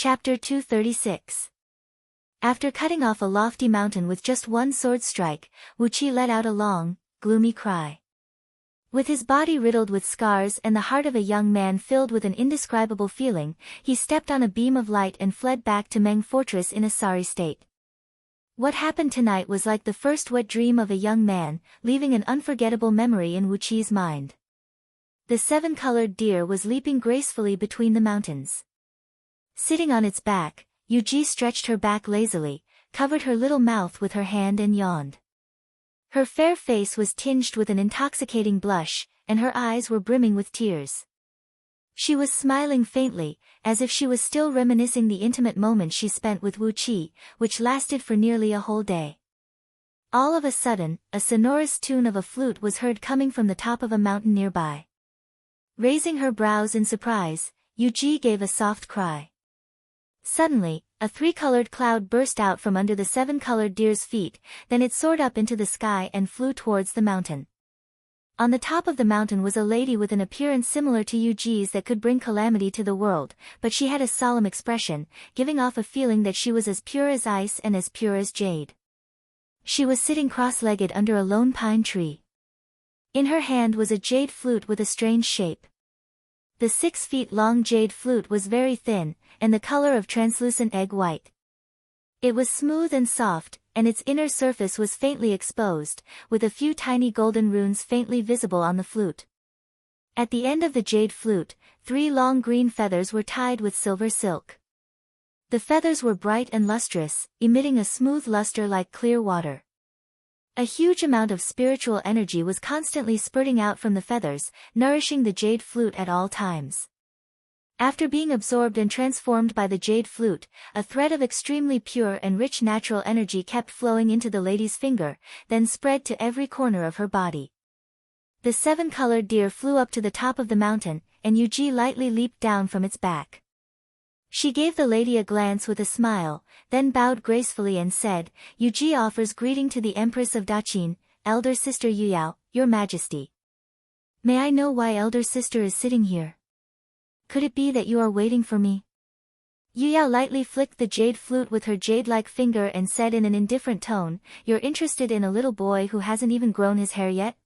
Chapter 236. After cutting off a lofty mountain with just one sword strike, Wu Qi let out a long, gloomy cry. With his body riddled with scars and the heart of a young man filled with an indescribable feeling, he stepped on a beam of light and fled back to Meng Fortress in a sorry state. What happened tonight was like the first wet dream of a young man, leaving an unforgettable memory in Wu Qi's mind. The seven-colored deer was leaping gracefully between the mountains. Sitting on its back, Yu Ji stretched her back lazily, covered her little mouth with her hand and yawned. Her fair face was tinged with an intoxicating blush, and her eyes were brimming with tears. She was smiling faintly, as if she was still reminiscing the intimate moments she spent with Wu Qi, which lasted for nearly a whole day. All of a sudden, a sonorous tune of a flute was heard coming from the top of a mountain nearby. Raising her brows in surprise, Yu Ji gave a soft cry. Suddenly, a three-colored cloud burst out from under the seven-colored deer's feet, then it soared up into the sky and flew towards the mountain. On the top of the mountain was a lady with an appearance similar to Yu Ji's that could bring calamity to the world, but she had a solemn expression, giving off a feeling that she was as pure as ice and as pure as jade. She was sitting cross-legged under a lone pine tree. In her hand was a jade flute with a strange shape. The 6-feet-long jade flute was very thin, and the color of translucent egg white. It was smooth and soft, and its inner surface was faintly exposed, with a few tiny golden runes faintly visible on the flute. At the end of the jade flute, 3 long green feathers were tied with silver silk. The feathers were bright and lustrous, emitting a smooth luster like clear water. A huge amount of spiritual energy was constantly spurting out from the feathers, nourishing the jade flute at all times. After being absorbed and transformed by the jade flute, a thread of extremely pure and rich natural energy kept flowing into the lady's finger, then spread to every corner of her body. The 7-colored deer flew up to the top of the mountain, and Yu Ji lightly leaped down from its back. She gave the lady a glance with a smile, then bowed gracefully and said, "Yu Ji offers greeting to the Empress of Daqin, elder sister Yu Yao, your majesty. May I know why elder sister is sitting here? Could it be that you are waiting for me?" Yu Yao lightly flicked the jade flute with her jade-like finger and said in an indifferent tone, "You're interested in a little boy who hasn't even grown his hair yet?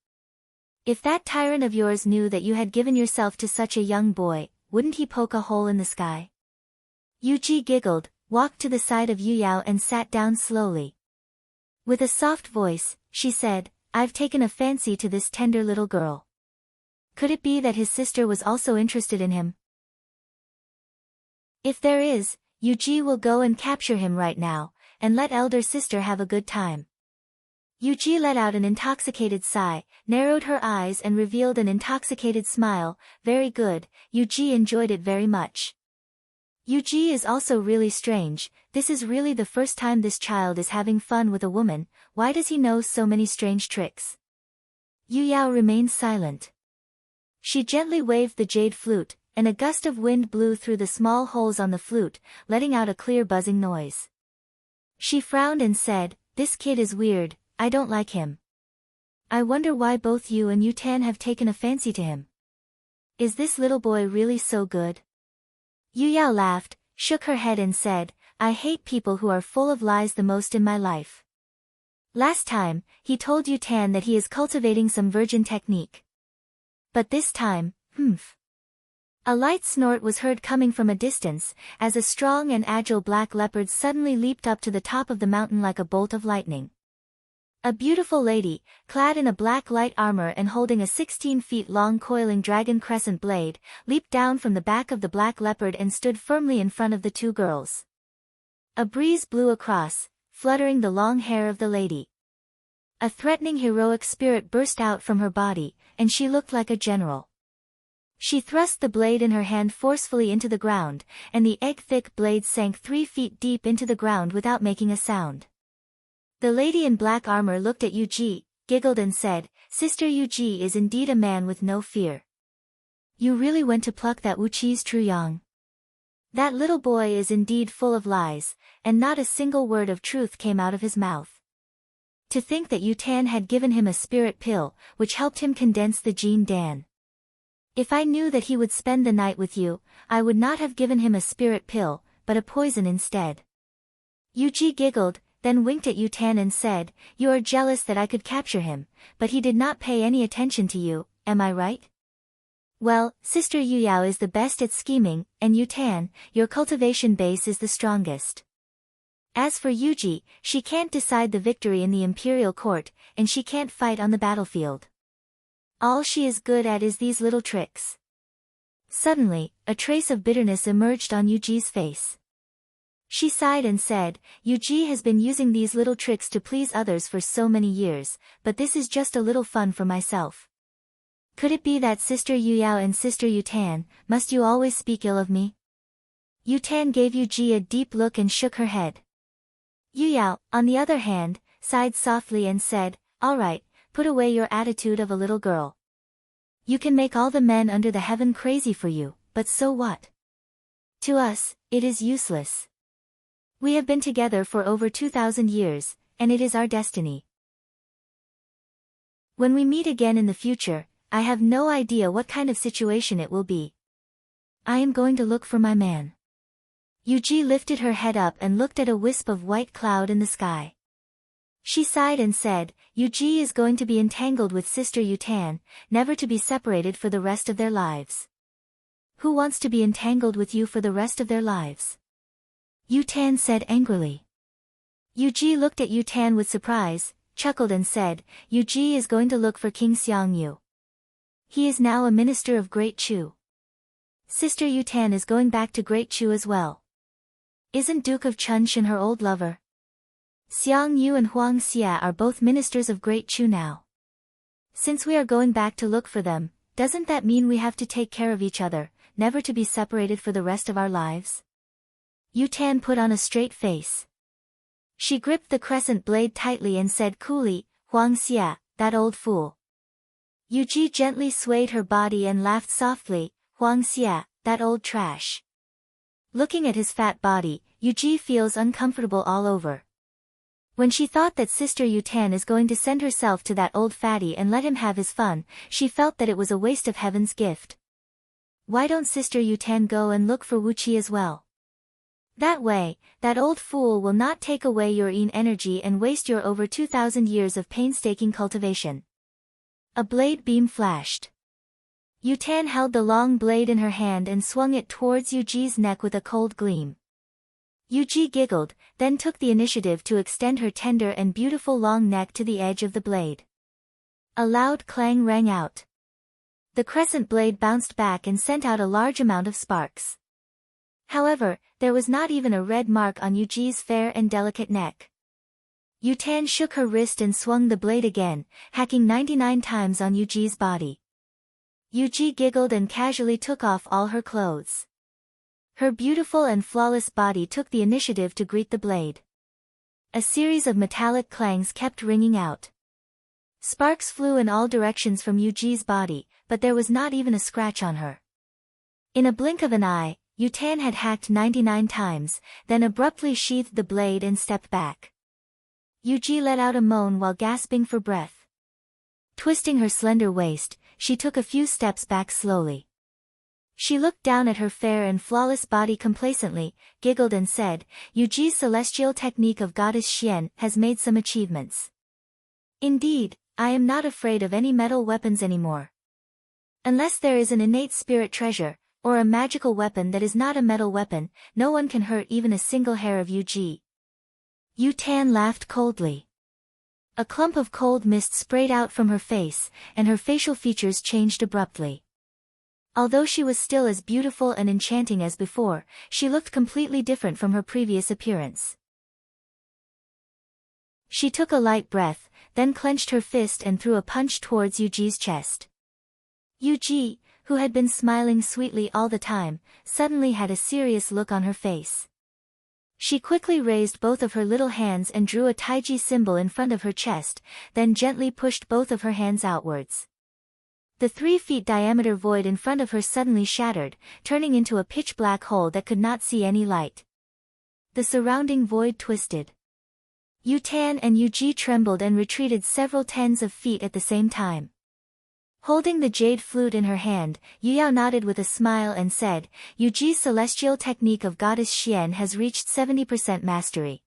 If that tyrant of yours knew that you had given yourself to such a young boy, wouldn't he poke a hole in the sky?" Yu Ji giggled, walked to the side of Yu Yao and sat down slowly. With a soft voice, she said, "I've taken a fancy to this tender little girl. Could it be that his sister was also interested in him? If there is, Yu Ji will go and capture him right now, and let elder sister have a good time." Yu Ji let out an intoxicated sigh, narrowed her eyes and revealed an intoxicated smile. "Very good, Yu Ji enjoyed it very much. Yu Ji is also really strange, this is really the first time this child is having fun with a woman. Why does he know so many strange tricks?" Yu Yao remained silent. She gently waved the jade flute, and a gust of wind blew through the small holes on the flute, letting out a clear buzzing noise. She frowned and said, "This kid is weird, I don't like him. I wonder why both you and Yu Tan have taken a fancy to him. Is this little boy really so good?" Yu Yao laughed, shook her head and said, "I hate people who are full of lies the most in my life. Last time, he told Yu Tan that he is cultivating some virgin technique. But this time, A light snort was heard coming from a distance, as a strong and agile black leopard suddenly leaped up to the top of the mountain like a bolt of lightning. A beautiful lady, clad in a black light armor and holding a 16-feet-long coiling dragon crescent blade, leaped down from the back of the black leopard and stood firmly in front of the 2 girls. A breeze blew across, fluttering the long hair of the lady. A threatening heroic spirit burst out from her body, and she looked like a general. She thrust the blade in her hand forcefully into the ground, and the egg-thick blade sank 3 feet deep into the ground without making a sound. The lady in black armor looked at Yu Ji, giggled and said, "Sister Yu Ji is indeed a man with no fear. You really went to pluck that Wu Qi's true yang. That little boy is indeed full of lies, and not a single word of truth came out of his mouth. To think that Yu Tan had given him a spirit pill, which helped him condense the Jin Dan. If I knew that he would spend the night with you, I would not have given him a spirit pill, but a poison instead. Yuji giggled, then winked at Yutan and said, "You are jealous that I could capture him, but he did not pay any attention to you, am I right?" "Well, Sister Yuyao is the best at scheming, and Yutan, your cultivation base is the strongest. As for Yuji, she can't decide the victory in the imperial court, and she can't fight on the battlefield. All she is good at is these little tricks." Suddenly, a trace of bitterness emerged on Yuji's face. She sighed and said, "Yuji has been using these little tricks to please others for so many years, but this is just a little fun for myself. Could it be that Sister Yuyao and Sister Yutan, must you always speak ill of me?" Yutan gave Yuji a deep look and shook her head. Yuyao, on the other hand, sighed softly and said, "All right, put away your attitude of a little girl. You can make all the men under the heaven crazy for you, but so what? To us, it is useless. We have been together for over 2,000 years, and it is our destiny. When we meet again in the future, I have no idea what kind of situation it will be. I am going to look for my man." Yuji lifted her head up and looked at a wisp of white cloud in the sky. She sighed and said, "Yuji is going to be entangled with Sister Yutan, never to be separated for the rest of their lives." "Who wants to be entangled with you for the rest of their lives?" Yutan said angrily. Yuji looked at Yutan with surprise, chuckled and said, "Yuji is going to look for King Xiangyu. He is now a minister of Great Chu. Sister Yutan is going back to Great Chu as well. Isn't Duke of Chunshan her old lover? Xiang Yu and Huang Xia are both ministers of Great Chu now. Since we are going back to look for them, doesn't that mean we have to take care of each other, never to be separated for the rest of our lives?" Yutan put on a straight face. She gripped the crescent blade tightly and said coolly, "Huang Xia, that old fool." Yuji gently swayed her body and laughed softly, "Huang Xia, that old trash." Looking at his fat body, Yuji feels uncomfortable all over. When she thought that Sister Yutan is going to send herself to that old fatty and let him have his fun, she felt that it was a waste of heaven's gift. Why don't Sister Yutan go and look for Wuqi as well? That way, that old fool will not take away your yin energy and waste your over 2,000 years of painstaking cultivation. A blade beam flashed. Yutan held the long blade in her hand and swung it towards Yuji's neck with a cold gleam. Yuji giggled, then took the initiative to extend her tender and beautiful long neck to the edge of the blade. A loud clang rang out. The crescent blade bounced back and sent out a large amount of sparks. However, there was not even a red mark on Yuji's fair and delicate neck. Yutan shook her wrist and swung the blade again, hacking 99 times on Yuji's body. Yuji giggled and casually took off all her clothes. Her beautiful and flawless body took the initiative to greet the blade. A series of metallic clangs kept ringing out. Sparks flew in all directions from Yuji's body, but there was not even a scratch on her. In a blink of an eye, Yutan had hacked 99 times, then abruptly sheathed the blade and stepped back. Yuji let out a moan while gasping for breath. Twisting her slender waist, she took a few steps back slowly. She looked down at her fair and flawless body complacently, giggled and said, "Yuji's celestial technique of goddess Xian has made some achievements. Indeed, I am not afraid of any metal weapons anymore. Unless there is an innate spirit treasure, or a magical weapon that is not a metal weapon, no one can hurt even a single hair of Yuji." Yutan laughed coldly. A clump of cold mist sprayed out from her face, and her facial features changed abruptly. Although she was still as beautiful and enchanting as before, she looked completely different from her previous appearance. She took a light breath, then clenched her fist and threw a punch towards Yuji's chest. Yuji, who had been smiling sweetly all the time, suddenly had a serious look on her face. She quickly raised both of her little hands and drew a taiji symbol in front of her chest, then gently pushed both of her hands outwards. The 3 feet diameter void in front of her suddenly shattered, turning into a pitch-black hole that could not see any light. The surrounding void twisted. Yutan and Yuji trembled and retreated several tens of feet at the same time. Holding the jade flute in her hand, Yu Yao nodded with a smile and said, Yuji's celestial technique of goddess Xian has reached 70% mastery.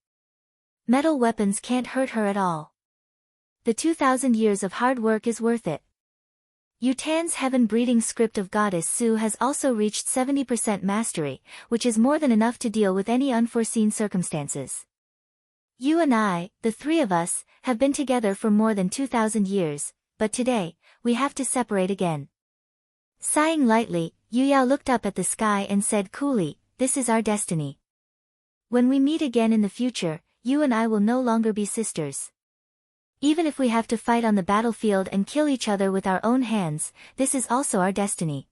Metal weapons can't hurt her at all. The 2,000 years of hard work is worth it. Yu Tan's heaven-breeding script of goddess Su has also reached 70% mastery, which is more than enough to deal with any unforeseen circumstances. You and I, the three of us, have been together for more than 2,000 years, but today, we have to separate again. Sighing lightly, Yu Yao looked up at the sky and said coolly, this is our destiny. When we meet again in the future, you and I will no longer be sisters. Even if we have to fight on the battlefield and kill each other with our own hands, this is also our destiny.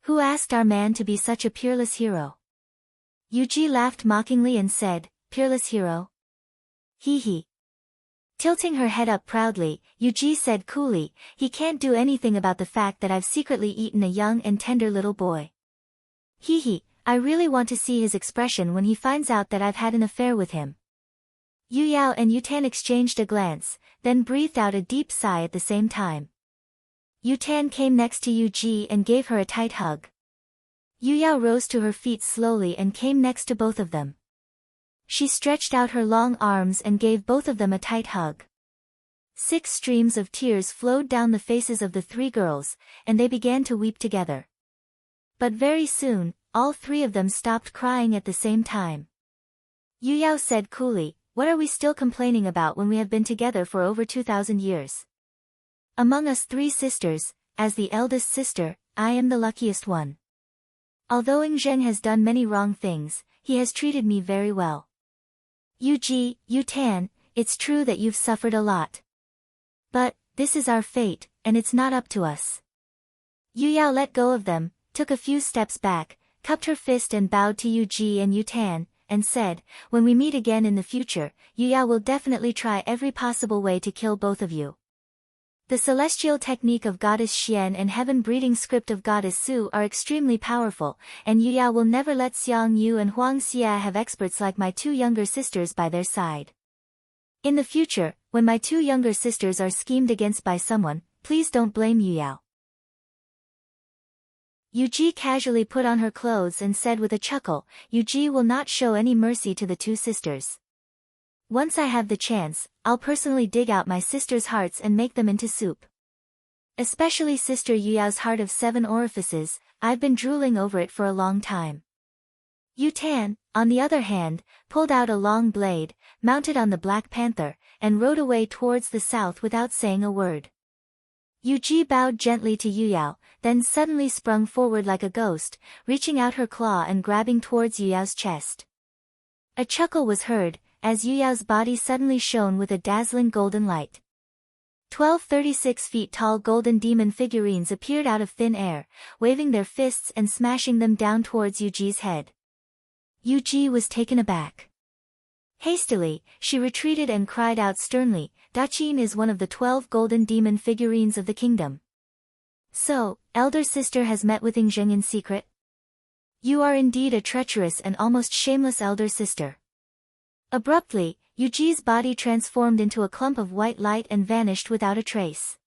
Who asked our man to be such a peerless hero? Yuji laughed mockingly and said, peerless hero? Hee hee. Tilting her head up proudly, Yuji said coolly, he can't do anything about the fact that I've secretly eaten a young and tender little boy. Hee hee, I really want to see his expression when he finds out that I've had an affair with him. Yu Yao and Yu Tan exchanged a glance, then breathed out a deep sigh at the same time. Yu Tan came next to Yuji and gave her a tight hug. Yu Yao rose to her feet slowly and came next to both of them. She stretched out her long arms and gave both of them a tight hug. 6 streams of tears flowed down the faces of the 3 girls, and they began to weep together. But very soon, all 3 of them stopped crying at the same time. Yu Yao said coolly, what are we still complaining about when we have been together for over 2,000 years? Among us 3 sisters, as the eldest sister, I am the luckiest one. Although Yingzheng has done many wrong things, he has treated me very well. Yuji, Yu Tan, it's true that you've suffered a lot. But, this is our fate, and it's not up to us. Yu Yao let go of them, took a few steps back, cupped her fist and bowed to Yuji and Yu Tan, and said, when we meet again in the future, Yu Yao will definitely try every possible way to kill both of you. The celestial technique of goddess Xian and heaven-breeding script of goddess Su are extremely powerful, and Yu Yao will never let Xiang Yu and Huang Xia have experts like my 2 younger sisters by their side. In the future, when my 2 younger sisters are schemed against by someone, please don't blame Yu Yao. Yuji casually put on her clothes and said with a chuckle, Yuji will not show any mercy to the 2 sisters. Once I have the chance, I'll personally dig out my sisters' hearts and make them into soup. Especially sister Yu Yao's heart of 7 orifices, I've been drooling over it for a long time. Yu Tan, on the other hand, pulled out a long blade, mounted on the Black Panther, and rode away towards the south without saying a word. Yuji bowed gently to Yu Yao, then suddenly sprung forward like a ghost, reaching out her claw and grabbing towards Yu Yao's chest. A chuckle was heard, as Yu Yao's body suddenly shone with a dazzling golden light. 12 36-feet-tall golden demon figurines appeared out of thin air, waving their fists and smashing them down towards Yuji's head. Yuji was taken aback. Hastily, she retreated and cried out sternly, Daqin is one of the 12 golden demon figurines of the kingdom. So, elder sister has met with Yingzheng in secret? You are indeed a treacherous and almost shameless elder sister. Abruptly, Yuji's body transformed into a clump of white light and vanished without a trace.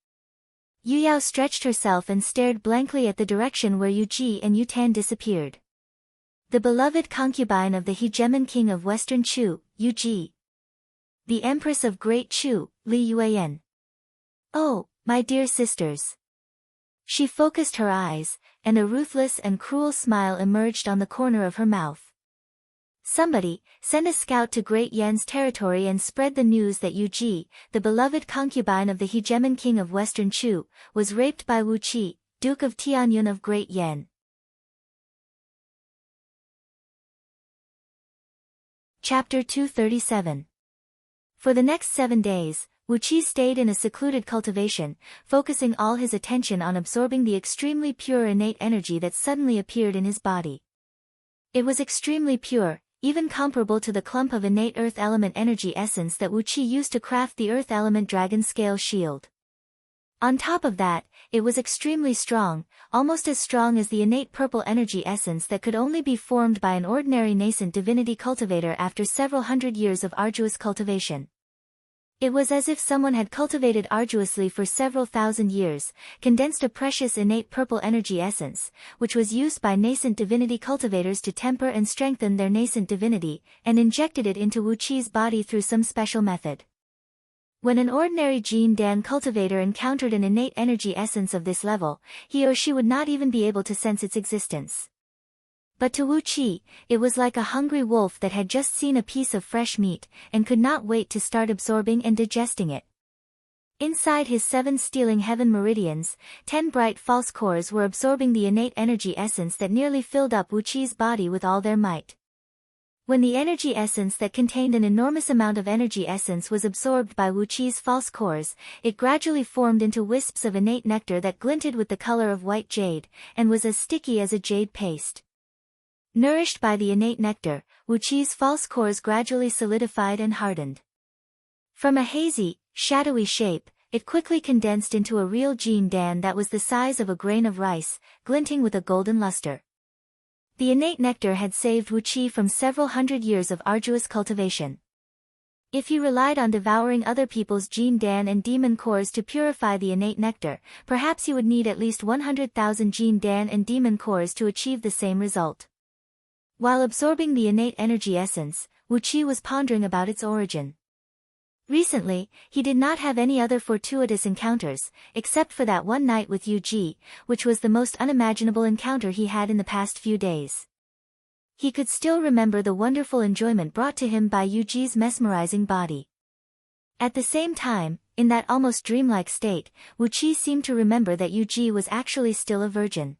Yu Yao stretched herself and stared blankly at the direction where Yuji and Yu Tan disappeared. The beloved concubine of the hegemon king of Western Chu, Yuji. The empress of Great Chu, Li Yuan. Oh, my dear sisters. She focused her eyes, and a ruthless and cruel smile emerged on the corner of her mouth. Somebody, send a scout to Great Yan's territory and spread the news that Yuji, the beloved concubine of the hegemon king of Western Chu, was raped by Wu Qi, Duke of Tianyun of Great Yan. Chapter 237. For the next 7 days, Wu Qi stayed in a secluded cultivation, focusing all his attention on absorbing the extremely pure innate energy that suddenly appeared in his body. It was extremely pure, even comparable to the clump of innate earth element energy essence that Wu Qi used to craft the earth element dragon scale shield. On top of that, it was extremely strong, almost as strong as the innate purple energy essence that could only be formed by an ordinary nascent divinity cultivator after several hundred years of arduous cultivation. It was as if someone had cultivated arduously for several thousand years, condensed a precious innate purple energy essence, which was used by nascent divinity cultivators to temper and strengthen their nascent divinity, and injected it into Wu Qi's body through some special method. When an ordinary Jin Dan cultivator encountered an innate energy essence of this level, he or she would not even be able to sense its existence. But to Wu Qi, it was like a hungry wolf that had just seen a piece of fresh meat, and could not wait to start absorbing and digesting it. Inside his 7 stealing heaven meridians, 10 bright false cores were absorbing the innate energy essence that nearly filled up Wu Qi's body with all their might. When the energy essence that contained an enormous amount of energy essence was absorbed by Wu Qi's false cores, it gradually formed into wisps of innate nectar that glinted with the color of white jade, and was as sticky as a jade paste. Nourished by the innate nectar, Wu Qi's false cores gradually solidified and hardened. From a hazy, shadowy shape, it quickly condensed into a real Jin Dan that was the size of a grain of rice, glinting with a golden luster. The innate nectar had saved Wu Qi from several hundred years of arduous cultivation. If he relied on devouring other people's Jin Dan and demon cores to purify the innate nectar, perhaps he would need at least 100,000 Jin Dan and demon cores to achieve the same result. While absorbing the innate energy essence, Wu Qi was pondering about its origin. Recently, he did not have any other fortuitous encounters, except for that one night with Yu Ji, which was the most unimaginable encounter he had in the past few days. He could still remember the wonderful enjoyment brought to him by Yu Ji's mesmerizing body. At the same time, in that almost dreamlike state, Wu Qi seemed to remember that Yu Ji was actually still a virgin.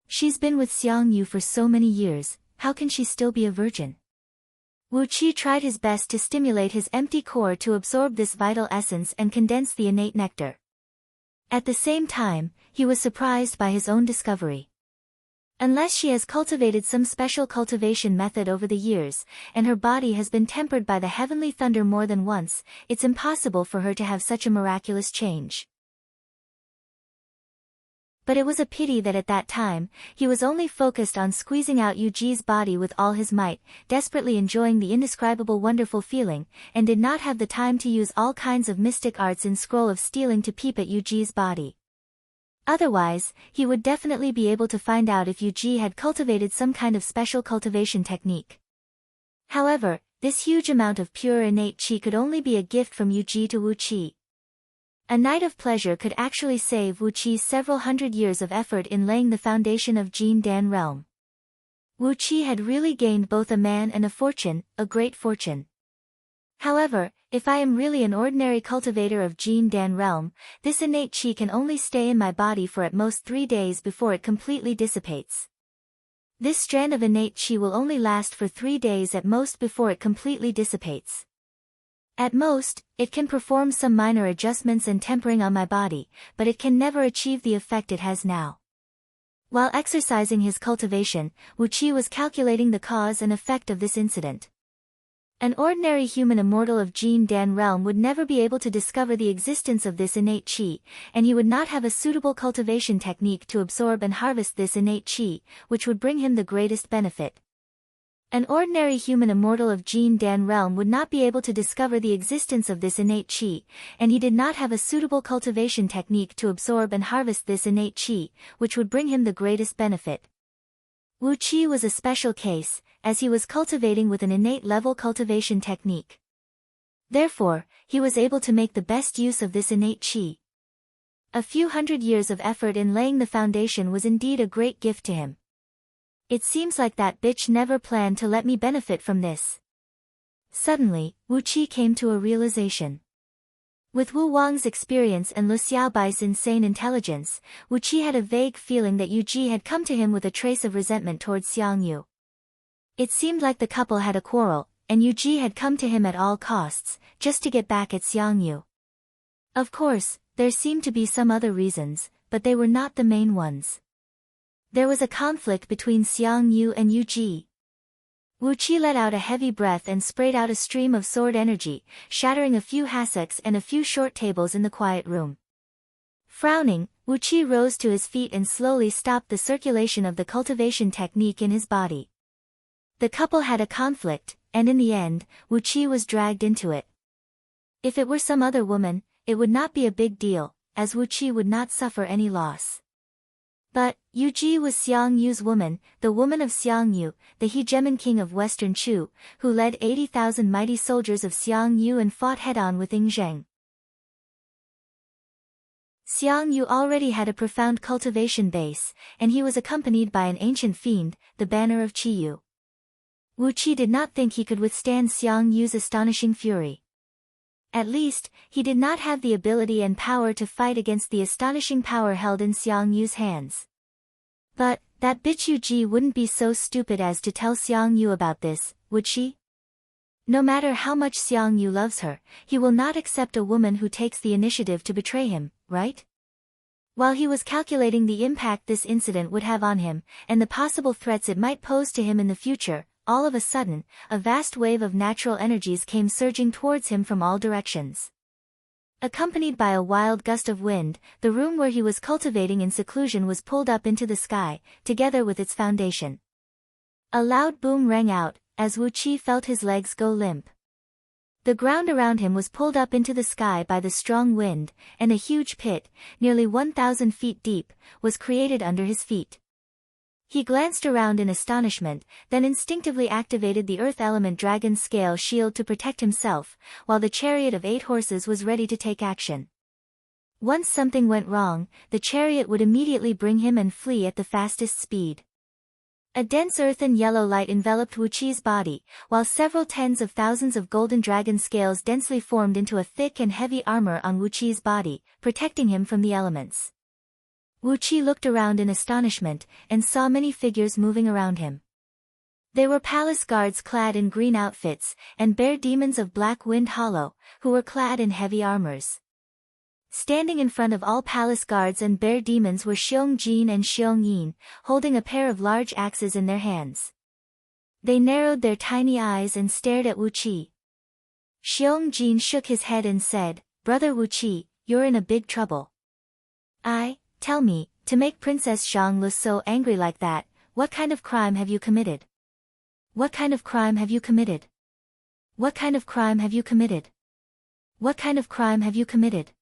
She's been with Xiang Yu for so many years. How can she still be a virgin? Wu Qi tried his best to stimulate his empty core to absorb this vital essence and condense the innate nectar. At the same time, he was surprised by his own discovery. Unless she has cultivated some special cultivation method over the years, and her body has been tempered by the heavenly thunder more than once, it's impossible for her to have such a miraculous change. But it was a pity that at that time, he was only focused on squeezing out Yu Ji's body with all his might, desperately enjoying the indescribable wonderful feeling, and did not have the time to use all kinds of mystic arts in scroll of stealing to peep at Yu Ji's body. Otherwise, he would definitely be able to find out if Yu Ji had cultivated some kind of special cultivation technique. However, this huge amount of pure innate qi could only be a gift from Yu Ji to Wu Qi. A night of pleasure could actually save Wu Qi's several hundred years of effort in laying the foundation of Jin Dan realm. Wu Qi had really gained both a man and a fortune, a great fortune. However, if I am really an ordinary cultivator of Jin Dan realm, this innate qi can only stay in my body for at most 3 days before it completely dissipates. This strand of innate qi will only last for 3 days at most before it completely dissipates. At most, it can perform some minor adjustments and tempering on my body, but it can never achieve the effect it has now. While exercising his cultivation, Wu Qi was calculating the cause and effect of this incident. An ordinary human immortal of Jin Dan realm would never be able to discover the existence of this innate qi, and he would not have a suitable cultivation technique to absorb and harvest this innate qi, which would bring him the greatest benefit. An ordinary human immortal of Jin Dan realm would not be able to discover the existence of this innate qi, and he did not have a suitable cultivation technique to absorb and harvest this innate qi, which would bring him the greatest benefit. Wu Qi was a special case, as he was cultivating with an innate level cultivation technique. Therefore, he was able to make the best use of this innate qi. A few hundred years of effort in laying the foundation was indeed a great gift to him. It seems like that bitch never planned to let me benefit from this. Suddenly, Wu Qi came to a realization. With Wu Wang's experience and Lu Xiaobai's insane intelligence, Wu Qi had a vague feeling that Yu Ji had come to him with a trace of resentment towards Xiang Yu. It seemed like the couple had a quarrel, and Yu Ji had come to him at all costs, just to get back at Xiang Yu. Of course, there seemed to be some other reasons, but they were not the main ones. There was a conflict between Xiang Yu and Yu Ji. Wu Qi let out a heavy breath and sprayed out a stream of sword energy, shattering a few hassocks and a few short tables in the quiet room. Frowning, Wu Qi rose to his feet and slowly stopped the circulation of the cultivation technique in his body. The couple had a conflict, and in the end, Wu Qi was dragged into it. If it were some other woman, it would not be a big deal, as Wu Qi would not suffer any loss. But, Yu Ji was Xiang Yu's woman, the woman of Xiang Yu, the hegemon king of Western Chu, who led 80,000 mighty soldiers of Xiang Yu and fought head-on with Ing Zheng. Xiang Yu already had a profound cultivation base, and he was accompanied by an ancient fiend, the banner of Qi Yu. Wu Qi did not think he could withstand Xiang Yu's astonishing fury. At least, he did not have the ability and power to fight against the astonishing power held in Xiang Yu's hands. But, that bitch Yu Ji wouldn't be so stupid as to tell Xiang Yu about this, would she? No matter how much Xiang Yu loves her, he will not accept a woman who takes the initiative to betray him, right? While he was calculating the impact this incident would have on him, and the possible threats it might pose to him in the future, all of a sudden, a vast wave of natural energies came surging towards him from all directions. Accompanied by a wild gust of wind, the room where he was cultivating in seclusion was pulled up into the sky, together with its foundation. A loud boom rang out, as Wu Qi felt his legs go limp. The ground around him was pulled up into the sky by the strong wind, and a huge pit, nearly 1,000 feet deep, was created under his feet. He glanced around in astonishment, then instinctively activated the earth element dragon scale shield to protect himself, while the chariot of 8 horses was ready to take action. Once something went wrong, the chariot would immediately bring him and flee at the fastest speed. A dense earthen yellow light enveloped Wu Qi's body, while several tens of thousands of golden dragon scales densely formed into a thick and heavy armor on Wu Qi's body, protecting him from the elements. Wu Qi looked around in astonishment, and saw many figures moving around him. They were palace guards clad in green outfits, and bear demons of Black Wind Hollow, who were clad in heavy armors. Standing in front of all palace guards and bear demons were Xiong Jin and Xiong Yin, holding a pair of large axes in their hands. They narrowed their tiny eyes and stared at Wu Qi. Xiong Jin shook his head and said, "Brother Wu Qi, you're in a big trouble." Tell me, to make Princess Zhang look so angry like that, what kind of crime have you committed? What kind of crime have you committed? What kind of crime have you committed? What kind of crime have you committed?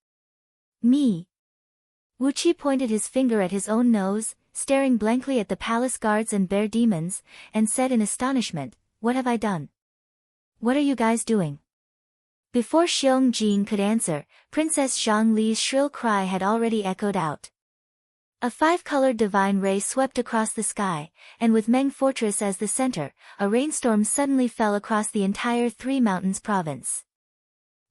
Me. Wu Qi pointed his finger at his own nose, staring blankly at the palace guards and bear demons, and said in astonishment, "What have I done? What are you guys doing?" Before Xiong Jin could answer, Princess Zhang Li's shrill cry had already echoed out. A 5-colored divine ray swept across the sky, and with Meng Fortress as the center, a rainstorm suddenly fell across the entire Three Mountains province.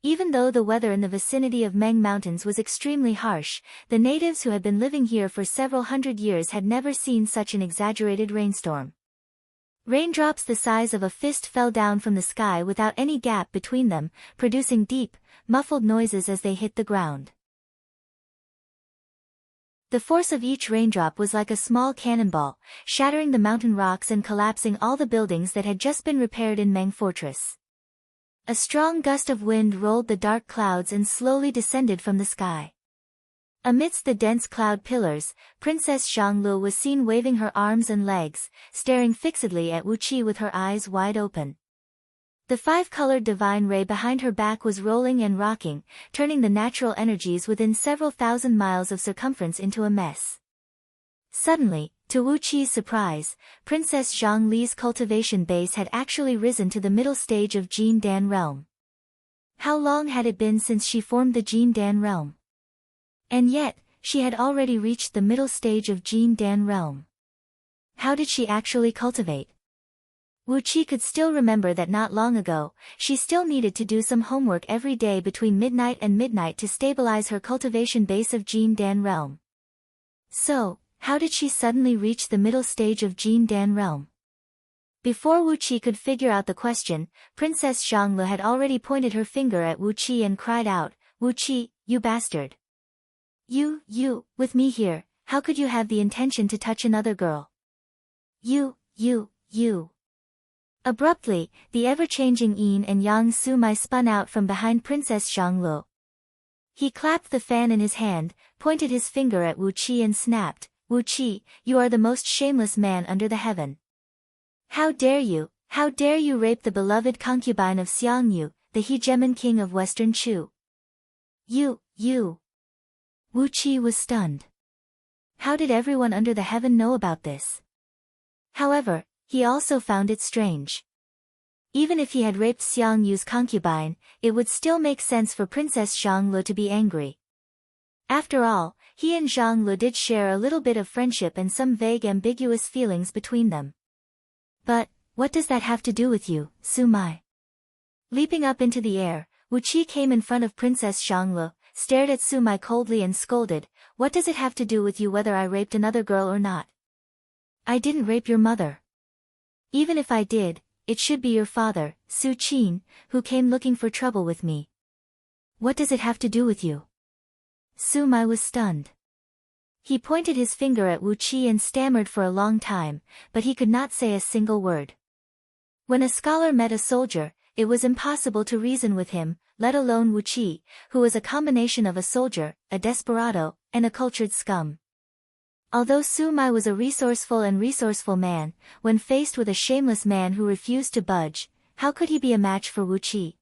Even though the weather in the vicinity of Meng Mountains was extremely harsh, the natives who had been living here for several hundred years had never seen such an exaggerated rainstorm. Raindrops the size of a fist fell down from the sky without any gap between them, producing deep, muffled noises as they hit the ground. The force of each raindrop was like a small cannonball, shattering the mountain rocks and collapsing all the buildings that had just been repaired in Meng Fortress. A strong gust of wind rolled the dark clouds and slowly descended from the sky. Amidst the dense cloud pillars, Princess Zhanglu was seen waving her arms and legs, staring fixedly at Wu Qi with her eyes wide open. The 5-colored divine ray behind her back was rolling and rocking, turning the natural energies within several thousand miles of circumference into a mess. Suddenly, to Wu Qi's surprise, Princess Zhang Li's cultivation base had actually risen to the middle stage of Jin Dan realm. How long had it been since she formed the Jin Dan realm? And yet, she had already reached the middle stage of Jin Dan realm. How did she actually cultivate? Wu Qi could still remember that not long ago, she still needed to do some homework every day between midnight and midnight to stabilize her cultivation base of Jin Dan realm. So, how did she suddenly reach the middle stage of Jin Dan realm? Before Wu Qi could figure out the question, Princess Zhanglu had already pointed her finger at Wu Qi and cried out, "Wu Qi, you bastard! You, with me here, how could you have the intention to touch another girl? You. Abruptly, the ever-changing yin and yang sumai spun out from behind Princess Zhanglu. He clapped the fan in his hand, pointed his finger at Wu Qi and snapped, "Wu Qi, you are the most shameless man under the heaven. How dare you rape the beloved concubine of Xiang Yu, the the hegemon king of Western Chu. You. Wu Qi was stunned. How did everyone under the heaven know about this? However, he also found it strange. Even if he had raped Xiang Yu's concubine, it would still make sense for Princess Zhang Lu to be angry. After all, he and Zhang Lu did share a little bit of friendship and some vague ambiguous feelings between them. But, what does that have to do with you, Su Mai? Leaping up into the air, Wu Qi came in front of Princess Zhang Lu, stared at Su Mai coldly and scolded, "What does it have to do with you whether I raped another girl or not? I didn't rape your mother. Even if I did, it should be your father, Su Qin, who came looking for trouble with me. What does it have to do with you?" Su Mai was stunned. He pointed his finger at Wu Qi and stammered for a long time, but he could not say a single word. When a scholar met a soldier, it was impossible to reason with him, let alone Wu Qi, who was a combination of a soldier, a desperado, and a cultured scum. Although Su Mai was a resourceful man, when faced with a shameless man who refused to budge, how could he be a match for Wu Qi?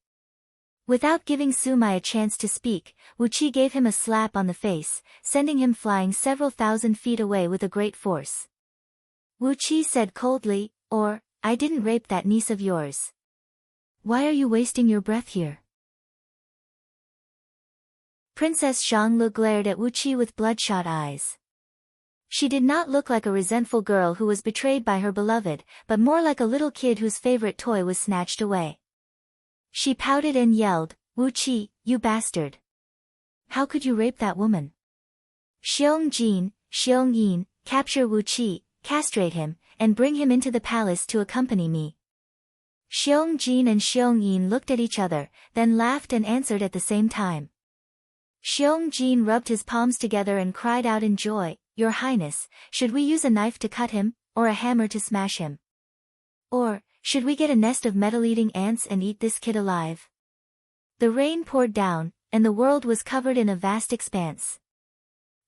Without giving Su Mai a chance to speak, Wu Qi gave him a slap on the face, sending him flying several thousand feet away with a great force. Wu Qi said coldly, "I didn't rape that niece of yours. Why are you wasting your breath here?" Princess Zhang Lu glared at Wu Qi with bloodshot eyes. She did not look like a resentful girl who was betrayed by her beloved, but more like a little kid whose favorite toy was snatched away. She pouted and yelled, "Wu Qi, you bastard! How could you rape that woman? Xiong Jin, Xiong Yin, capture Wu Qi, castrate him, and bring him into the palace to accompany me." Xiong Jin and Xiong Yin looked at each other, then laughed and answered at the same time. Xiong Jin rubbed his palms together and cried out in joy, "Your Highness, should we use a knife to cut him, or a hammer to smash him? Or, should we get a nest of metal-eating ants and eat this kid alive?" The rain poured down, and the world was covered in a vast expanse.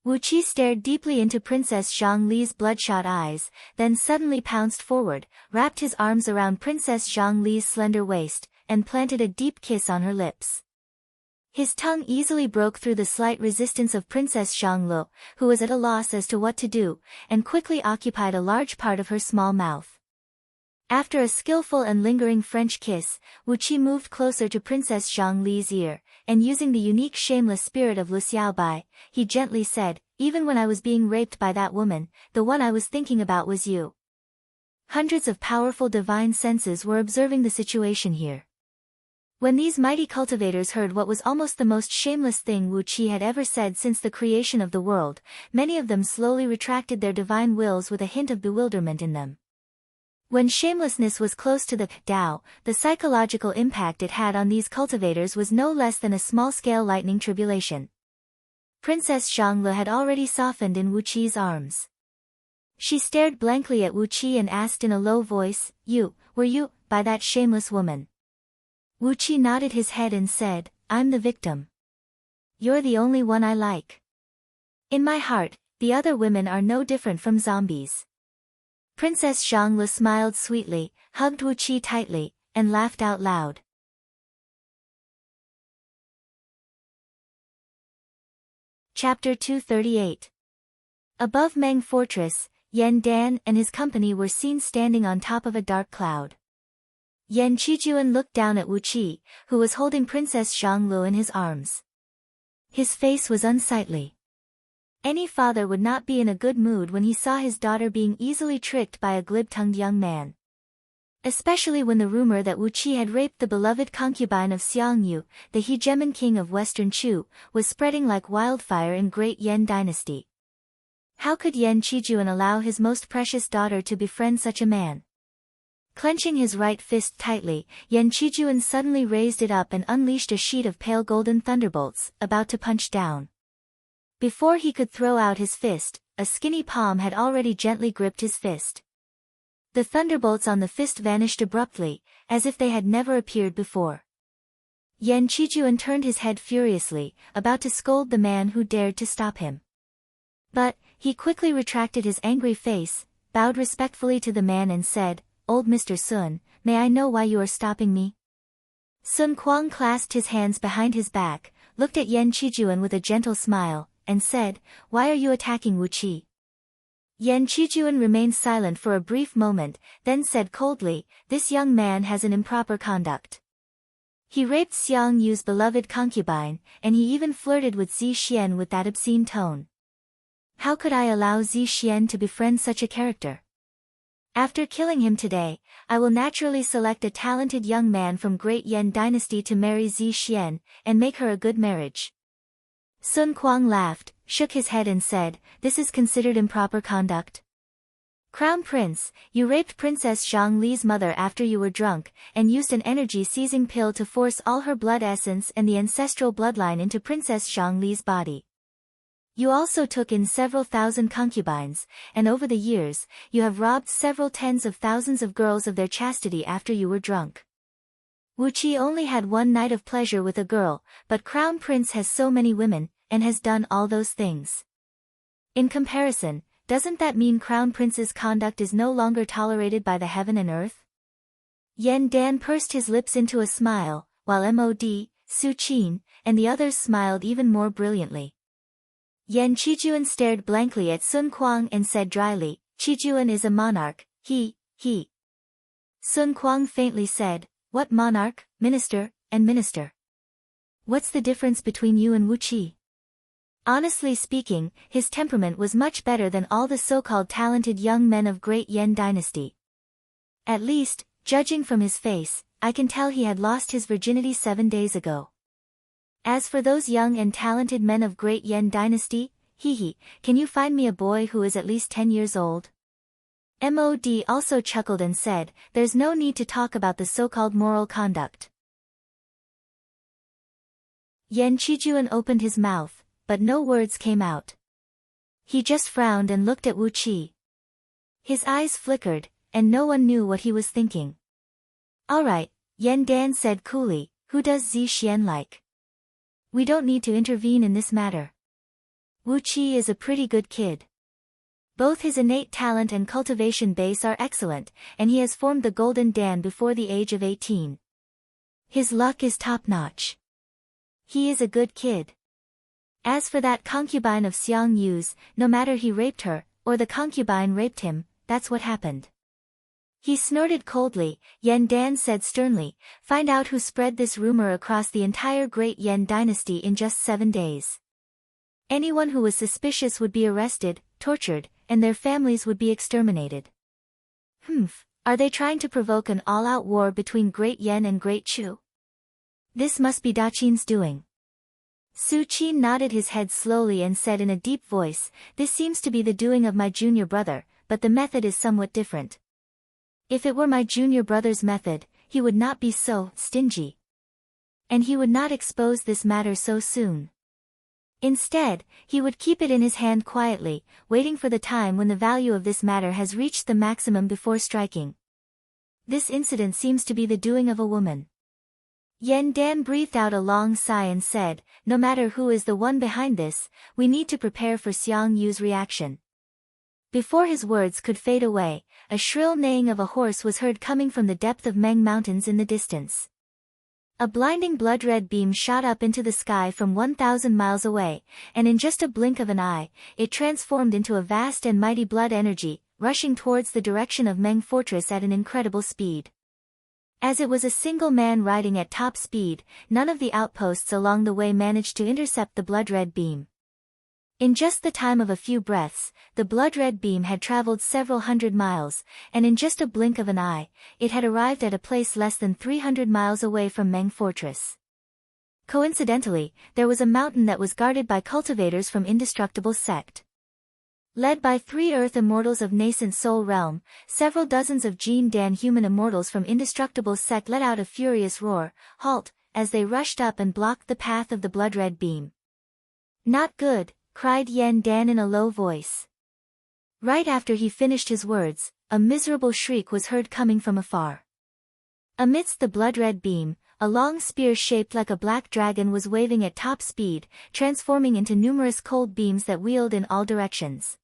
Wu Qi stared deeply into Princess Zhang Li's bloodshot eyes, then suddenly pounced forward, wrapped his arms around Princess Zhang Li's slender waist, and planted a deep kiss on her lips. His tongue easily broke through the slight resistance of Princess Zhang Lu, who was at a loss as to what to do, and quickly occupied a large part of her small mouth. After a skillful and lingering French kiss, Wu Qi moved closer to Princess Zhang Li's ear, and using the unique shameless spirit of Lu Xiaobai, he gently said, "Even when I was being raped by that woman, the one I was thinking about was you." Hundreds of powerful divine senses were observing the situation here. When these mighty cultivators heard what was almost the most shameless thing Wu Qi had ever said since the creation of the world, many of them slowly retracted their divine wills with a hint of bewilderment in them. When shamelessness was close to the Tao, the psychological impact it had on these cultivators was no less than a small-scale lightning tribulation. Princess Zhang Lu had already softened in Wu Qi's arms. She stared blankly at Wu Qi and asked in a low voice, were you, by that shameless woman?" Wu Qi nodded his head and said, "I'm the victim. You're the only one I like. In my heart, the other women are no different from zombies." Princess Zhang Lu smiled sweetly, hugged Wu Qi tightly, and laughed out loud. Chapter 238. Above Meng Fortress, Yan Dan and his company were seen standing on top of a dark cloud. Yan Qijuan looked down at Wu Qi, who was holding Princess Zhang Lu in his arms. His face was unsightly. Any father would not be in a good mood when he saw his daughter being easily tricked by a glib-tongued young man. Especially when the rumor that Wu Qi had raped the beloved concubine of Xiang Yu, the hegemon king of Western Chu, was spreading like wildfire in Great Yan Dynasty. How could Yan Qijuan allow his most precious daughter to befriend such a man? Clenching his right fist tightly, Yan Qijuan suddenly raised it up and unleashed a sheet of pale golden thunderbolts, about to punch down. Before he could throw out his fist, a skinny palm had already gently gripped his fist. The thunderbolts on the fist vanished abruptly, as if they had never appeared before. Yan Qijuan turned his head furiously, about to scold the man who dared to stop him. But, he quickly retracted his angry face, bowed respectfully to the man and said, "Old Mr. Sun, may I know why you are stopping me?" Sun Kuang clasped his hands behind his back, looked at Yan Qijuan with a gentle smile, and said, "Why are you attacking Wu Qi?" Yan Qijuan remained silent for a brief moment, then said coldly, "This young man has an improper conduct. He raped Xiang Yu's beloved concubine, and he even flirted with Zi Xian with that obscene tone. How could I allow Zi Xian to befriend such a character? After killing him today, I will naturally select a talented young man from Great Yan Dynasty to marry Zi Xian, and make her a good marriage." Sun Kuang laughed, shook his head and said, "This is considered improper conduct? Crown Prince, you raped Princess Zhang Li's mother after you were drunk, and used an energy-seizing pill to force all her blood essence and the ancestral bloodline into Princess Zhang Li's body. You also took in several thousand concubines, and over the years, you have robbed several tens of thousands of girls of their chastity after you were drunk. Wu Qi only had one night of pleasure with a girl, but Crown Prince has so many women, and has done all those things. In comparison, doesn't that mean Crown Prince's conduct is no longer tolerated by the heaven and earth?" Yan Dan pursed his lips into a smile, while Mod, Su Qin, and the others smiled even more brilliantly. Yan Qijuan stared blankly at Sun Kuang and said dryly, "Qijuan is a monarch, he. Sun Kuang faintly said, "What monarch, minister, and minister? What's the difference between you and Wu Qi?" Honestly speaking, his temperament was much better than all the so-called talented young men of Great Yan Dynasty. At least, judging from his face, I can tell he had lost his virginity 7 days ago. As for those young and talented men of Great Yan Dynasty, can you find me a boy who is at least 10 years old? Mod also chuckled and said, "There's no need to talk about the so-called moral conduct." Yan Qijuan opened his mouth, but no words came out. He just frowned and looked at Wu Qi. His eyes flickered, and no one knew what he was thinking. "All right," Yan Dan said coolly, "who does Zi Xian like? We don't need to intervene in this matter. Wu Qi is a pretty good kid. Both his innate talent and cultivation base are excellent, and he has formed the Golden Dan before the age of 18. His luck is top-notch. He is a good kid. As for that concubine of Xiang Yu's, no matter he raped her, or the concubine raped him, that's what happened." He snorted coldly. Yan Dan said sternly, "Find out who spread this rumor across the entire Great Yan Dynasty in just 7 days. Anyone who was suspicious would be arrested, tortured, and their families would be exterminated." Are they trying to provoke an all-out war between Great Yan and Great Chu? This must be Daqin's doing. Su Qin nodded his head slowly and said in a deep voice, "This seems to be the doing of my junior brother, but the method is somewhat different. If it were my junior brother's method, he would not be so stingy. And he would not expose this matter so soon. Instead, he would keep it in his hand quietly, waiting for the time when the value of this matter has reached the maximum before striking. This incident seems to be the doing of a woman." Yan Dan breathed out a long sigh and said, "No matter who is the one behind this, we need to prepare for Xiang Yu's reaction." Before his words could fade away, a shrill neighing of a horse was heard coming from the depth of Meng Mountains in the distance. A blinding blood-red beam shot up into the sky from 1,000 miles away, and in just a blink of an eye, it transformed into a vast and mighty blood energy, rushing towards the direction of Meng Fortress at an incredible speed. As it was a single man riding at top speed, none of the outposts along the way managed to intercept the blood-red beam. In just the time of a few breaths, the blood-red beam had traveled several hundred miles, and in just a blink of an eye, it had arrived at a place less than 300 miles away from Meng Fortress. Coincidentally, there was a mountain that was guarded by cultivators from Indestructible Sect. Led by 3 Earth Immortals of Nascent Soul Realm, several dozens of Gene Dan human immortals from Indestructible Sect let out a furious roar, "Halt!" as they rushed up and blocked the path of the blood-red beam. "Not good," cried Yan Dan in a low voice. Right after he finished his words, a miserable shriek was heard coming from afar. Amidst the blood-red beam, a long spear shaped like a black dragon was waving at top speed, transforming into numerous cold beams that wheeled in all directions.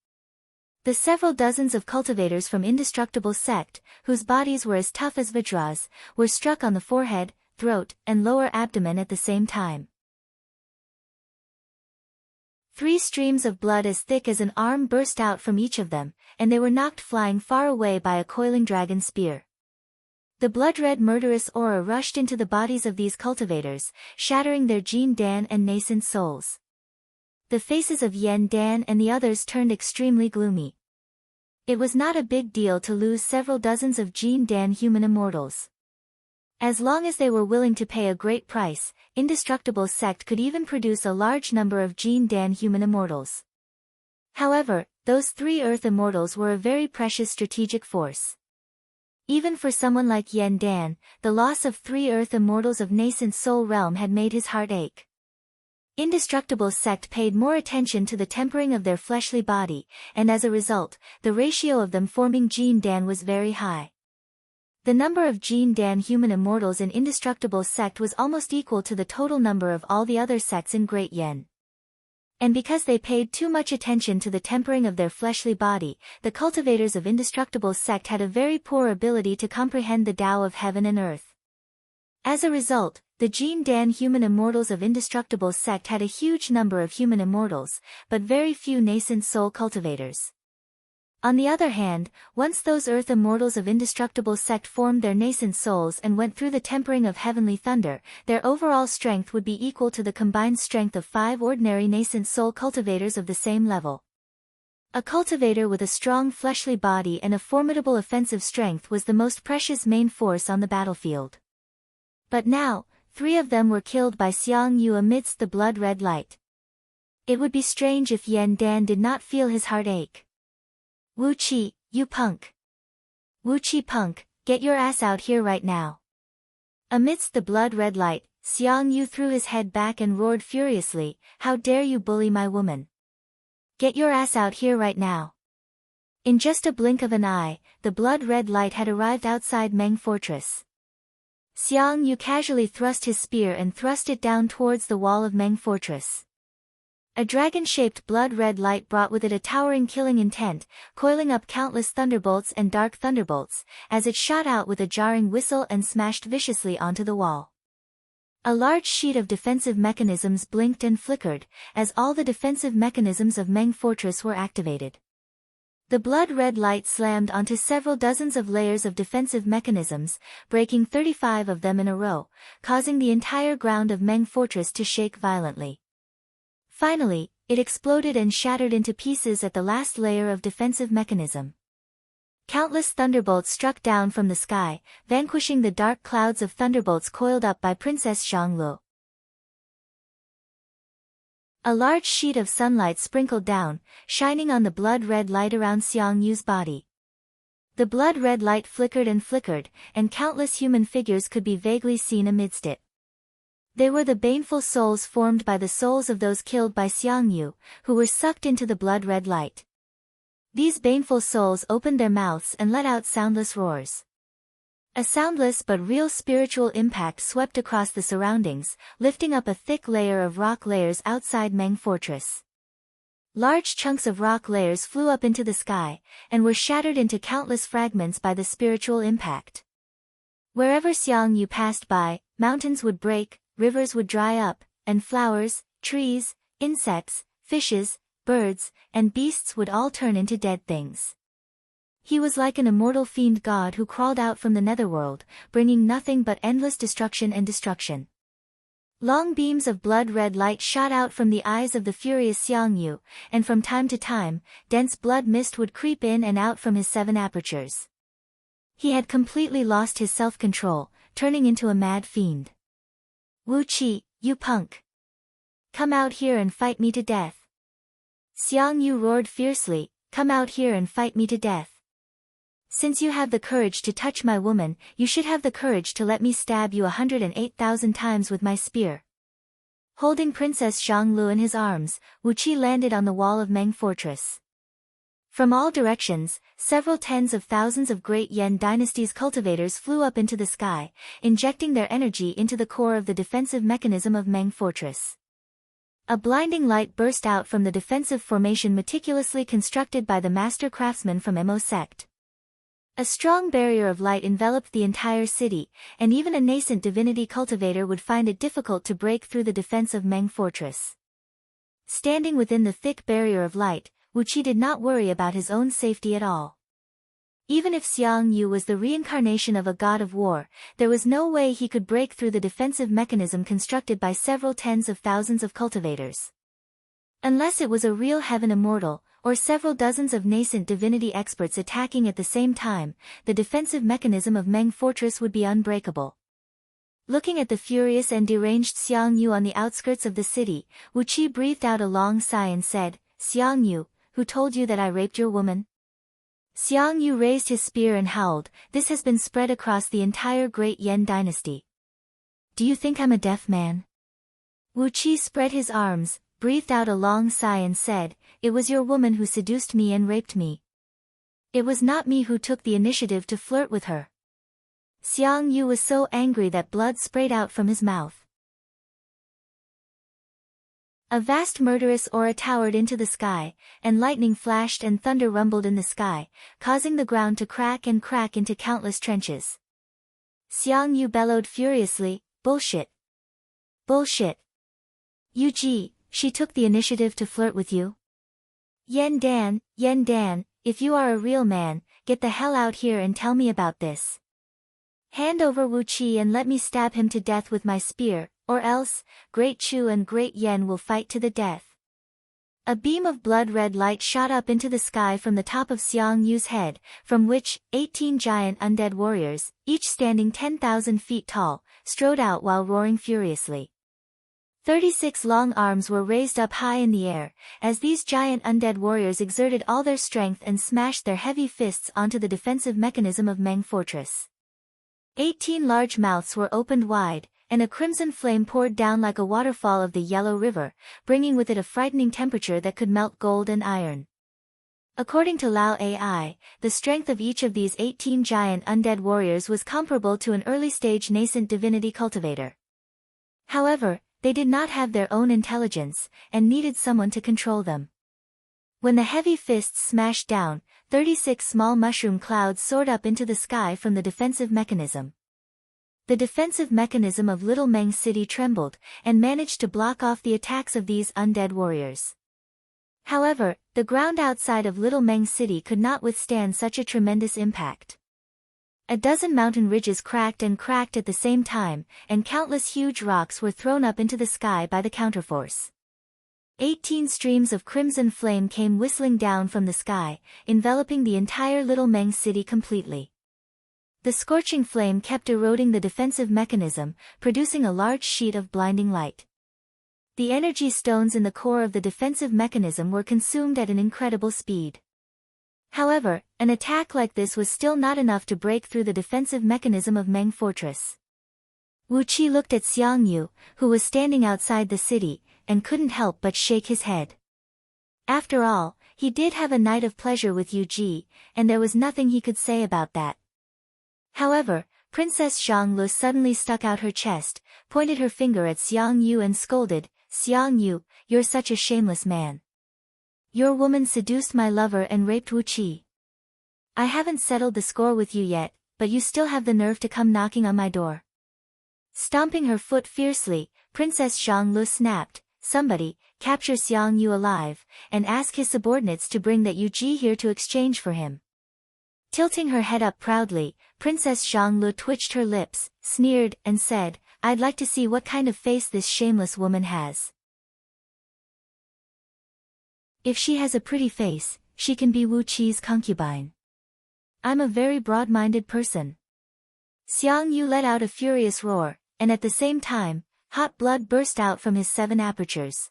The several dozens of cultivators from Indestructible Sect, whose bodies were as tough as Vajras, were struck on the forehead, throat, and lower abdomen at the same time. 3 streams of blood as thick as an arm burst out from each of them, and they were knocked flying far away by a coiling dragon spear. The blood-red murderous aura rushed into the bodies of these cultivators, shattering their Jin Dan and nascent souls. The faces of Yen Dan and the others turned extremely gloomy. It was not a big deal to lose several dozens of Jin Dan human immortals. As long as they were willing to pay a great price, Indestructible Sect could even produce a large number of Jin Dan human immortals. However, those 3 Earth immortals were a very precious strategic force. Even for someone like Yen Dan, the loss of 3 Earth immortals of nascent soul realm had made his heart ache. Indestructible Sect paid more attention to the tempering of their fleshly body, and as a result, the ratio of them forming Jin Dan was very high. The number of Jin Dan human immortals in Indestructible Sect was almost equal to the total number of all the other sects in Great Yen. And because they paid too much attention to the tempering of their fleshly body, the cultivators of Indestructible Sect had a very poor ability to comprehend the Tao of heaven and earth. As a result, the Jin Dan human immortals of Indestructible Sect had a huge number of human immortals, but very few nascent soul cultivators. On the other hand, once those Earth immortals of Indestructible Sect formed their nascent souls and went through the tempering of heavenly thunder, their overall strength would be equal to the combined strength of 5 ordinary nascent soul cultivators of the same level. A cultivator with a strong fleshly body and a formidable offensive strength was the most precious main force on the battlefield. But now, 3 of them were killed by Xiang Yu amidst the blood-red light. It would be strange if Yen Dan did not feel his heart ache. Wu Qi, you punk. Wu Qi punk, get your ass out here right now. Amidst the blood-red light, Xiang Yu threw his head back and roared furiously, how dare you bully my woman? Get your ass out here right now. In just a blink of an eye, the blood-red light had arrived outside Meng Fortress. Xiang Yu casually thrust his spear and thrust it down towards the wall of Meng Fortress. A dragon-shaped blood-red light brought with it a towering killing intent, coiling up countless thunderbolts and dark thunderbolts, as it shot out with a jarring whistle and smashed viciously onto the wall. A large sheet of defensive mechanisms blinked and flickered, as all the defensive mechanisms of Meng Fortress were activated. The blood-red light slammed onto several dozens of layers of defensive mechanisms, breaking 35 of them in a row, causing the entire ground of Meng Fortress to shake violently. Finally, it exploded and shattered into pieces at the last layer of defensive mechanism. Countless thunderbolts struck down from the sky, vanquishing the dark clouds of thunderbolts coiled up by Princess Zhanglu. A large sheet of sunlight sprinkled down, shining on the blood-red light around Xiang Yu's body. The blood-red light flickered, and countless human figures could be vaguely seen amidst it. They were the baneful souls formed by the souls of those killed by Xiang Yu, who were sucked into the blood-red light. These baneful souls opened their mouths and let out soundless roars. A soundless but real spiritual impact swept across the surroundings, lifting up a thick layer of rock layers outside Meng Fortress. Large chunks of rock layers flew up into the sky, and were shattered into countless fragments by the spiritual impact. Wherever Xiang Yu passed by, mountains would break, rivers would dry up, and flowers, trees, insects, fishes, birds, and beasts would all turn into dead things. He was like an immortal fiend god who crawled out from the netherworld, bringing nothing but endless destruction and destruction. Long beams of blood-red light shot out from the eyes of the furious Xiang Yu, and from time to time, dense blood mist would creep in and out from his 7 apertures. He had completely lost his self-control, turning into a mad fiend. Wu Qi, you punk. Come out here and fight me to death. Xiang Yu roared fiercely, come out here and fight me to death. Since you have the courage to touch my woman, you should have the courage to let me stab you 108,000 times with my spear. Holding Princess Zhanglu in his arms, Wu Qi landed on the wall of Meng Fortress. From all directions, several tens of thousands of Great Yen Dynasty's cultivators flew up into the sky, injecting their energy into the core of the defensive mechanism of Meng Fortress. A blinding light burst out from the defensive formation meticulously constructed by the master craftsman from Mo Sect. A strong barrier of light enveloped the entire city, and even a nascent divinity cultivator would find it difficult to break through the defense of Meng Fortress. Standing within the thick barrier of light, Wuqi did not worry about his own safety at all. Even if Xiang Yu was the reincarnation of a god of war, there was no way he could break through the defensive mechanism constructed by several tens of thousands of cultivators. Unless it was a real heaven immortal, or several dozens of nascent divinity experts attacking at the same time, the defensive mechanism of Meng Fortress would be unbreakable. Looking at the furious and deranged Xiang Yu on the outskirts of the city, Wuqi breathed out a long sigh and said, "Xiang Yu, who told you that I raped your woman?" Xiang Yu raised his spear and howled, "This has been spread across the entire Great Yan dynasty. Do you think I'm a deaf man?" Wuqi spread his arms, breathed out a long sigh and said, "It was your woman who seduced me and raped me. It was not me who took the initiative to flirt with her." Xiang Yu was so angry that blood sprayed out from his mouth. A vast murderous aura towered into the sky, and lightning flashed and thunder rumbled in the sky, causing the ground to crack and crack into countless trenches. Xiang Yu bellowed furiously, "Bullshit! Bullshit! Yu, she took the initiative to flirt with you? Yan Dan, if you are a real man, get the hell out here and tell me about this. Hand over Wuqi and let me stab him to death with my spear, or else, Great Chu and Great Yan will fight to the death." A beam of blood-red light shot up into the sky from the top of Xiang Yu's head, from which 18 giant undead warriors, each standing 10,000 feet tall, strode out while roaring furiously. 36 long arms were raised up high in the air, as these giant undead warriors exerted all their strength and smashed their heavy fists onto the defensive mechanism of Meng Fortress. 18 large mouths were opened wide, and a crimson flame poured down like a waterfall of the Yellow River, bringing with it a frightening temperature that could melt gold and iron. According to Lao AI, the strength of each of these 18 giant undead warriors was comparable to an early-stage nascent divinity cultivator. However, they did not have their own intelligence, and needed someone to control them. When the heavy fists smashed down, 36 small mushroom clouds soared up into the sky from the defensive mechanism. The defensive mechanism of Little Meng City trembled, and managed to block off the attacks of these undead warriors. However, the ground outside of Little Meng City could not withstand such a tremendous impact. A dozen mountain ridges cracked and cracked at the same time, and countless huge rocks were thrown up into the sky by the counterforce. 18 streams of crimson flame came whistling down from the sky, enveloping the entire Little Meng City completely. The scorching flame kept eroding the defensive mechanism, producing a large sheet of blinding light. The energy stones in the core of the defensive mechanism were consumed at an incredible speed. However, an attack like this was still not enough to break through the defensive mechanism of Meng Fortress. Wuqi looked at Xiang Yu, who was standing outside the city, and couldn't help but shake his head. After all, he did have a night of pleasure with Yu, and there was nothing he could say about that. However, Princess Zhanglu suddenly stuck out her chest, pointed her finger at Xiang Yu and scolded, "Xiang Yu, you're such a shameless man. Your woman seduced my lover and raped Wuqi. I haven't settled the score with you yet, but you still have the nerve to come knocking on my door." Stomping her foot fiercely, Princess Zhanglu snapped, "Somebody, capture Xiang Yu alive, and ask his subordinates to bring that Yu here to exchange for him." Tilting her head up proudly, Princess Zhanglu twitched her lips, sneered, and said, "I'd like to see what kind of face this shameless woman has. If she has a pretty face, she can be Wuqi's concubine. I'm a very broad-minded person." Xiang Yu let out a furious roar, and at the same time, hot blood burst out from his 7 apertures.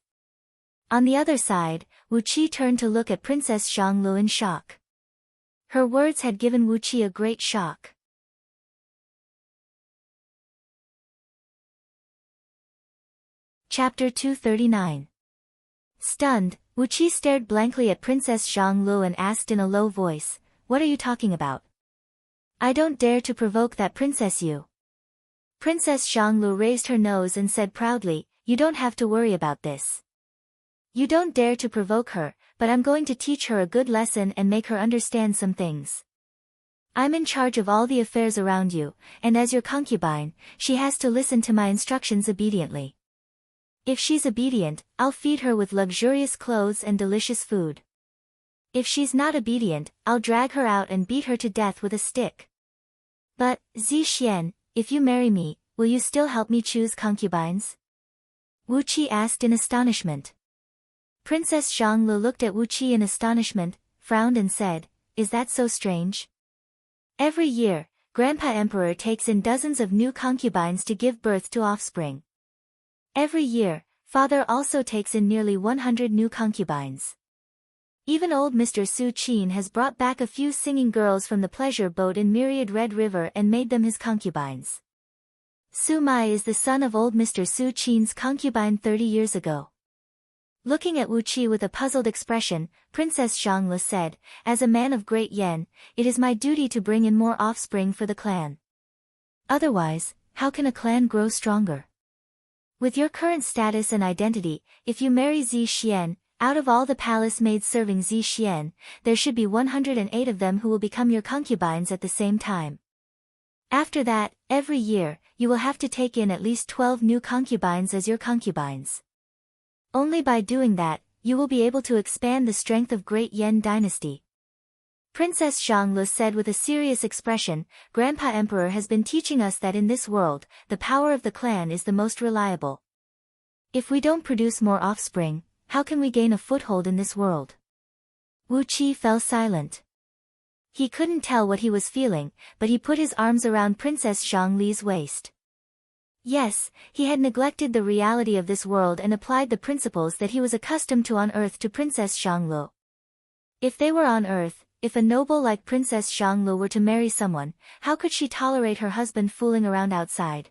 On the other side, Wuqi turned to look at Princess Zhanglu in shock. Her words had given Wuqi a great shock. Chapter 239. Stunned, Wuqi stared blankly at Princess Zhanglu and asked in a low voice, "What are you talking about? I don't dare to provoke that Princess Yu." Princess Zhanglu raised her nose and said proudly, "You don't have to worry about this. You don't dare to provoke her, but I'm going to teach her a good lesson and make her understand some things. I'm in charge of all the affairs around you, and as your concubine, she has to listen to my instructions obediently. If she's obedient, I'll feed her with luxurious clothes and delicious food. If she's not obedient, I'll drag her out and beat her to death with a stick. But, Zixian, if you marry me, will you still help me choose concubines? Wu Qi asked in astonishment. Princess Xianglu looked at Wu Qi in astonishment, frowned and said, "Is that so strange? Every year, Grandpa Emperor takes in dozens of new concubines to give birth to offspring. Every year, Father also takes in nearly 100 new concubines. Even old Mr. Su Qin has brought back a few singing girls from the pleasure boat in Myriad Red River and made them his concubines. Su Mai is the son of old Mr. Su Qin's concubine 30 years ago." Looking at Wu Qi with a puzzled expression, Princess Xianglu said, "As a man of great Yan, it is my duty to bring in more offspring for the clan. Otherwise, how can a clan grow stronger? With your current status and identity, if you marry Zixian, out of all the palace maids serving Zixian, there should be 108 of them who will become your concubines at the same time. After that, every year, you will have to take in at least 12 new concubines as your concubines. Only by doing that, you will be able to expand the strength of Great Yan Dynasty." Princess Xianglu said with a serious expression, "Grandpa Emperor has been teaching us that in this world, the power of the clan is the most reliable. If we don't produce more offspring, how can we gain a foothold in this world?" Wu Qi fell silent. He couldn't tell what he was feeling, but he put his arms around Princess Xiangli's waist. Yes, he had neglected the reality of this world and applied the principles that he was accustomed to on Earth to Princess Xianglu. If they were on Earth, if a noble like Princess Xianglu were to marry someone, how could she tolerate her husband fooling around outside?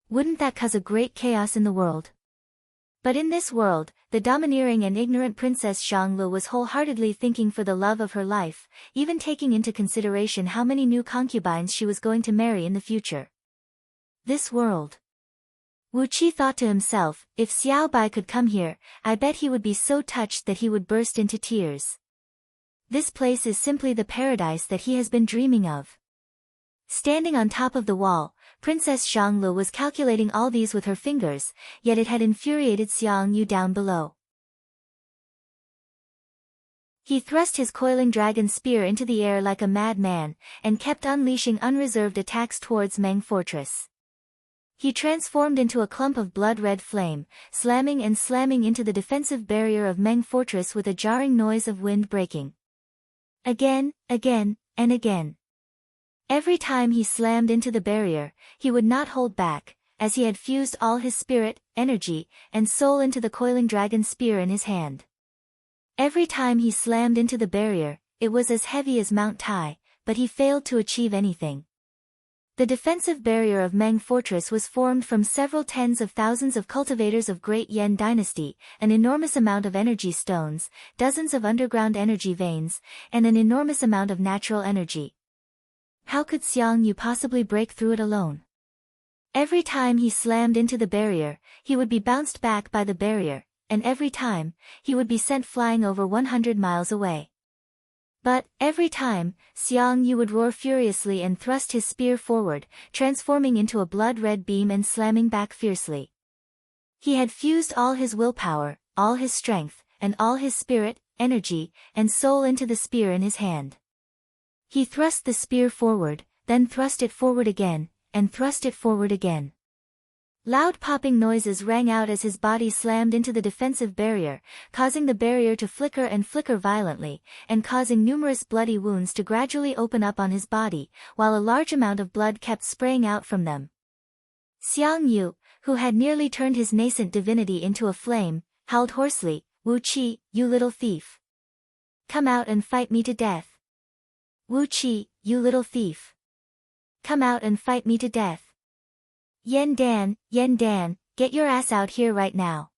Wouldn't that cause a great chaos in the world? But in this world, the domineering and ignorant Princess Xianglu was wholeheartedly thinking for the love of her life, even taking into consideration how many new concubines she was going to marry in the future. This world. Wu Qi thought to himself, if Xiao Bai could come here, I bet he would be so touched that he would burst into tears. This place is simply the paradise that he has been dreaming of. Standing on top of the wall, Princess Xianglu was calculating all these with her fingers, yet it had infuriated Xiang Yu down below. He thrust his coiling dragon spear into the air like a madman, and kept unleashing unreserved attacks towards Meng Fortress. He transformed into a clump of blood-red flame, slamming and slamming into the defensive barrier of Meng Fortress with a jarring noise of wind breaking. Again, and again. Every time he slammed into the barrier, he would not hold back, as he had fused all his spirit, energy, and soul into the coiling dragon spear in his hand. Every time he slammed into the barrier, it was as heavy as Mount Tai, but he failed to achieve anything. The defensive barrier of Meng Fortress was formed from several tens of thousands of cultivators of Great Yan Dynasty, an enormous amount of energy stones, dozens of underground energy veins, and an enormous amount of natural energy. How could Xiang Yu possibly break through it alone? Every time he slammed into the barrier, he would be bounced back by the barrier, and every time, he would be sent flying over 100 miles away. But, every time, Xiang Yu would roar furiously and thrust his spear forward, transforming into a blood-red beam and slamming back fiercely. He had fused all his willpower, all his strength, and all his spirit, energy, and soul into the spear in his hand. He thrust the spear forward, then thrust it forward again, and thrust it forward again. Loud popping noises rang out as his body slammed into the defensive barrier, causing the barrier to flicker and flicker violently, and causing numerous bloody wounds to gradually open up on his body, while a large amount of blood kept spraying out from them. Xiang Yu, who had nearly turned his nascent divinity into a flame, howled hoarsely, "Wu Qi, you little thief! Come out and fight me to death! Wu Qi, you little thief! Come out and fight me to death! Yen Dan, get your ass out here right now!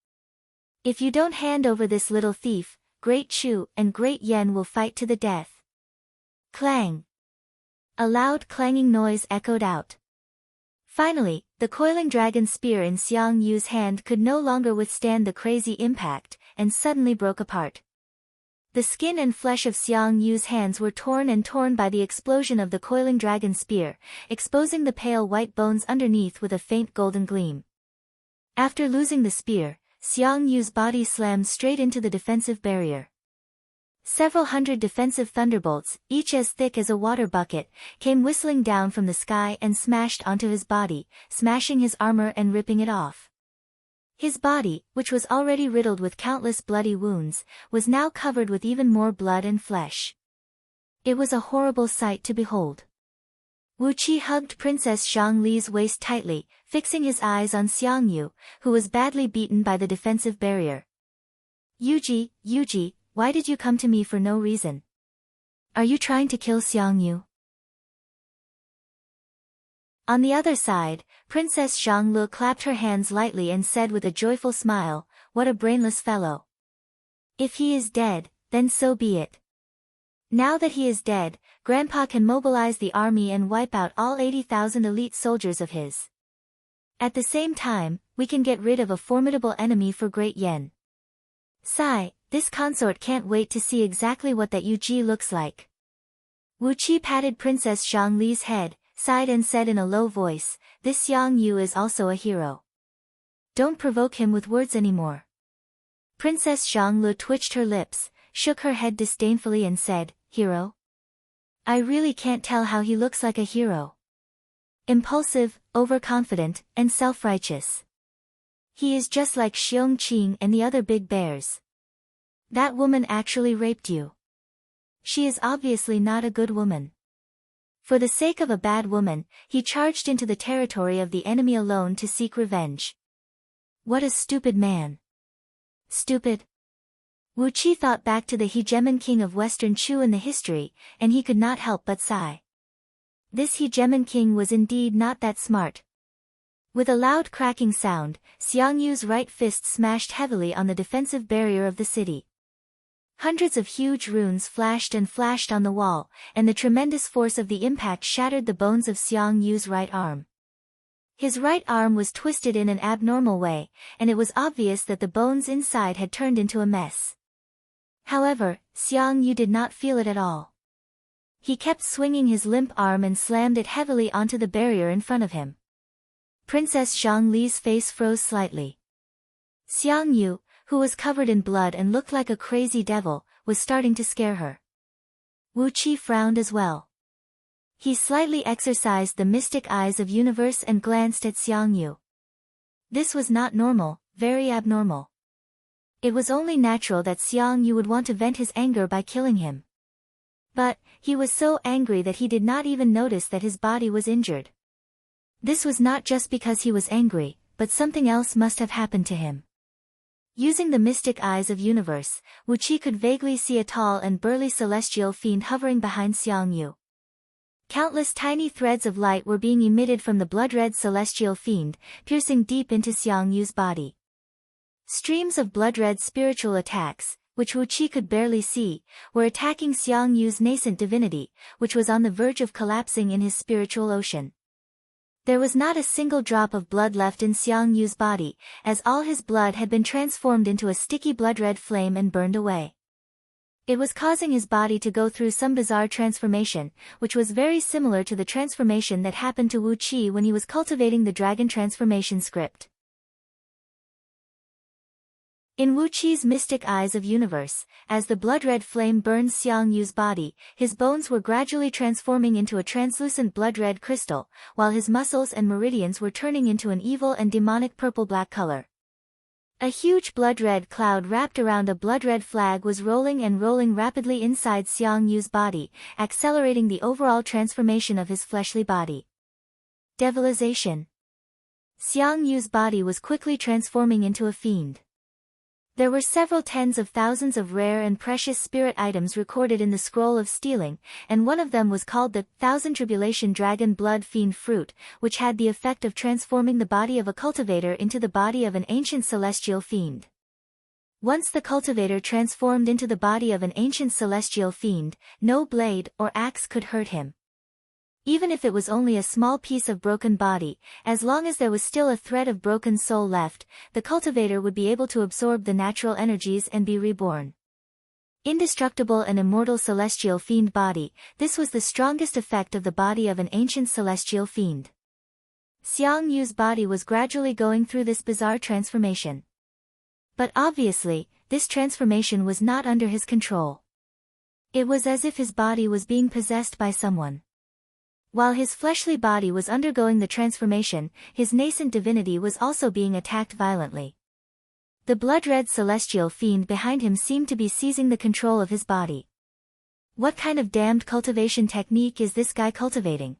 If you don't hand over this little thief, Great Chu and Great Yen will fight to the death!" Clang! A loud clanging noise echoed out. Finally, the coiling dragon spear in Xiang Yu's hand could no longer withstand the crazy impact, and suddenly broke apart. The skin and flesh of Xiang Yu's hands were torn and torn by the explosion of the coiling dragon spear, exposing the pale white bones underneath with a faint golden gleam. After losing the spear, Xiang Yu's body slammed straight into the defensive barrier. Several hundred defensive thunderbolts, each as thick as a water bucket, came whistling down from the sky and smashed onto his body, smashing his armor and ripping it off. His body, which was already riddled with countless bloody wounds, was now covered with even more blood and flesh. It was a horrible sight to behold. Wu Qi hugged Princess Zhongli's waist tightly, fixing his eyes on Xiang Yu, who was badly beaten by the defensive barrier. Yuji, why did you come to me for no reason? Are you trying to kill Xiang Yu? On the other side, Princess Zhongli clapped her hands lightly and said with a joyful smile, "What a brainless fellow. If he is dead, then so be it. Now that he is dead, Grandpa can mobilize the army and wipe out all 80,000 elite soldiers of his. At the same time, we can get rid of a formidable enemy for Great Yen. Sigh, this consort can't wait to see exactly what that Yuji looks like." Wu Qi patted Princess Zhongli's head, sighed and said in a low voice, "This Xiang Yu is also a hero. Don't provoke him with words anymore." Princess Zhongli twitched her lips, shook her head disdainfully and said, "Hero? I really can't tell how he looks like a hero. Impulsive, overconfident, and self-righteous. He is just like Xiong Qing and the other big bears. That woman actually raped you. She is obviously not a good woman." For the sake of a bad woman, he charged into the territory of the enemy alone to seek revenge. What a stupid man. Stupid. Wu Qi thought back to the hegemon king of Western Chu in the history, and he could not help but sigh. This hegemon king was indeed not that smart. With a loud cracking sound, Xiang Yu's right fist smashed heavily on the defensive barrier of the city. Hundreds of huge runes flashed and flashed on the wall, and the tremendous force of the impact shattered the bones of Xiang Yu's right arm. His right arm was twisted in an abnormal way, and it was obvious that the bones inside had turned into a mess. However, Xiang Yu did not feel it at all. He kept swinging his limp arm and slammed it heavily onto the barrier in front of him. Princess Zhongli's face froze slightly. Xiang Yu, who was covered in blood and looked like a crazy devil, was starting to scare her. Wu Qi frowned as well. He slightly exercised the mystic eyes of universe and glanced at Xiang Yu. This was not normal, very abnormal. It was only natural that Xiang Yu would want to vent his anger by killing him. But, he was so angry that he did not even notice that his body was injured. This was not just because he was angry, but something else must have happened to him. Using the mystic eyes of universe, Wu Qi could vaguely see a tall and burly celestial fiend hovering behind Xiang Yu. Countless tiny threads of light were being emitted from the blood-red celestial fiend, piercing deep into Xiang Yu's body. Streams of blood-red spiritual attacks, which Wu Qi could barely see, were attacking Xiang Yu's nascent divinity, which was on the verge of collapsing in his spiritual ocean. There was not a single drop of blood left in Xiang Yu's body, as all his blood had been transformed into a sticky blood-red flame and burned away. It was causing his body to go through some bizarre transformation, which was very similar to the transformation that happened to Wu Qi when he was cultivating the dragon transformation script. In Wu Qi's mystic eyes of universe, as the blood-red flame burned Xiang Yu's body, his bones were gradually transforming into a translucent blood-red crystal, while his muscles and meridians were turning into an evil and demonic purple-black color. A huge blood-red cloud wrapped around a blood-red flag was rolling and rolling rapidly inside Xiang Yu's body, accelerating the overall transformation of his fleshly body. Devilization. Xiang Yu's body was quickly transforming into a fiend. There were several tens of thousands of rare and precious spirit items recorded in the Scroll of Stealing, and one of them was called the Thousand Tribulation Dragon Blood Fiend Fruit, which had the effect of transforming the body of a cultivator into the body of an ancient celestial fiend. Once the cultivator transformed into the body of an ancient celestial fiend, no blade or axe could hurt him. Even if it was only a small piece of broken body, as long as there was still a thread of broken soul left, the cultivator would be able to absorb the natural energies and be reborn. Indestructible and immortal celestial fiend body, this was the strongest effect of the body of an ancient celestial fiend. Xiang Yu's body was gradually going through this bizarre transformation. But obviously, this transformation was not under his control. It was as if his body was being possessed by someone. While his fleshly body was undergoing the transformation, his nascent divinity was also being attacked violently. The blood-red celestial fiend behind him seemed to be seizing the control of his body. What kind of damned cultivation technique is this guy cultivating?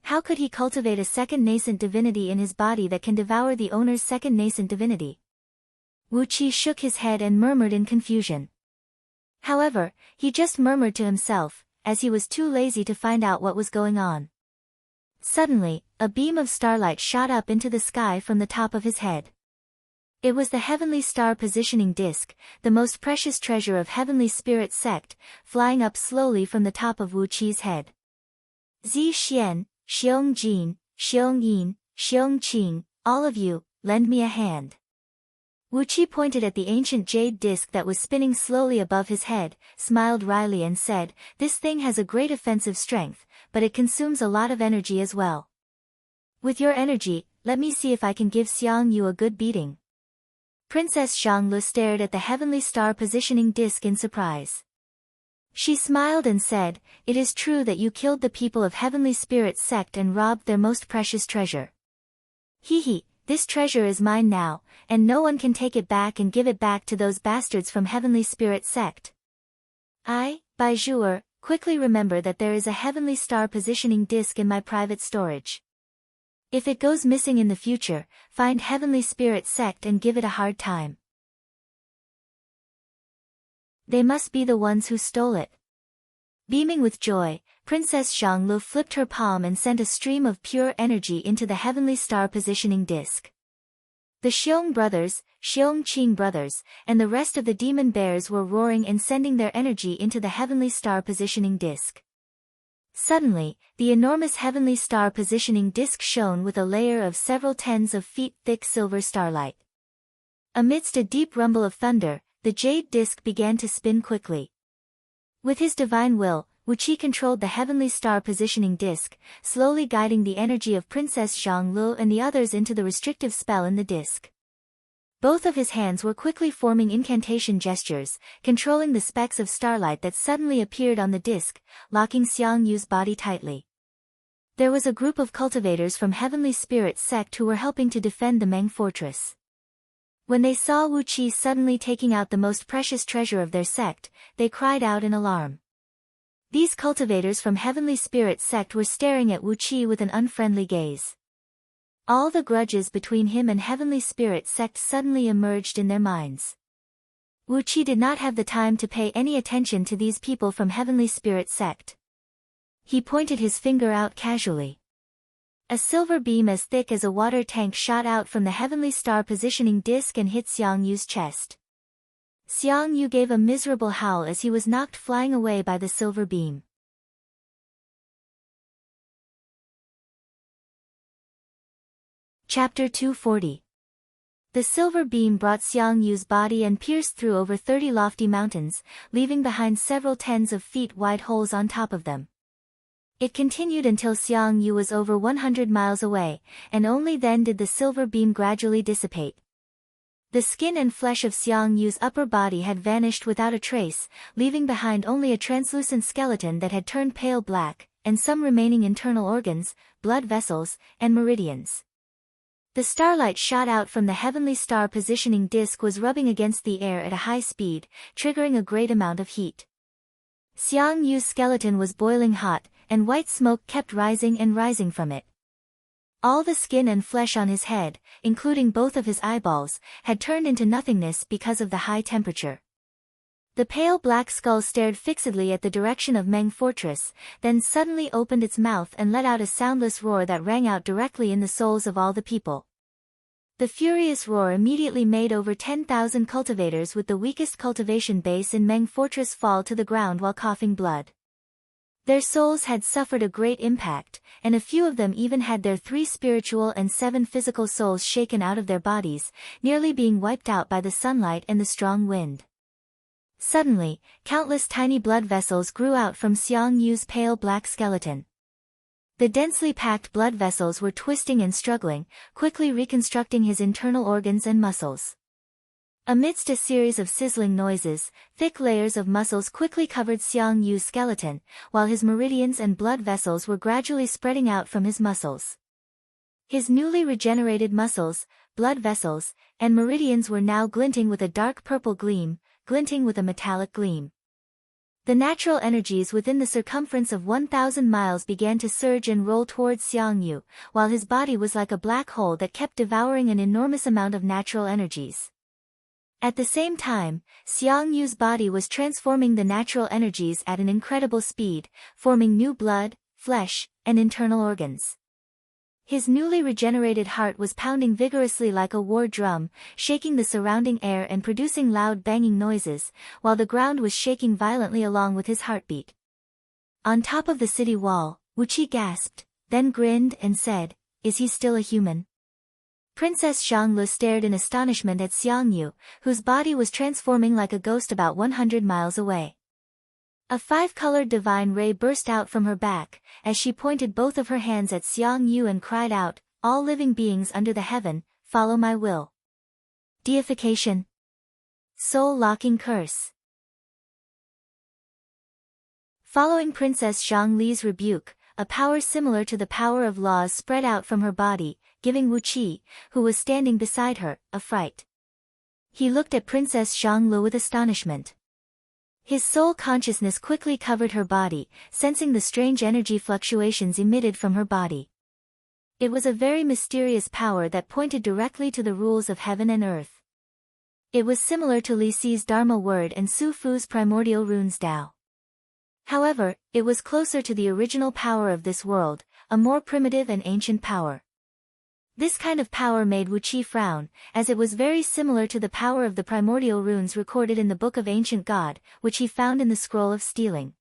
How could he cultivate a second nascent divinity in his body that can devour the owner's second nascent divinity? Wu Qi shook his head and murmured in confusion. However, he just murmured to himself, as he was too lazy to find out what was going on. Suddenly, a beam of starlight shot up into the sky from the top of his head. It was the heavenly star positioning disc, the most precious treasure of heavenly spirit sect, flying up slowly from the top of Wu Qi's head. Zi Xian, Xiong Jin, Xiong Yin, Xiong Qing, all of you, lend me a hand. Wu Qi pointed at the ancient jade disc that was spinning slowly above his head, smiled wryly and said, "This thing has a great offensive strength, but it consumes a lot of energy as well. With your energy, let me see if I can give Xiang Yu a good beating." Princess Xianglu stared at the heavenly star positioning disc in surprise. She smiled and said, "It is true that you killed the people of Heavenly Spirit sect and robbed their most precious treasure. Hee, this treasure is mine now, and no one can take it back and give it back to those bastards from Heavenly Spirit sect. I, Bai Zhuer, quickly remember that there is a heavenly star positioning disc in my private storage. If it goes missing in the future, find Heavenly Spirit sect and give it a hard time. They must be the ones who stole it." Beaming with joy, Princess Xianglu flipped her palm and sent a stream of pure energy into the heavenly star positioning disc. The Xiong brothers, Xiong Qing brothers, and the rest of the demon bears were roaring and sending their energy into the heavenly star positioning disc. Suddenly, the enormous heavenly star positioning disc shone with a layer of several tens of feet thick silver starlight. Amidst a deep rumble of thunder, the jade disc began to spin quickly. With his divine will, Wu Qi controlled the heavenly star positioning disc, slowly guiding the energy of Princess Xianglu and the others into the restrictive spell in the disc. Both of his hands were quickly forming incantation gestures, controlling the specks of starlight that suddenly appeared on the disc, locking Xiang Yu's body tightly. There was a group of cultivators from Heavenly Spirit sect who were helping to defend the Meng fortress. When they saw Wu Qi suddenly taking out the most precious treasure of their sect, they cried out in alarm. These cultivators from Heavenly Spirit sect were staring at Wu Qi with an unfriendly gaze. All the grudges between him and Heavenly Spirit sect suddenly emerged in their minds. Wu Qi did not have the time to pay any attention to these people from Heavenly Spirit sect. He pointed his finger out casually. A silver beam as thick as a water tank shot out from the heavenly star positioning disc and hit Xiang Yu's chest. Xiang Yu gave a miserable howl as he was knocked flying away by the silver beam. Chapter 240. The silver beam brought Xiang Yu's body and pierced through over 30 lofty mountains, leaving behind several tens of feet wide holes on top of them. It continued until Xiang Yu was over 100 miles away, and only then did the silver beam gradually dissipate. The skin and flesh of Xiang Yu's upper body had vanished without a trace, leaving behind only a translucent skeleton that had turned pale black, and some remaining internal organs, blood vessels, and meridians. The starlight shot out from the heavenly star positioning disc was rubbing against the air at a high speed, triggering a great amount of heat. Xiang Yu's skeleton was boiling hot, and white smoke kept rising and rising from it. All the skin and flesh on his head, including both of his eyeballs, had turned into nothingness because of the high temperature. The pale black skull stared fixedly at the direction of Meng Fortress, then suddenly opened its mouth and let out a soundless roar that rang out directly in the souls of all the people. The furious roar immediately made over 10,000 cultivators with the weakest cultivation base in Meng Fortress fall to the ground while coughing blood. Their souls had suffered a great impact, and a few of them even had their 3 spiritual and 7 physical souls shaken out of their bodies, nearly being wiped out by the sunlight and the strong wind. Suddenly, countless tiny blood vessels grew out from Xiang Yu's pale black skeleton. The densely packed blood vessels were twisting and struggling, quickly reconstructing his internal organs and muscles. Amidst a series of sizzling noises, thick layers of muscles quickly covered Xiang Yu's skeleton, while his meridians and blood vessels were gradually spreading out from his muscles. His newly regenerated muscles, blood vessels, and meridians were now glinting with a dark purple gleam, glinting with a metallic gleam. The natural energies within the circumference of 1,000 miles began to surge and roll towards Xiang Yu, while his body was like a black hole that kept devouring an enormous amount of natural energies. At the same time, Xiang Yu's body was transforming the natural energies at an incredible speed, forming new blood, flesh, and internal organs. His newly regenerated heart was pounding vigorously like a war drum, shaking the surrounding air and producing loud banging noises, while the ground was shaking violently along with his heartbeat. On top of the city wall, Wuqi gasped, then grinned and said, "Is he still a human?" Princess Xianglu stared in astonishment at Xiang Yu, whose body was transforming like a ghost about 100 miles away. A five-colored divine ray burst out from her back, as she pointed both of her hands at Xiang Yu and cried out, "All living beings under the heaven, follow my will." Deification. Soul-locking curse. Following Princess Zhongli's rebuke, a power similar to the power of laws spread out from her body, giving Wuqi, who was standing beside her, a fright. He looked at Princess Zhonglu with astonishment. His soul consciousness quickly covered her body, sensing the strange energy fluctuations emitted from her body. It was a very mysterious power that pointed directly to the rules of heaven and earth. It was similar to Li Si's Dharma word and Su Fu's primordial runes Dao. However, it was closer to the original power of this world, a more primitive and ancient power. This kind of power made Wuqi frown, as it was very similar to the power of the primordial runes recorded in the Book of Ancient God, which he found in the Scroll of Stealing.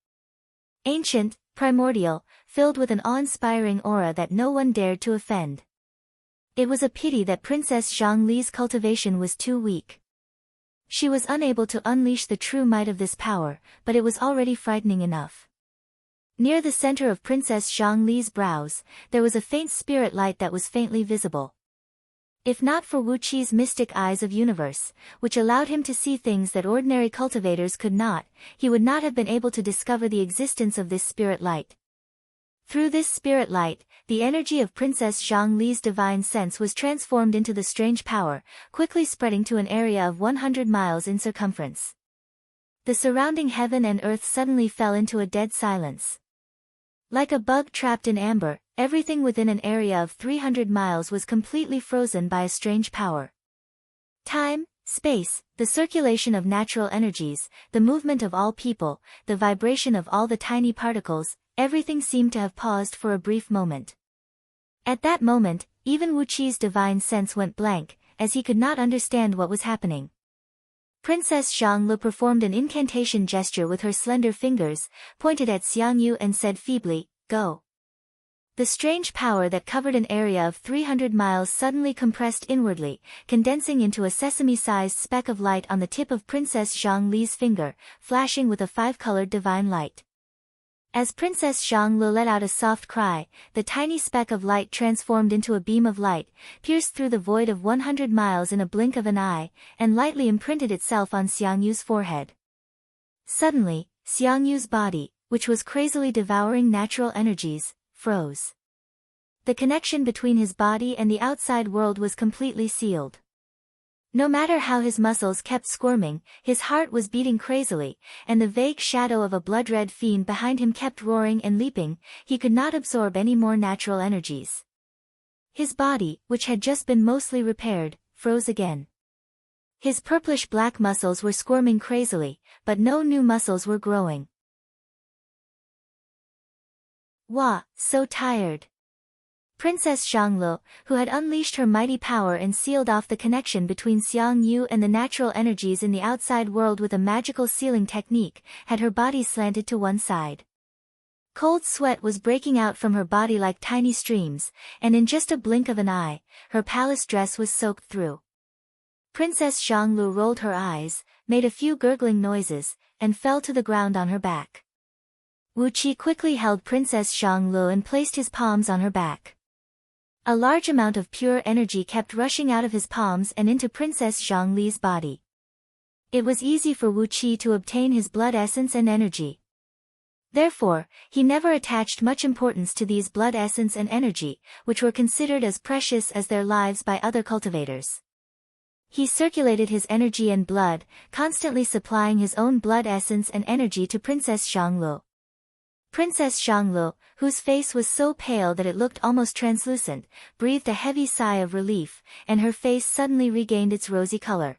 Ancient, primordial, filled with an awe-inspiring aura that no one dared to offend. It was a pity that Princess Zhongli's cultivation was too weak. She was unable to unleash the true might of this power, but it was already frightening enough. Near the center of Princess Zhongli's brows, there was a faint spirit light that was faintly visible. If not for Wuqi's mystic eyes of universe, which allowed him to see things that ordinary cultivators could not, he would not have been able to discover the existence of this spirit light. Through this spirit light, the energy of Princess Zhongli's divine sense was transformed into the strange power, quickly spreading to an area of 100 miles in circumference. The surrounding heaven and earth suddenly fell into a dead silence. Like a bug trapped in amber, everything within an area of 300 miles was completely frozen by a strange power. Time, space, the circulation of natural energies, the movement of all people, the vibration of all the tiny particles, everything seemed to have paused for a brief moment. At that moment, even Wuqi's divine sense went blank, as he could not understand what was happening. Princess Zhonglu performed an incantation gesture with her slender fingers, pointed at Xiang Yu and said feebly, "Go." The strange power that covered an area of 300 miles suddenly compressed inwardly, condensing into a sesame-sized speck of light on the tip of Princess Zhongli's finger, flashing with a five-colored divine light. As Princess Zhonglu let out a soft cry, the tiny speck of light transformed into a beam of light, pierced through the void of 100 miles in a blink of an eye, and lightly imprinted itself on Xiang Yu's forehead. Suddenly, Xiang Yu's body, which was crazily devouring natural energies, froze. The connection between his body and the outside world was completely sealed. No matter how his muscles kept squirming, his heart was beating crazily, and the vague shadow of a blood-red fiend behind him kept roaring and leaping. He could not absorb any more natural energies. His body, which had just been mostly repaired, froze again. His purplish-black muscles were squirming crazily, but no new muscles were growing. Wah, so tired. Princess Zhonglu, who had unleashed her mighty power and sealed off the connection between Xiang Yu and the natural energies in the outside world with a magical sealing technique, had her body slanted to one side. Cold sweat was breaking out from her body like tiny streams, and in just a blink of an eye, her palace dress was soaked through. Princess Zhonglu rolled her eyes, made a few gurgling noises, and fell to the ground on her back. Wu Qi quickly held Princess Xianglu and placed his palms on her back. A large amount of pure energy kept rushing out of his palms and into Princess Xiangli's body. It was easy for Wu Qi to obtain his blood essence and energy. Therefore, he never attached much importance to these blood essence and energy, which were considered as precious as their lives by other cultivators. He circulated his energy and blood, constantly supplying his own blood essence and energy to Princess Xianglu. Princess Xianglu, whose face was so pale that it looked almost translucent, breathed a heavy sigh of relief, and her face suddenly regained its rosy color.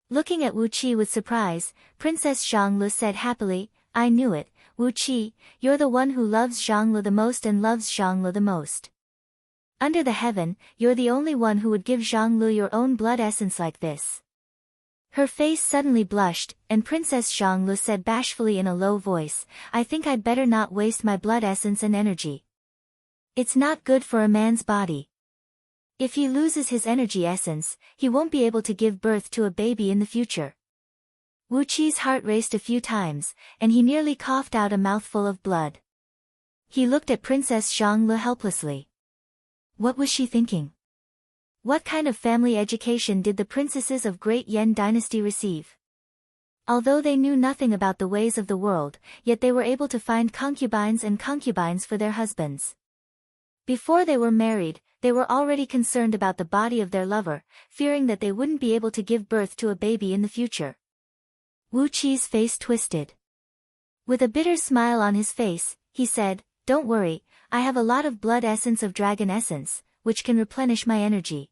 Looking at Wu Qi with surprise, Princess Xianglu said happily, "I knew it, Wu Qi, you're the one who loves Xianglu the most and loves Xianglu the most. Under the heaven, you're the only one who would give Xianglu your own blood essence like this." Her face suddenly blushed, and Princess Xianglu said bashfully in a low voice, "I think I'd better not waste my blood essence and energy. It's not good for a man's body. If he loses his energy essence, he won't be able to give birth to a baby in the future." Wu Qi's heart raced a few times, and he nearly coughed out a mouthful of blood. He looked at Princess Xianglu helplessly. What was she thinking? What kind of family education did the princesses of Great Yan Dynasty receive? Although they knew nothing about the ways of the world, yet they were able to find concubines and concubines for their husbands. Before they were married, they were already concerned about the body of their lover, fearing that they wouldn't be able to give birth to a baby in the future. Wu Qi's face twisted. With a bitter smile on his face, he said, "Don't worry, I have a lot of blood essence of dragon essence, which can replenish my energy.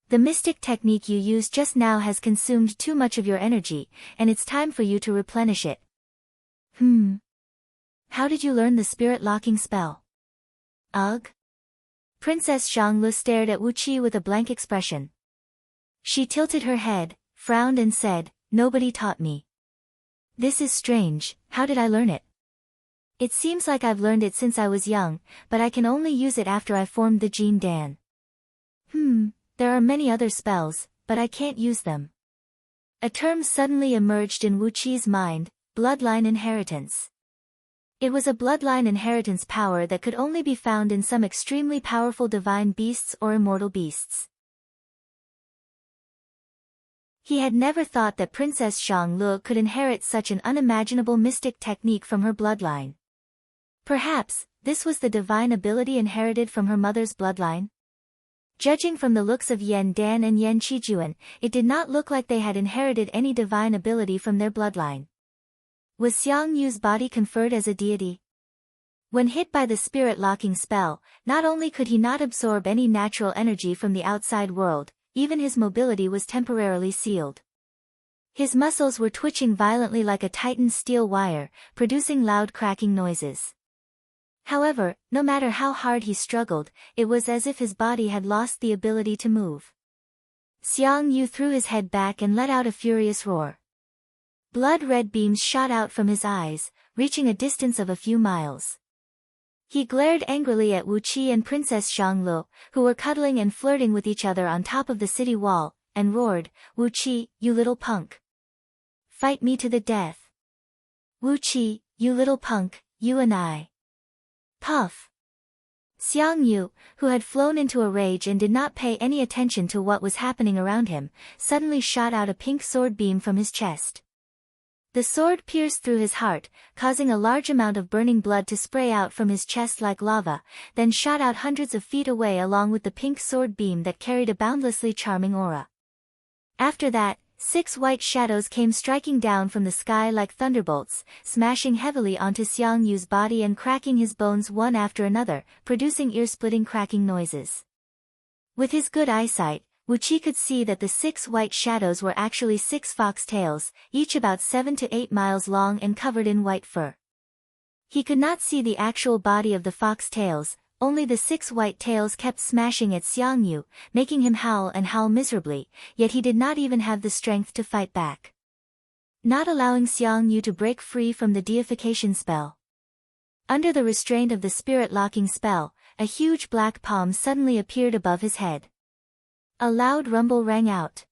The mystic technique you used just now has consumed too much of your energy, and it's time for you to replenish it." How did you learn the spirit locking spell? Ugh. Princess Xianglu stared at Wu Qi with a blank expression. She tilted her head, frowned and said, "Nobody taught me. This is strange, how did I learn it? It seems like I've learned it since I was young, but I can only use it after I formed the Jin Dan. There are many other spells, but I can't use them." A term suddenly emerged in Wu Qi's mind, bloodline inheritance. It was a bloodline inheritance power that could only be found in some extremely powerful divine beasts or immortal beasts. He had never thought that Princess Xianglu could inherit such an unimaginable mystic technique from her bloodline. Perhaps, this was the divine ability inherited from her mother's bloodline? Judging from the looks of Yan Dan and Yan Qijuan, it did not look like they had inherited any divine ability from their bloodline. Was Xiang Yu's body conferred as a deity? When hit by the spirit-locking spell, not only could he not absorb any natural energy from the outside world, even his mobility was temporarily sealed. His muscles were twitching violently like a tightened steel wire, producing loud cracking noises. However, no matter how hard he struggled, it was as if his body had lost the ability to move. Xiang Yu threw his head back and let out a furious roar. Blood-red beams shot out from his eyes, reaching a distance of a few miles. He glared angrily at Wu Qi and Princess Xianglu, who were cuddling and flirting with each other on top of the city wall, and roared, "Wu Qi, you little punk! Fight me to the death! Wu Qi, you little punk, you and I!" Puff! Xiang Yu, who had flown into a rage and did not pay any attention to what was happening around him, suddenly shot out a pink sword beam from his chest. The sword pierced through his heart, causing a large amount of burning blood to spray out from his chest like lava, then shot out hundreds of feet away along with the pink sword beam that carried a boundlessly charming aura. After that, 6 white shadows came striking down from the sky like thunderbolts, smashing heavily onto Xiang Yu's body and cracking his bones one after another, producing ear-splitting cracking noises. With his good eyesight, Wu Qi could see that the 6 white shadows were actually 6 foxtails, each about 7 to 8 miles long and covered in white fur. He could not see the actual body of the foxtails, only the 6 white tails kept smashing at Xiang Yu, making him howl and howl miserably, yet he did not even have the strength to fight back. Not allowing Xiang Yu to break free from the deification spell. Under the restraint of the spirit-locking spell, a huge black palm suddenly appeared above his head. A loud rumble rang out.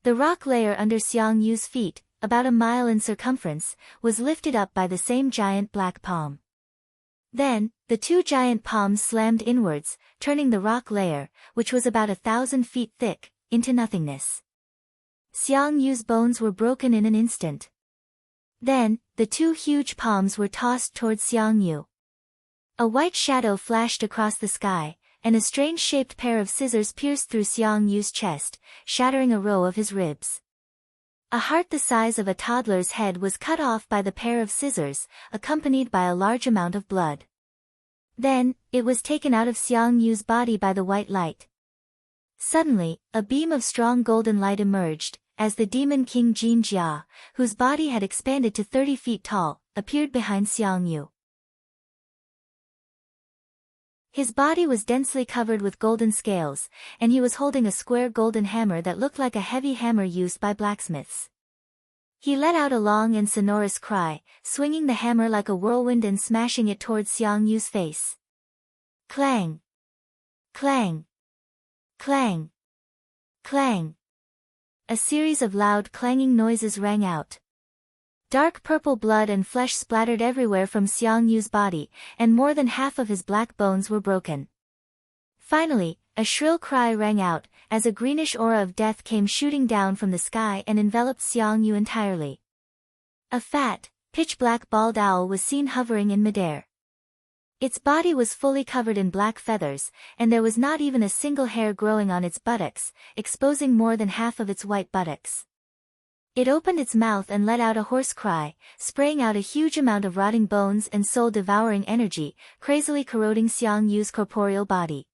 The rock layer under Xiang Yu's feet, about a mile in circumference, was lifted up by the same giant black palm. Then, the two giant palms slammed inwards, turning the rock layer, which was about 1,000 feet thick, into nothingness. Xiang Yu's bones were broken in an instant. Then, the two huge palms were tossed towards Xiang Yu. A white shadow flashed across the sky, and a strange-shaped pair of scissors pierced through Xiang Yu's chest, shattering a row of his ribs. A heart the size of a toddler's head was cut off by the pair of scissors, accompanied by a large amount of blood. Then, it was taken out of Xiang Yu's body by the white light. Suddenly, a beam of strong golden light emerged, as the demon king Jin Jia, whose body had expanded to 30 feet tall, appeared behind Xiang Yu. His body was densely covered with golden scales, and he was holding a square golden hammer that looked like a heavy hammer used by blacksmiths. He let out a long and sonorous cry, swinging the hammer like a whirlwind and smashing it towards Xiang Yu's face. Clang! Clang! Clang! Clang! A series of loud clanging noises rang out. Dark purple blood and flesh splattered everywhere from Xiang Yu's body, and more than half of his black bones were broken. Finally, a shrill cry rang out, as a greenish aura of death came shooting down from the sky and enveloped Xiang Yu entirely. A fat, pitch-black bald owl was seen hovering in midair. Its body was fully covered in black feathers, and there was not even a single hair growing on its buttocks, exposing more than half of its white buttocks. It opened its mouth and let out a hoarse cry, spraying out a huge amount of rotting bones and soul-devouring energy, crazily corroding Xiang Yu's corporeal body.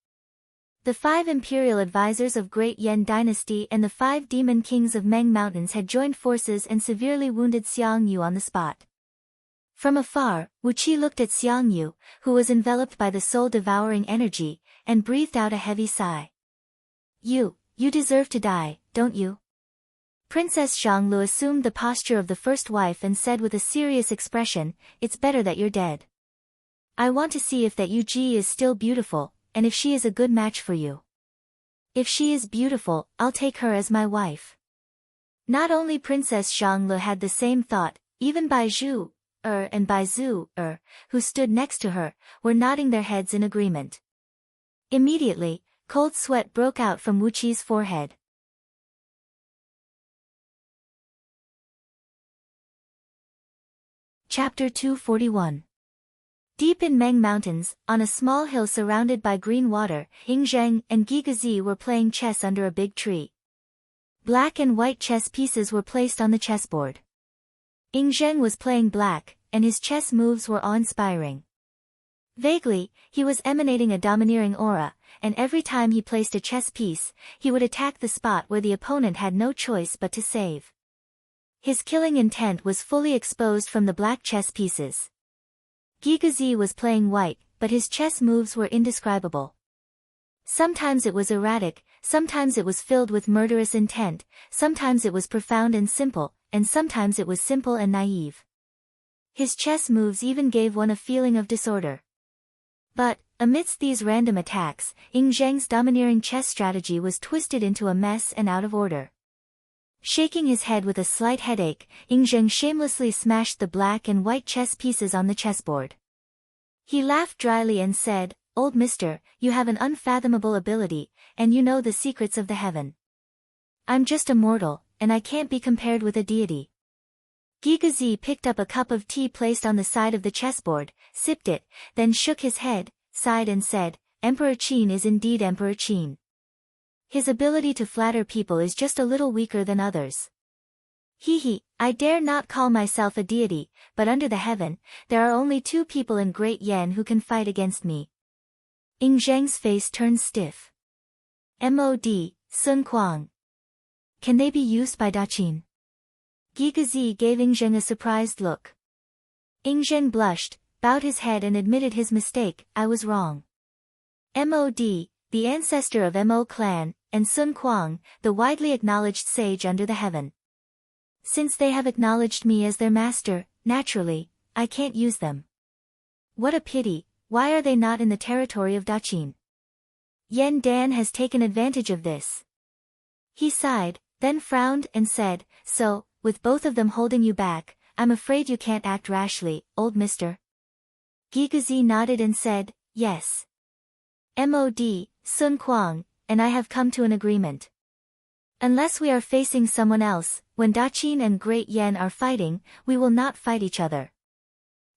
The 5 imperial advisors of Great Yan Dynasty and the 5 demon kings of Meng Mountains had joined forces and severely wounded Xiang Yu on the spot. From afar, Wu Qi looked at Xiang Yu, who was enveloped by the soul-devouring energy, and breathed out a heavy sigh. You deserve to die, don't you? Princess Xianglu assumed the posture of the first wife and said with a serious expression, "It's better that you're dead. I want to see if that Yu Ji is still beautiful, and if she is a good match for you. If she is beautiful, I'll take her as my wife." Not only Princess Xianglu had the same thought, even Bai Zhu and Bai Zhu who stood next to her, were nodding their heads in agreement. Immediately, cold sweat broke out from Wu Qi's forehead. Chapter 241. Deep in Meng Mountains, on a small hill surrounded by green water, Ying Zheng and Gigazi were playing chess under a big tree. Black and white chess pieces were placed on the chessboard. Ying Zheng was playing black, and his chess moves were awe-inspiring. Vaguely, he was emanating a domineering aura, and every time he placed a chess piece, he would attack the spot where the opponent had no choice but to save. His killing intent was fully exposed from the black chess pieces. Gigazi was playing white, but his chess moves were indescribable. Sometimes it was erratic, sometimes it was filled with murderous intent, sometimes it was profound and simple, and sometimes it was simple and naive. His chess moves even gave one a feeling of disorder. But, amidst these random attacks, Ying Zheng's domineering chess strategy was twisted into a mess and out of order. Shaking his head with a slight headache, Ying Zheng shamelessly smashed the black and white chess pieces on the chessboard. He laughed dryly and said, "Old mister, you have an unfathomable ability, and you know the secrets of the heaven. I'm just a mortal, and I can't be compared with a deity." Gigazi picked up a cup of tea placed on the side of the chessboard, sipped it, then shook his head, sighed and said, "Emperor Qin is indeed Emperor Qin. His ability to flatter people is just a little weaker than others. I dare not call myself a deity, but under the heaven, there are only 2 people in Great Yan who can fight against me." Ying Zheng's face turned stiff. "Mod, Sun Kuang. Can they be used by Daqin?" Gigazi gave Ying Zheng a surprised look. Ying Zheng blushed, bowed his head and admitted his mistake, "I was wrong. Mod, the ancestor of Mo clan, and Sun Kuang, the widely acknowledged sage under the heaven. Since they have acknowledged me as their master, naturally, I can't use them. What a pity, why are they not in the territory of Daqin? Yen Dan has taken advantage of this." He sighed, then frowned and said, "So, with both of them holding you back, I'm afraid you can't act rashly, old mister." Gigazi nodded and said, "Yes. Mod, Sun Kuang, and I have come to an agreement. Unless we are facing someone else, when Daqin and Great Yen are fighting, we will not fight each other.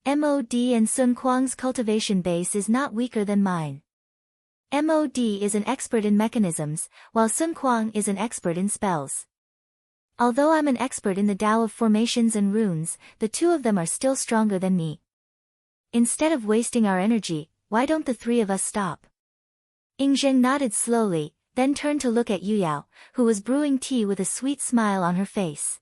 Mod and Sun Kuang's cultivation base is not weaker than mine. Mod is an expert in mechanisms, while Sun Kuang is an expert in spells. Although I'm an expert in the Tao of formations and runes, the two of them are still stronger than me. Instead of wasting our energy, why don't the three of us stop?" Yingzheng nodded slowly, then turned to look at Yuyao, who was brewing tea with a sweet smile on her face.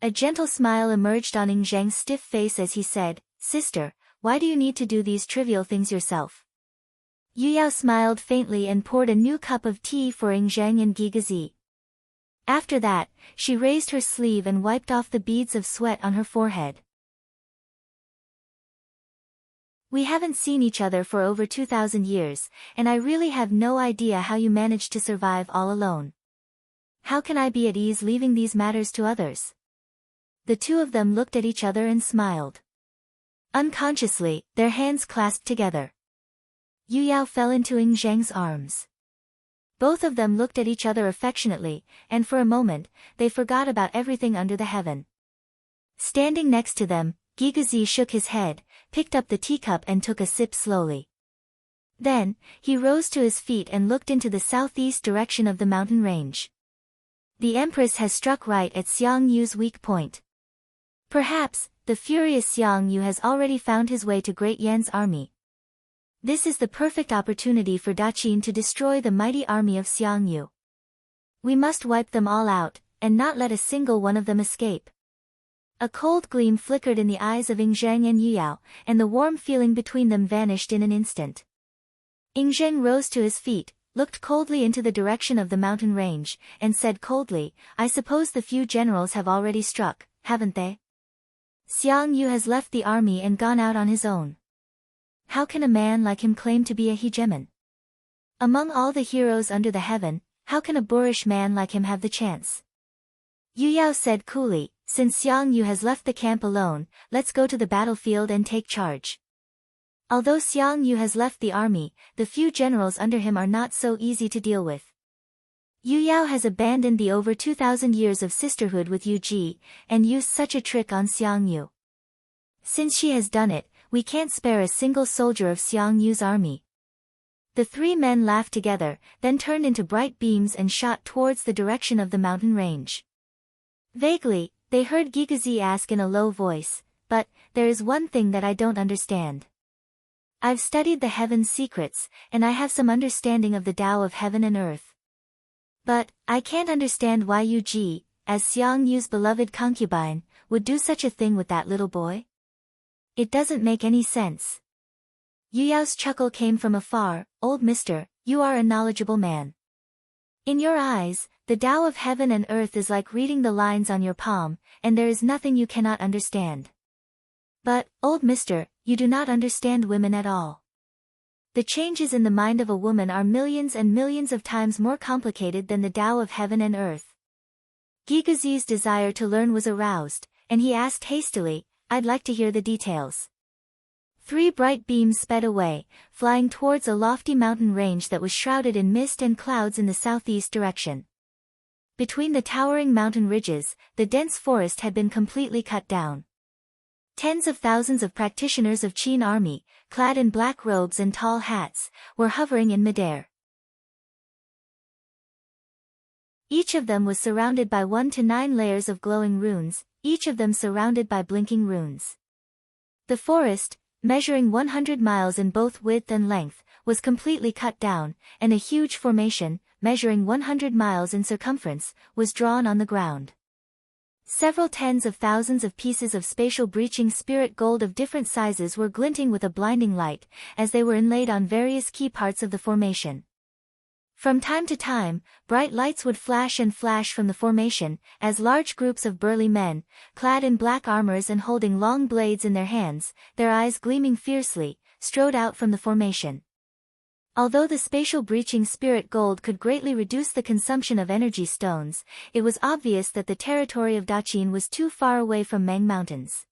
A gentle smile emerged on Yingzheng's stiff face as he said, "Sister, why do you need to do these trivial things yourself?" Yuyao smiled faintly and poured a new cup of tea for Yingzheng and Gigazi. After that, she raised her sleeve and wiped off the beads of sweat on her forehead. "We haven't seen each other for over 2,000 years, and I really have no idea how you managed to survive all alone. How can I be at ease leaving these matters to others?" The two of them looked at each other and smiled. Unconsciously, their hands clasped together. Yuyao fell into Yingzheng's arms. Both of them looked at each other affectionately, and for a moment, they forgot about everything under the heaven. Standing next to them, Gigazi shook his head, picked up the teacup and took a sip slowly. Then, he rose to his feet and looked into the southeast direction of the mountain range. The Empress has struck right at Xiang Yu's weak point. Perhaps, the furious Xiang Yu has already found his way to Great Yan's army. This is the perfect opportunity for Daqin to destroy the mighty army of Xiang Yu. We must wipe them all out, and not let a single one of them escape. A cold gleam flickered in the eyes of Yingzheng and Yuyao, and the warm feeling between them vanished in an instant. Yingzheng rose to his feet, looked coldly into the direction of the mountain range, and said coldly, "I suppose the few generals have already struck, haven't they? Xiang Yu has left the army and gone out on his own. How can a man like him claim to be a hegemon? Among all the heroes under the heaven, how can a boorish man like him have the chance?" Yuyao said coolly, "Since Xiang Yu has left the camp alone, let's go to the battlefield and take charge." Although Xiang Yu has left the army, the few generals under him are not so easy to deal with. Yuyao has abandoned the over 2,000 years of sisterhood with Yu Ji, and used such a trick on Xiang Yu. Since she has done it, we can't spare a single soldier of Xiang Yu's army. The three men laughed together, then turned into bright beams and shot towards the direction of the mountain range. Vaguely, they heard Gigazi ask in a low voice, "But, there is one thing that I don't understand. I've studied the heaven's secrets, and I have some understanding of the Tao of heaven and earth. But, I can't understand why Yu Ji, as Xiang Yu's beloved concubine, would do such a thing with that little boy. It doesn't make any sense." Yuyao's chuckle came from afar, "Old mister, you are a knowledgeable man. In your eyes, the Tao of heaven and earth is like reading the lines on your palm, and there is nothing you cannot understand. But, old mister, you do not understand women at all. The changes in the mind of a woman are millions and millions of times more complicated than the Tao of heaven and earth." Gigazi's desire to learn was aroused, and he asked hastily, "I'd like to hear the details." 3 bright beams sped away, flying towards a lofty mountain range that was shrouded in mist and clouds in the southeast direction. Between the towering mountain ridges, the dense forest had been completely cut down. Tens of thousands of practitioners of Qin army, clad in black robes and tall hats, were hovering in midair. Each of them was surrounded by 1 to 9 layers of glowing runes, each of them surrounded by blinking runes. The forest, measuring 100 miles in both width and length, was completely cut down, and a huge formation, measuring 100 miles in circumference, was drawn on the ground. Several tens of thousands of pieces of spatial breaching spirit gold of different sizes were glinting with a blinding light, as they were inlaid on various key parts of the formation. From time to time, bright lights would flash and flash from the formation, as large groups of burly men, clad in black armors and holding long blades in their hands, their eyes gleaming fiercely, strode out from the formation. Although the spatial breaching spirit gold could greatly reduce the consumption of energy stones, it was obvious that the territory of Daqin was too far away from Mang Mountains.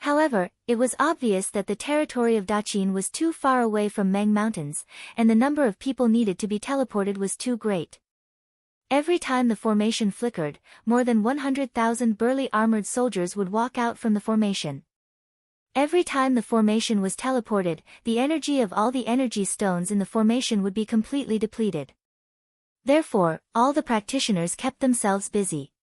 However, it was obvious that the territory of Daqin was too far away from Mang Mountains, and the number of people needed to be teleported was too great. Every time the formation flickered, more than 100,000 burly armored soldiers would walk out from the formation. Every time the formation was teleported, the energy of all the energy stones in the formation would be completely depleted. Therefore, all the practitioners kept themselves busy.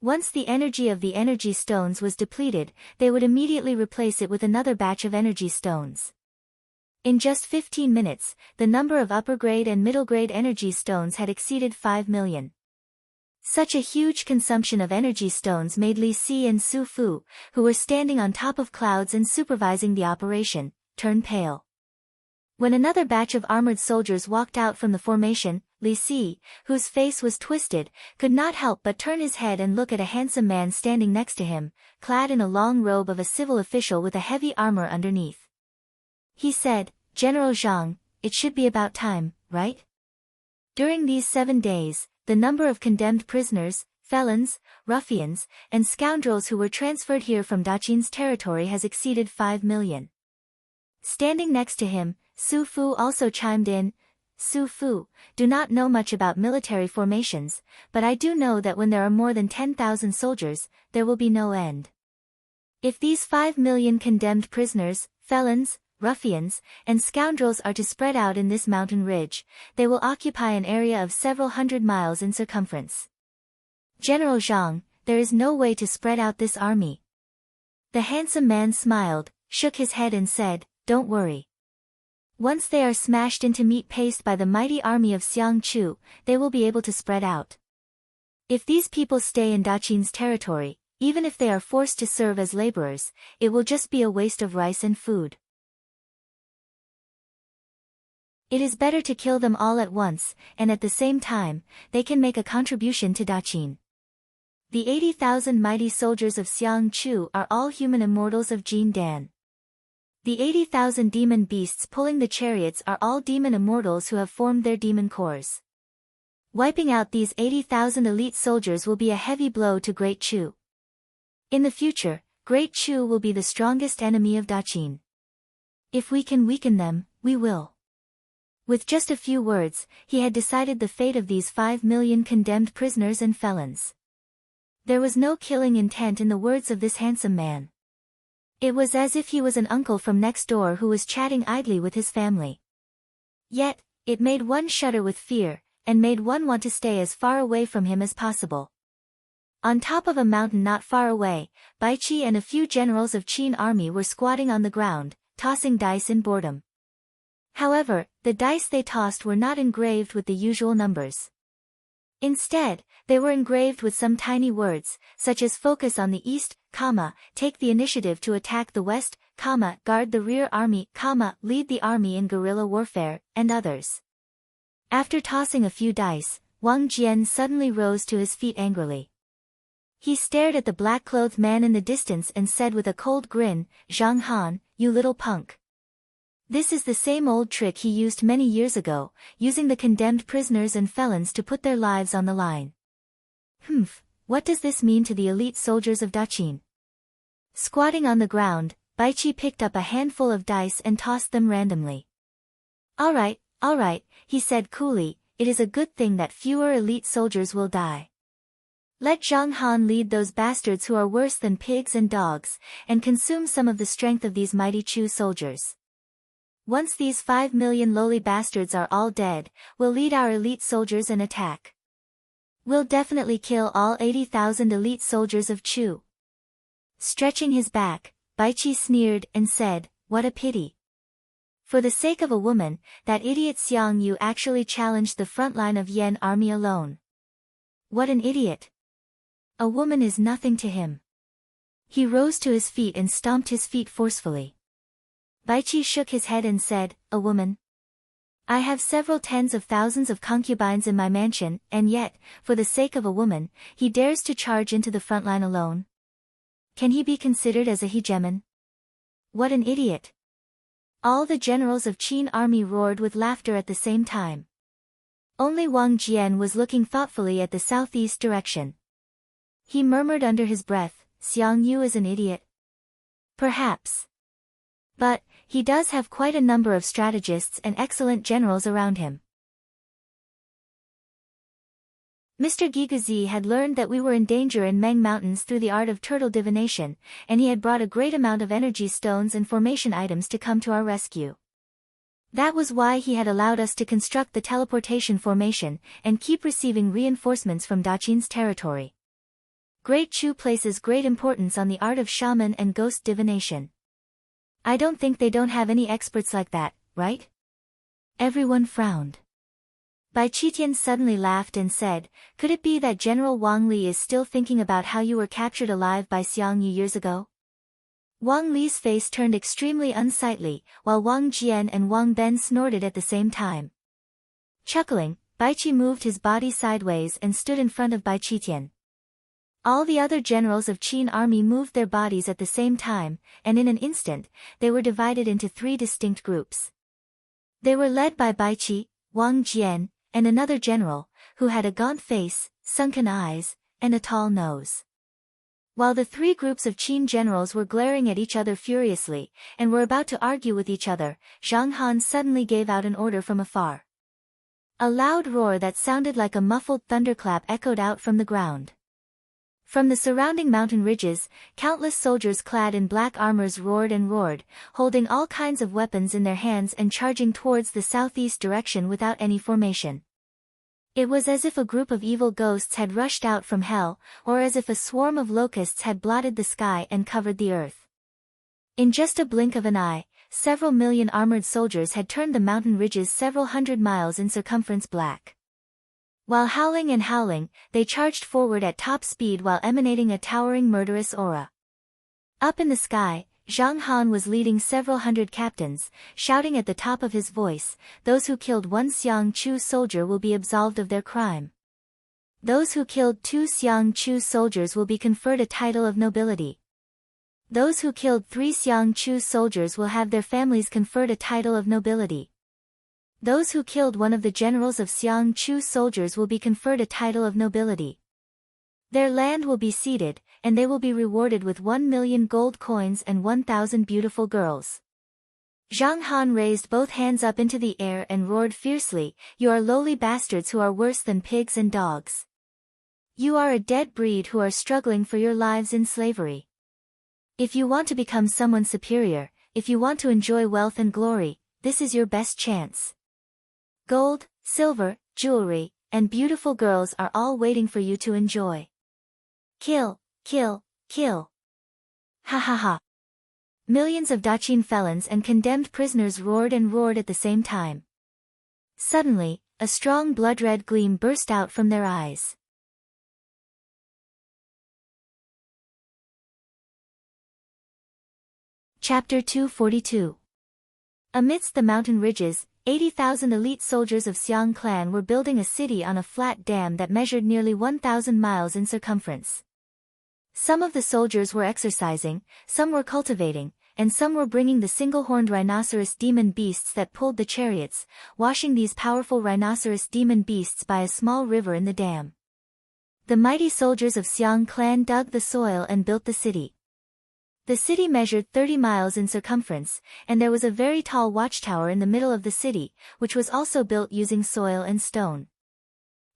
Once the energy of the energy stones was depleted, they would immediately replace it with another batch of energy stones. In just 15 minutes, the number of upper-grade and middle-grade energy stones had exceeded 5 million. Such a huge consumption of energy stones made Li Si and Su Fu, who were standing on top of clouds and supervising the operation, turn pale. When another batch of armored soldiers walked out from the formation, Li Si, whose face was twisted, could not help but turn his head and look at a handsome man standing next to him, clad in a long robe of a civil official with a heavy armor underneath. He said, "General Zhang, it should be about time, right?" During these 7 days, the number of condemned prisoners, felons, ruffians, and scoundrels who were transferred here from Daqin's territory has exceeded 5 million. Standing next to him, Su Fu also chimed in, "Su Fu, do not know much about military formations, but I do know that when there are more than 10,000 soldiers, there will be no end. If these 5 million condemned prisoners, felons, ruffians, and scoundrels are to spread out in this mountain ridge, they will occupy an area of several hundred miles in circumference. General Zhang, there is no way to spread out this army." The handsome man smiled, shook his head and said, "Don't worry. Once they are smashed into meat paste by the mighty army of Xiang Chu, they will be able to spread out. If these people stay in Daqin's territory, even if they are forced to serve as laborers, it will just be a waste of rice and food. It is better to kill them all at once, and at the same time, they can make a contribution to Daqin. The 80,000 mighty soldiers of Xiang Chu are all human immortals of Jin Dan. The 80,000 demon beasts pulling the chariots are all demon immortals who have formed their demon cores. Wiping out these 80,000 elite soldiers will be a heavy blow to Great Chu. In the future, Great Chu will be the strongest enemy of Daqin. If we can weaken them, we will." With just a few words, he had decided the fate of these 5 million condemned prisoners and felons. There was no killing intent in the words of this handsome man. It was as if he was an uncle from next door who was chatting idly with his family. Yet, it made one shudder with fear, and made one want to stay as far away from him as possible. On top of a mountain not far away, Bai Qi and a few generals of Qin army were squatting on the ground, tossing dice in boredom. However, the dice they tossed were not engraved with the usual numbers. Instead, they were engraved with some tiny words, such as focus on the east, take the initiative to attack the west, guard the rear army, lead the army in guerrilla warfare, and others. After tossing a few dice, Wang Jian suddenly rose to his feet angrily. He stared at the black-clothed man in the distance and said with a cold grin, "Zhang Han, you little punk. This is the same old trick he used many years ago, using the condemned prisoners and felons to put their lives on the line. What does this mean to the elite soldiers of Daqin?" Squatting on the ground, Bai Qi picked up a handful of dice and tossed them randomly. All right, he said coolly, "it is a good thing that fewer elite soldiers will die. Let Zhang Han lead those bastards who are worse than pigs and dogs, and consume some of the strength of these mighty Chu soldiers. Once these 5 million lowly bastards are all dead, we'll lead our elite soldiers and attack. We'll definitely kill all 80,000 elite soldiers of Chu." Stretching his back, Bai Qi sneered and said, "What a pity. For the sake of a woman, that idiot Xiang Yu actually challenged the front line of Yan army alone. What an idiot. A woman is nothing to him." He rose to his feet and stomped his feet forcefully. Bai Qi shook his head and said, "A woman? I have several tens of thousands of concubines in my mansion, and yet, for the sake of a woman, he dares to charge into the front line alone. Can he be considered as a hegemon? What an idiot." All the generals of Qin army roared with laughter at the same time. Only Wang Jian was looking thoughtfully at the southeast direction. He murmured under his breath, Xiang Yu is an idiot. Perhaps. But, he does have quite a number of strategists and excellent generals around him. Mr. Gigazi had learned that we were in danger in Meng Mountains through the art of turtle divination, and he had brought a great amount of energy stones and formation items to come to our rescue. That was why he had allowed us to construct the teleportation formation, and keep receiving reinforcements from Daqin's territory. Great Chu places great importance on the art of shaman and ghost divination. I don't think they don't have any experts like that, right? Everyone frowned. Bai Qitian suddenly laughed and said, could it be that General Wang Li is still thinking about how you were captured alive by Xiang Yu years ago? Wang Li's face turned extremely unsightly, while Wang Jian and Wang Ben snorted at the same time. Chuckling, Bai Qi moved his body sideways and stood in front of Bai Qitian. All the other generals of Qin army moved their bodies at the same time, and in an instant, they were divided into 3 distinct groups. They were led by Bai Qi, Wang Jian, and another general, who had a gaunt face, sunken eyes, and a tall nose. While the 3 groups of Qin generals were glaring at each other furiously, and were about to argue with each other, Zhang Han suddenly gave out an order from afar. A loud roar that sounded like a muffled thunderclap echoed out from the ground. From the surrounding mountain ridges, countless soldiers clad in black armors roared and roared, holding all kinds of weapons in their hands and charging towards the southeast direction without any formation. It was as if a group of evil ghosts had rushed out from hell, or as if a swarm of locusts had blotted the sky and covered the earth. In just a blink of an eye, several million armored soldiers had turned the mountain ridges several hundred miles in circumference black. While howling and howling, they charged forward at top speed while emanating a towering murderous aura. Up in the sky, Zhang Han was leading several hundred captains, shouting at the top of his voice, those who killed 1 Xiang Chu soldier will be absolved of their crime. Those who killed 2 Xiang Chu soldiers will be conferred a title of nobility. Those who killed 3 Xiang Chu soldiers will have their families conferred a title of nobility. Those who killed one of the generals of Xiang Chu soldiers will be conferred a title of nobility. Their land will be ceded, and they will be rewarded with 1 million gold coins and 1,000 beautiful girls. Zhang Han raised both hands up into the air and roared fiercely, you are lowly bastards who are worse than pigs and dogs. You are a dead breed who are struggling for your lives in slavery. If you want to become someone superior, if you want to enjoy wealth and glory, this is your best chance. Gold, silver, jewelry, and beautiful girls are all waiting for you to enjoy. Kill, kill, kill. Ha ha ha. Millions of Daqin felons and condemned prisoners roared and roared at the same time. Suddenly, a strong blood-red gleam burst out from their eyes. Chapter 242. Amidst the mountain ridges, 80,000 elite soldiers of Xiang clan were building a city on a flat dam that measured nearly 1,000 miles in circumference. Some of the soldiers were exercising, some were cultivating, and some were bringing the single-horned rhinoceros demon beasts that pulled the chariots, washing these powerful rhinoceros demon beasts by a small river in the dam. The mighty soldiers of Xiang clan dug the soil and built the city. The city measured 30 miles in circumference, and there was a very tall watchtower in the middle of the city, which was also built using soil and stone.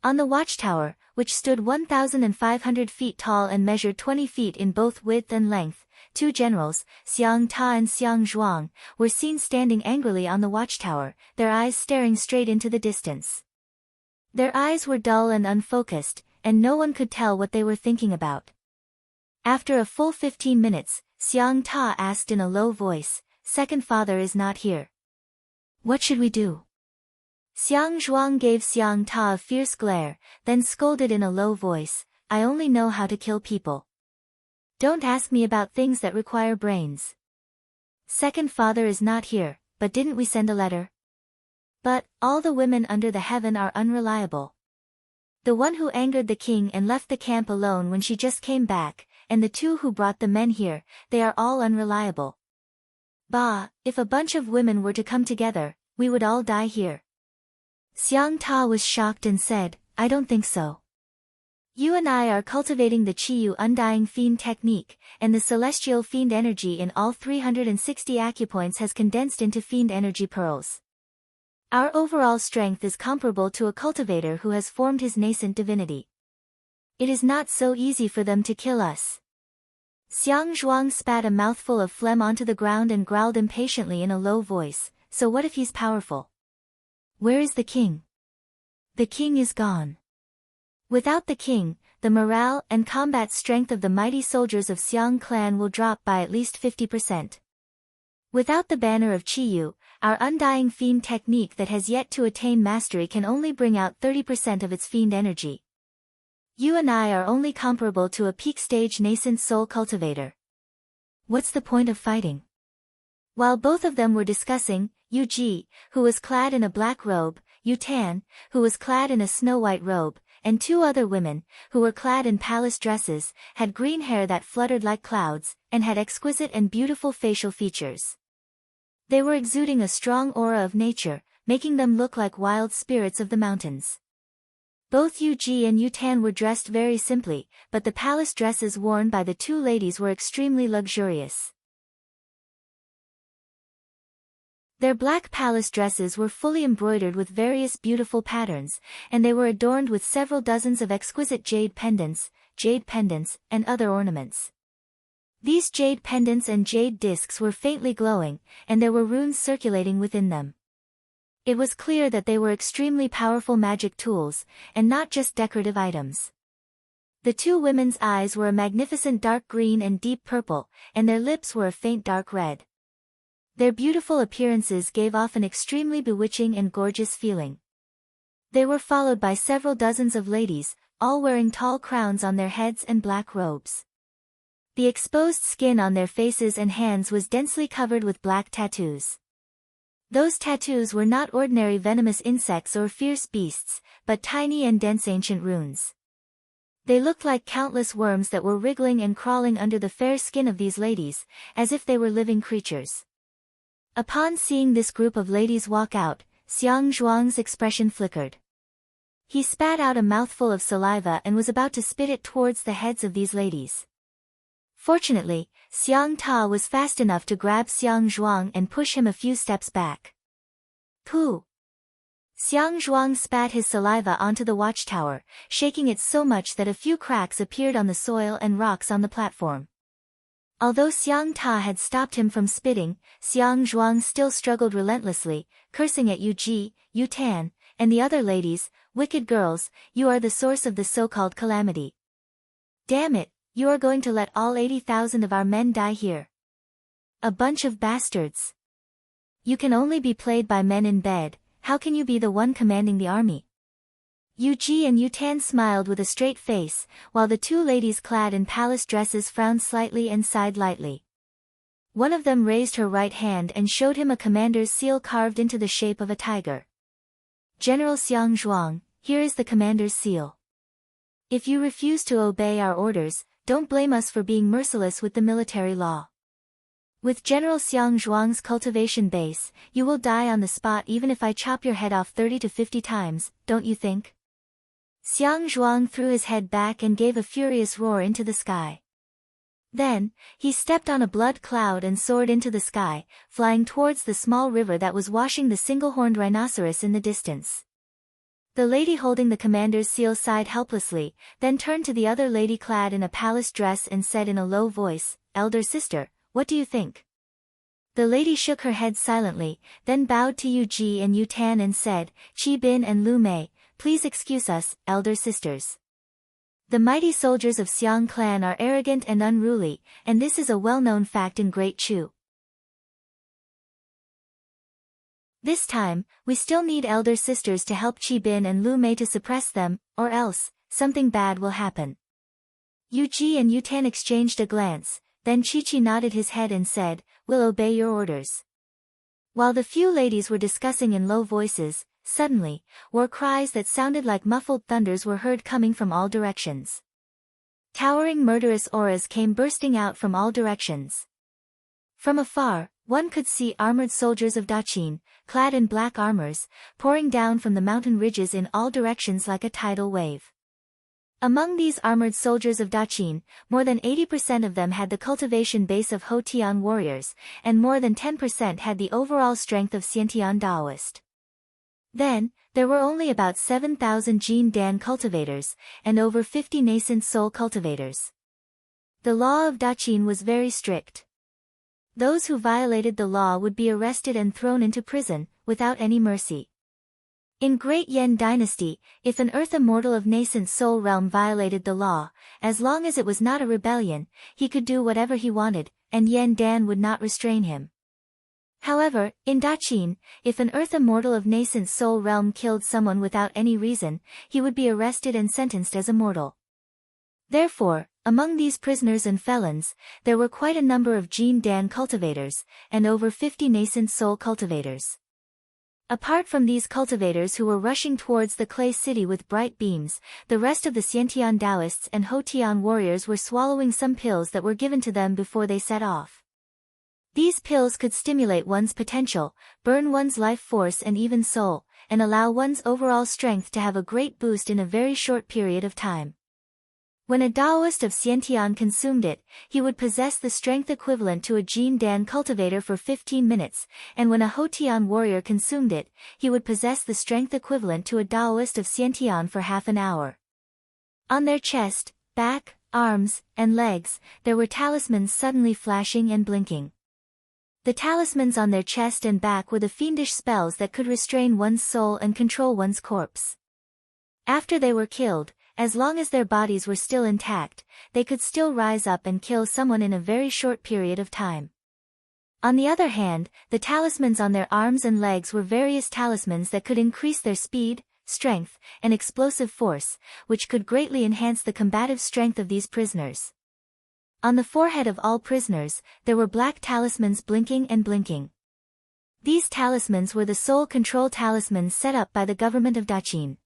On the watchtower, which stood 1,500 feet tall and measured 20 feet in both width and length, 2 generals, Xiang Ta and Xiang Zhuang, were seen standing angrily on the watchtower, their eyes staring straight into the distance. Their eyes were dull and unfocused, and no one could tell what they were thinking about. After a full 15 minutes, Xiang Ta asked in a low voice, Second father is not here. What should we do? Xiang Zhuang gave Xiang Ta a fierce glare, then scolded in a low voice, I only know how to kill people. Don't ask me about things that require brains. Second father is not here, but didn't we send a letter? But, all the women under the heaven are unreliable. The one who angered the king and left the camp alone when she just came back, and the 2 who brought the men here, they are all unreliable. Bah, if a bunch of women were to come together, we would all die here. Xiang Ta was shocked and said, I don't think so. You and I are cultivating the Qiyu Undying Fiend technique, and the celestial fiend energy in all 360 acupoints has condensed into fiend energy pearls. Our overall strength is comparable to a cultivator who has formed his nascent divinity. It is not so easy for them to kill us. Xiang Zhuang spat a mouthful of phlegm onto the ground and growled impatiently in a low voice, so what if he's powerful? Where is the king? The king is gone. Without the king, the morale and combat strength of the mighty soldiers of Xiang clan will drop by at least 50%. Without the banner of Qiyu, our undying fiend technique that has yet to attain mastery can only bring out 30% of its fiend energy. You and I are only comparable to a peak stage nascent soul cultivator. What's the point of fighting? While both of them were discussing, Yu Ji, who was clad in a black robe, Yu Tan, who was clad in a snow-white robe, and two other women, who were clad in palace dresses, had green hair that fluttered like clouds, and had exquisite and beautiful facial features. They were exuding a strong aura of nature, making them look like wild spirits of the mountains. Both Yu Ji and Yu Tan were dressed very simply, but the palace dresses worn by the two ladies were extremely luxurious. Their black palace dresses were fully embroidered with various beautiful patterns, and they were adorned with several dozens of exquisite jade pendants, and other ornaments. These jade pendants and jade discs were faintly glowing, and there were runes circulating within them. It was clear that they were extremely powerful magic tools, and not just decorative items. The two women's eyes were a magnificent dark green and deep purple, and their lips were a faint dark red. Their beautiful appearances gave off an extremely bewitching and gorgeous feeling. They were followed by several dozens of ladies, all wearing tall crowns on their heads and black robes. The exposed skin on their faces and hands was densely covered with black tattoos. Those tattoos were not ordinary venomous insects or fierce beasts, but tiny and dense ancient runes. They looked like countless worms that were wriggling and crawling under the fair skin of these ladies, as if they were living creatures. Upon seeing this group of ladies walk out, Xiang Zhuang's expression flickered. He spat out a mouthful of saliva and was about to spit it towards the heads of these ladies. Fortunately, Xiang Ta was fast enough to grab Xiang Zhuang and push him a few steps back. Pooh! Xiang Zhuang spat his saliva onto the watchtower, shaking it so much that a few cracks appeared on the soil and rocks on the platform. Although Xiang Ta had stopped him from spitting, Xiang Zhuang still struggled relentlessly, cursing at Yu Ji, Yu Tan, and the other ladies. Wicked girls, you are the source of the so-called calamity. Damn it, you are going to let all 80,000 of our men die here. A bunch of bastards. You can only be played by men in bed, how can you be the one commanding the army? Yu Ji and Yu Tan smiled with a straight face, while the two ladies clad in palace dresses frowned slightly and sighed lightly. One of them raised her right hand and showed him a commander's seal carved into the shape of a tiger. General Xiang Zhuang, here is the commander's seal. If you refuse to obey our orders, don't blame us for being merciless with the military law. With General Xiang Zhuang's cultivation base, you will die on the spot even if I chop your head off 30 to 50 times, don't you think? Xiang Zhuang threw his head back and gave a furious roar into the sky. Then, he stepped on a blood cloud and soared into the sky, flying towards the small river that was washing the single-horned rhinoceros in the distance. The lady holding the commander's seal sighed helplessly, then turned to the other lady clad in a palace dress and said in a low voice, "Elder sister, what do you think?" The lady shook her head silently, then bowed to Yu Ji and Yu Tan and said, "Qi Bin and Lu Mei, please excuse us, elder sisters. The mighty soldiers of Xiang clan are arrogant and unruly, and this is a well-known fact in Great Chu. This time, we still need elder sisters to help Qi Bin and Lu Mei to suppress them, or else, something bad will happen." Yu Ji and Yu Tan exchanged a glance, then Chi nodded his head and said, "We'll obey your orders." While the few ladies were discussing in low voices, suddenly, war cries that sounded like muffled thunders were heard coming from all directions. Towering murderous auras came bursting out from all directions. From afar, one could see armored soldiers of Daqin, clad in black armors, pouring down from the mountain ridges in all directions like a tidal wave. Among these armored soldiers of Daqin, more than 80% of them had the cultivation base of Hotian warriors, and more than 10% had the overall strength of Xiantian Daoist. Then, there were only about 7,000 Jin Dan cultivators, and over 50 nascent soul cultivators. The law of Daqin was very strict. Those who violated the law would be arrested and thrown into prison, without any mercy. In Great Yan Dynasty, if an earth immortal of nascent soul realm violated the law, as long as it was not a rebellion, he could do whatever he wanted, and Yan Dan would not restrain him. However, in Daqin, if an earth immortal of nascent soul realm killed someone without any reason, he would be arrested and sentenced as immortal. Therefore, among these prisoners and felons, there were quite a number of Jin Dan cultivators, and over 50 nascent soul cultivators. Apart from these cultivators who were rushing towards the clay city with bright beams, the rest of the Xiantian Daoists and Hotian warriors were swallowing some pills that were given to them before they set off. These pills could stimulate one's potential, burn one's life force and even soul, and allow one's overall strength to have a great boost in a very short period of time. When a Daoist of Xiantian consumed it, he would possess the strength equivalent to a Jin Dan cultivator for 15 minutes, and when a Hotian warrior consumed it, he would possess the strength equivalent to a Daoist of Xiantian for half an hour. On their chest, back, arms, and legs, there were talismans suddenly flashing and blinking. The talismans on their chest and back were the fiendish spells that could restrain one's soul and control one's corpse. After they were killed, as long as their bodies were still intact, they could still rise up and kill someone in a very short period of time. On the other hand, the talismans on their arms and legs were various talismans that could increase their speed, strength, and explosive force, which could greatly enhance the combative strength of these prisoners. On the forehead of all prisoners, there were black talismans blinking and blinking. These talismans were the soul control talismans set up by the government of Daqin.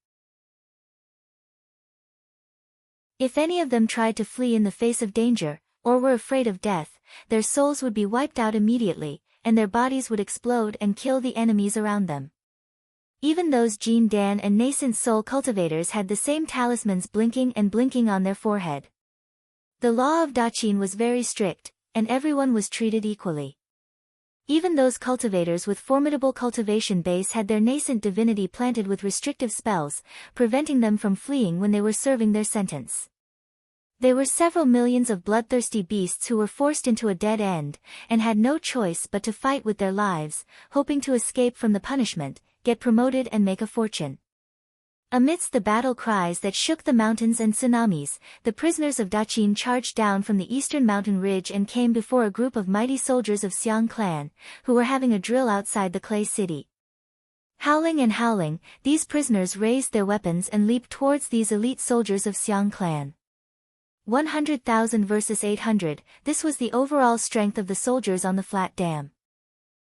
If any of them tried to flee in the face of danger, or were afraid of death, their souls would be wiped out immediately, and their bodies would explode and kill the enemies around them. Even those Jin Dan and nascent soul cultivators had the same talismans blinking and blinking on their forehead. The law of Daqin was very strict, and everyone was treated equally. Even those cultivators with formidable cultivation base had their nascent divinity planted with restrictive spells, preventing them from fleeing when they were serving their sentence. There were several millions of bloodthirsty beasts who were forced into a dead end, and had no choice but to fight with their lives, hoping to escape from the punishment, get promoted and make a fortune. Amidst the battle cries that shook the mountains and tsunamis, the prisoners of Daqin charged down from the eastern mountain ridge and came before a group of mighty soldiers of Xiang clan, who were having a drill outside the clay city. Howling and howling, these prisoners raised their weapons and leaped towards these elite soldiers of Xiang clan. 100,000 versus 800, this was the overall strength of the soldiers on the flat dam.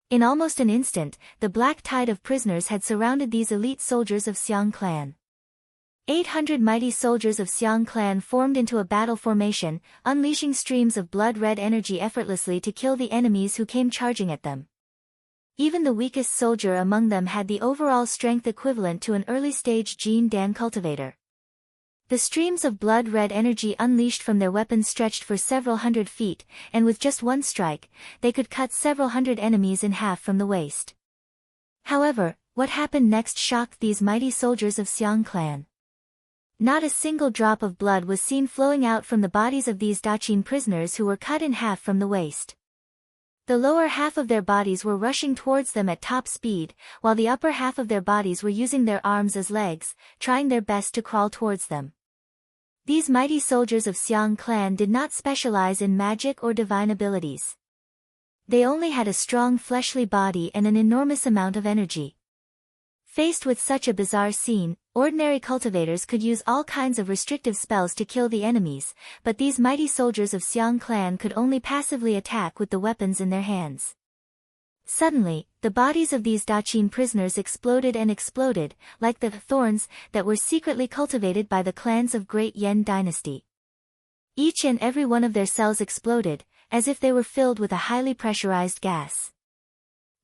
In almost an instant, the black tide of prisoners had surrounded these elite soldiers of Xiang clan. 800 mighty soldiers of Xiang clan formed into a battle formation, unleashing streams of blood-red energy effortlessly to kill the enemies who came charging at them. Even the weakest soldier among them had the overall strength equivalent to an early-stage Jin Dan cultivator. The streams of blood-red energy unleashed from their weapons stretched for several hundred feet, and with just one strike, they could cut several hundred enemies in half from the waist. However, what happened next shocked these mighty soldiers of Xiang clan. Not a single drop of blood was seen flowing out from the bodies of these Daqin prisoners who were cut in half from the waist. The lower half of their bodies were rushing towards them at top speed, while the upper half of their bodies were using their arms as legs, trying their best to crawl towards them. These mighty soldiers of Xiang clan did not specialize in magic or divine abilities. They only had a strong fleshly body and an enormous amount of energy. Faced with such a bizarre scene, ordinary cultivators could use all kinds of restrictive spells to kill the enemies, but these mighty soldiers of Xiang clan could only passively attack with the weapons in their hands. Suddenly, the bodies of these Daqin prisoners exploded and exploded, like the thorns that were secretly cultivated by the clans of Great Yan Dynasty. Each and every one of their cells exploded, as if they were filled with a highly pressurized gas.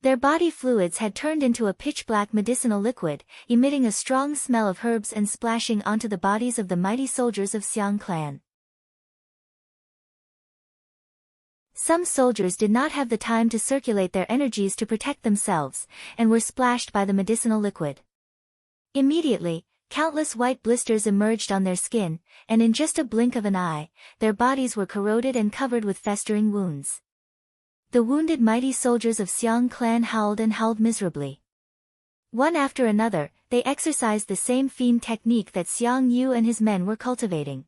Their body fluids had turned into a pitch-black medicinal liquid, emitting a strong smell of herbs and splashing onto the bodies of the mighty soldiers of Xiang clan. Some soldiers did not have the time to circulate their energies to protect themselves, and were splashed by the medicinal liquid. Immediately, countless white blisters emerged on their skin, and in just a blink of an eye, their bodies were corroded and covered with festering wounds. The wounded mighty soldiers of Xiang clan howled and howled miserably. One after another, they exercised the same fiend technique that Xiang Yu and his men were cultivating.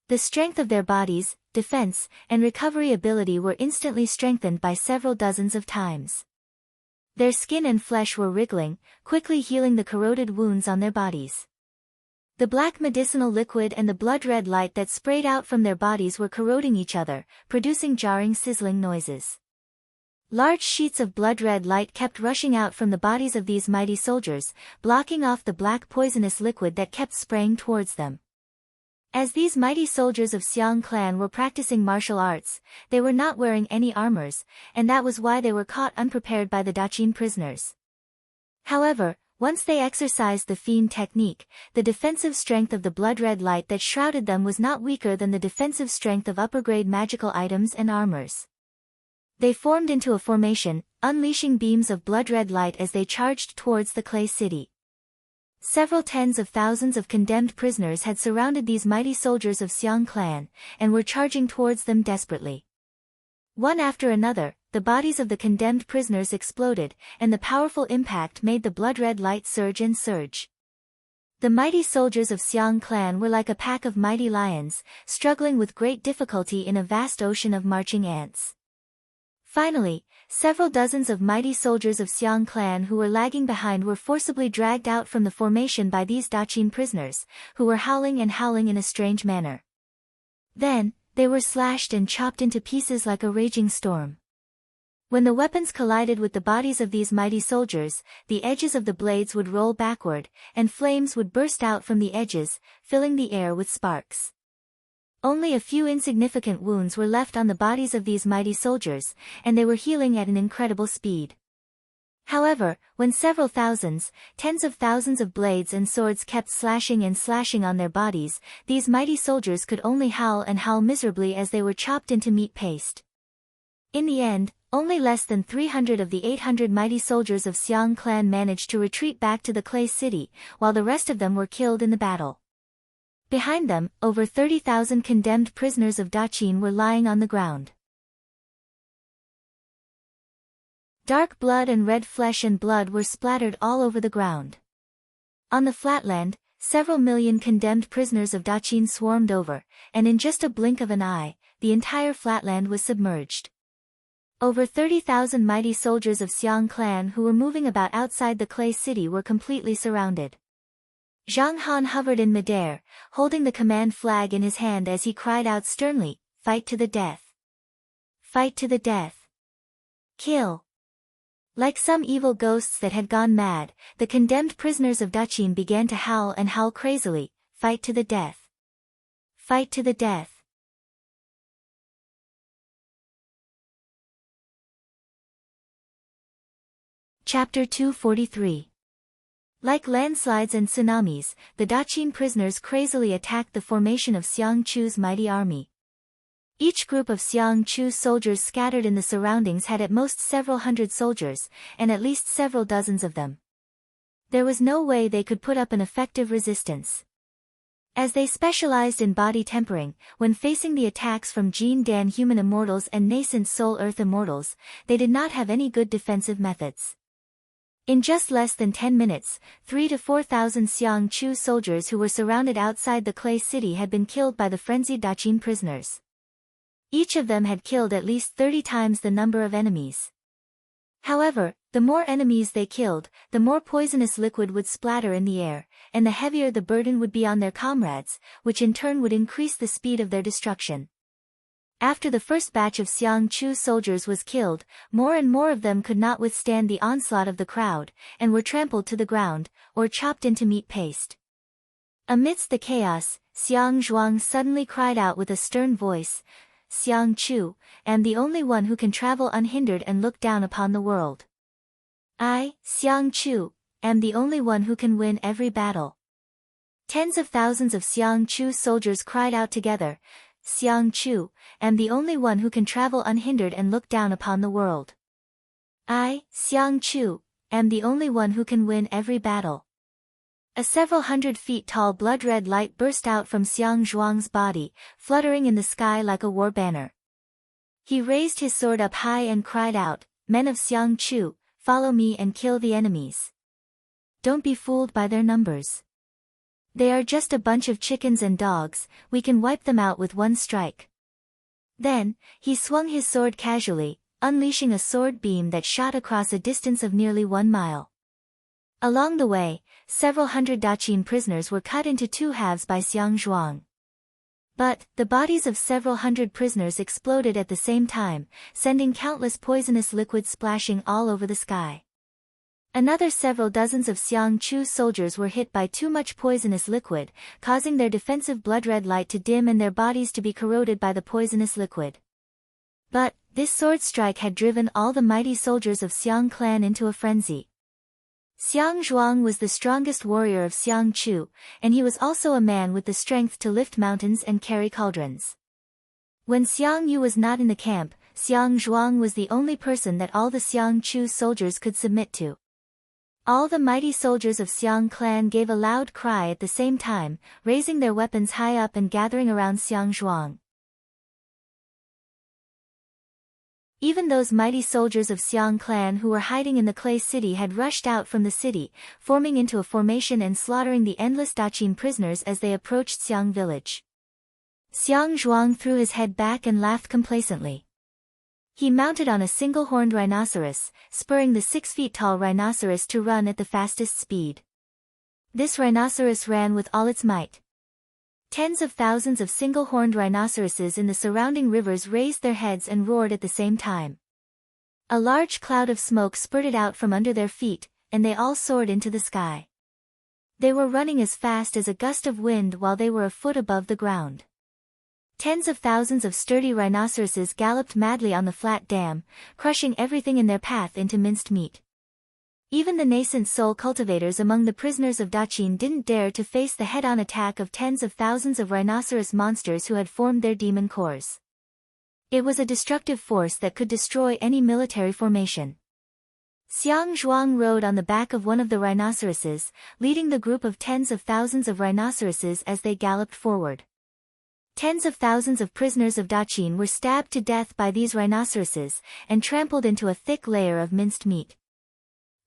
The strength of their bodies, defense, and recovery ability were instantly strengthened by several dozens of times. Their skin and flesh were wriggling, quickly healing the corroded wounds on their bodies. The black medicinal liquid and the blood-red light that sprayed out from their bodies were corroding each other, producing jarring sizzling noises. Large sheets of blood-red light kept rushing out from the bodies of these mighty soldiers, blocking off the black poisonous liquid that kept spraying towards them. As these mighty soldiers of Xiang clan were practicing martial arts, they were not wearing any armors, and that was why they were caught unprepared by the Daqin prisoners. However, once they exercised the fiend technique, the defensive strength of the blood-red light that shrouded them was not weaker than the defensive strength of upper-grade magical items and armors. They formed into a formation, unleashing beams of blood-red light as they charged towards the clay city. Several tens of thousands of condemned prisoners had surrounded these mighty soldiers of Xiang clan, and were charging towards them desperately. One after another, the bodies of the condemned prisoners exploded, and the powerful impact made the blood-red light surge and surge. The mighty soldiers of Xiang clan were like a pack of mighty lions, struggling with great difficulty in a vast ocean of marching ants. Finally, several dozens of mighty soldiers of Xiang clan who were lagging behind were forcibly dragged out from the formation by these Daqin prisoners, who were howling and howling in a strange manner. Then, they were slashed and chopped into pieces like a raging storm. When the weapons collided with the bodies of these mighty soldiers, the edges of the blades would roll backward, and flames would burst out from the edges, filling the air with sparks. Only a few insignificant wounds were left on the bodies of these mighty soldiers, and they were healing at an incredible speed. However, when several thousands, tens of thousands of blades and swords kept slashing and slashing on their bodies, these mighty soldiers could only howl and howl miserably as they were chopped into meat paste. In the end, only less than 300 of the 800 mighty soldiers of Xiang clan managed to retreat back to the clay city, while the rest of them were killed in the battle. Behind them, over 30,000 condemned prisoners of Daqin were lying on the ground. Dark blood and red flesh and blood were splattered all over the ground. On the flatland, several million condemned prisoners of Daqin swarmed over, and in just a blink of an eye, the entire flatland was submerged. Over 30,000 mighty soldiers of Xiang clan who were moving about outside the clay city were completely surrounded. Zhang Han hovered in midair, holding the command flag in his hand as he cried out sternly, "Fight to the death! Fight to the death! Kill!" Like some evil ghosts that had gone mad, the condemned prisoners of Daqin began to howl and howl crazily, "Fight to the death! Fight to the death!" Chapter 243. Like landslides and tsunamis, the Daqin prisoners crazily attacked the formation of Xiang Chu's mighty army. Each group of Xiang Chu's soldiers scattered in the surroundings had at most several hundred soldiers, and at least several dozens of them. There was no way they could put up an effective resistance. As they specialized in body tempering, when facing the attacks from Jin Dan human immortals and nascent soul earth immortals, they did not have any good defensive methods. In just less than 10 minutes, 3,000 to 4,000 Xiang Chu soldiers who were surrounded outside the clay city had been killed by the frenzied Daqin prisoners. Each of them had killed at least 30 times the number of enemies. However, the more enemies they killed, the more poisonous liquid would splatter in the air, and the heavier the burden would be on their comrades, which in turn would increase the speed of their destruction. After the first batch of Xiang Chu soldiers was killed, more and more of them could not withstand the onslaught of the crowd, and were trampled to the ground, or chopped into meat paste. Amidst the chaos, Xiang Zhuang suddenly cried out with a stern voice, "Xiang Chu, am the only one who can travel unhindered and look down upon the world. I, Xiang Chu, am the only one who can win every battle. Tens of thousands of Xiang Chu soldiers cried out together, Xiang Chu, am the only one who can travel unhindered and look down upon the world. I, Xiang Chu, am the only one who can win every battle. A several hundred feet tall blood-red light burst out from Xiang Zhuang's body, fluttering in the sky like a war banner. He raised his sword up high and cried out, Men of Xiang Chu, follow me and kill the enemies. Don't be fooled by their numbers. They are just a bunch of chickens and dogs, we can wipe them out with one strike. Then, he swung his sword casually, unleashing a sword beam that shot across a distance of nearly 1 mile. Along the way, several hundred Daqin prisoners were cut into 2 halves by Xiang Zhuang. But, the bodies of several hundred prisoners exploded at the same time, sending countless poisonous liquids splashing all over the sky. Another several dozens of Xiang Chu soldiers were hit by too much poisonous liquid, causing their defensive blood-red light to dim and their bodies to be corroded by the poisonous liquid. But, this sword strike had driven all the mighty soldiers of Xiang clan into a frenzy. Xiang Zhuang was the strongest warrior of Xiang Chu, and he was also a man with the strength to lift mountains and carry cauldrons. When Xiang Yu was not in the camp, Xiang Zhuang was the only person that all the Xiang Chu soldiers could submit to. All the mighty soldiers of Xiang clan gave a loud cry at the same time, raising their weapons high up and gathering around Xiang Zhuang. Even those mighty soldiers of Xiang clan who were hiding in the clay city had rushed out from the city, forming into a formation and slaughtering the endless Daqin prisoners as they approached Xiang village. Xiang Zhuang threw his head back and laughed complacently. He mounted on a single-horned rhinoceros, spurring the 6-feet-tall rhinoceros to run at the fastest speed. This rhinoceros ran with all its might. Tens of thousands of single-horned rhinoceroses in the surrounding rivers raised their heads and roared at the same time. A large cloud of smoke spurted out from under their feet, and they all soared into the sky. They were running as fast as a gust of wind while they were a foot above the ground. Tens of thousands of sturdy rhinoceroses galloped madly on the flat dam, crushing everything in their path into minced meat. Even the nascent soul cultivators among the prisoners of Daqin didn't dare to face the head-on attack of tens of thousands of rhinoceros monsters who had formed their demon cores. It was a destructive force that could destroy any military formation. Xiang Zhuang rode on the back of one of the rhinoceroses, leading the group of tens of thousands of rhinoceroses as they galloped forward. Tens of thousands of prisoners of Daqin were stabbed to death by these rhinoceroses, and trampled into a thick layer of minced meat.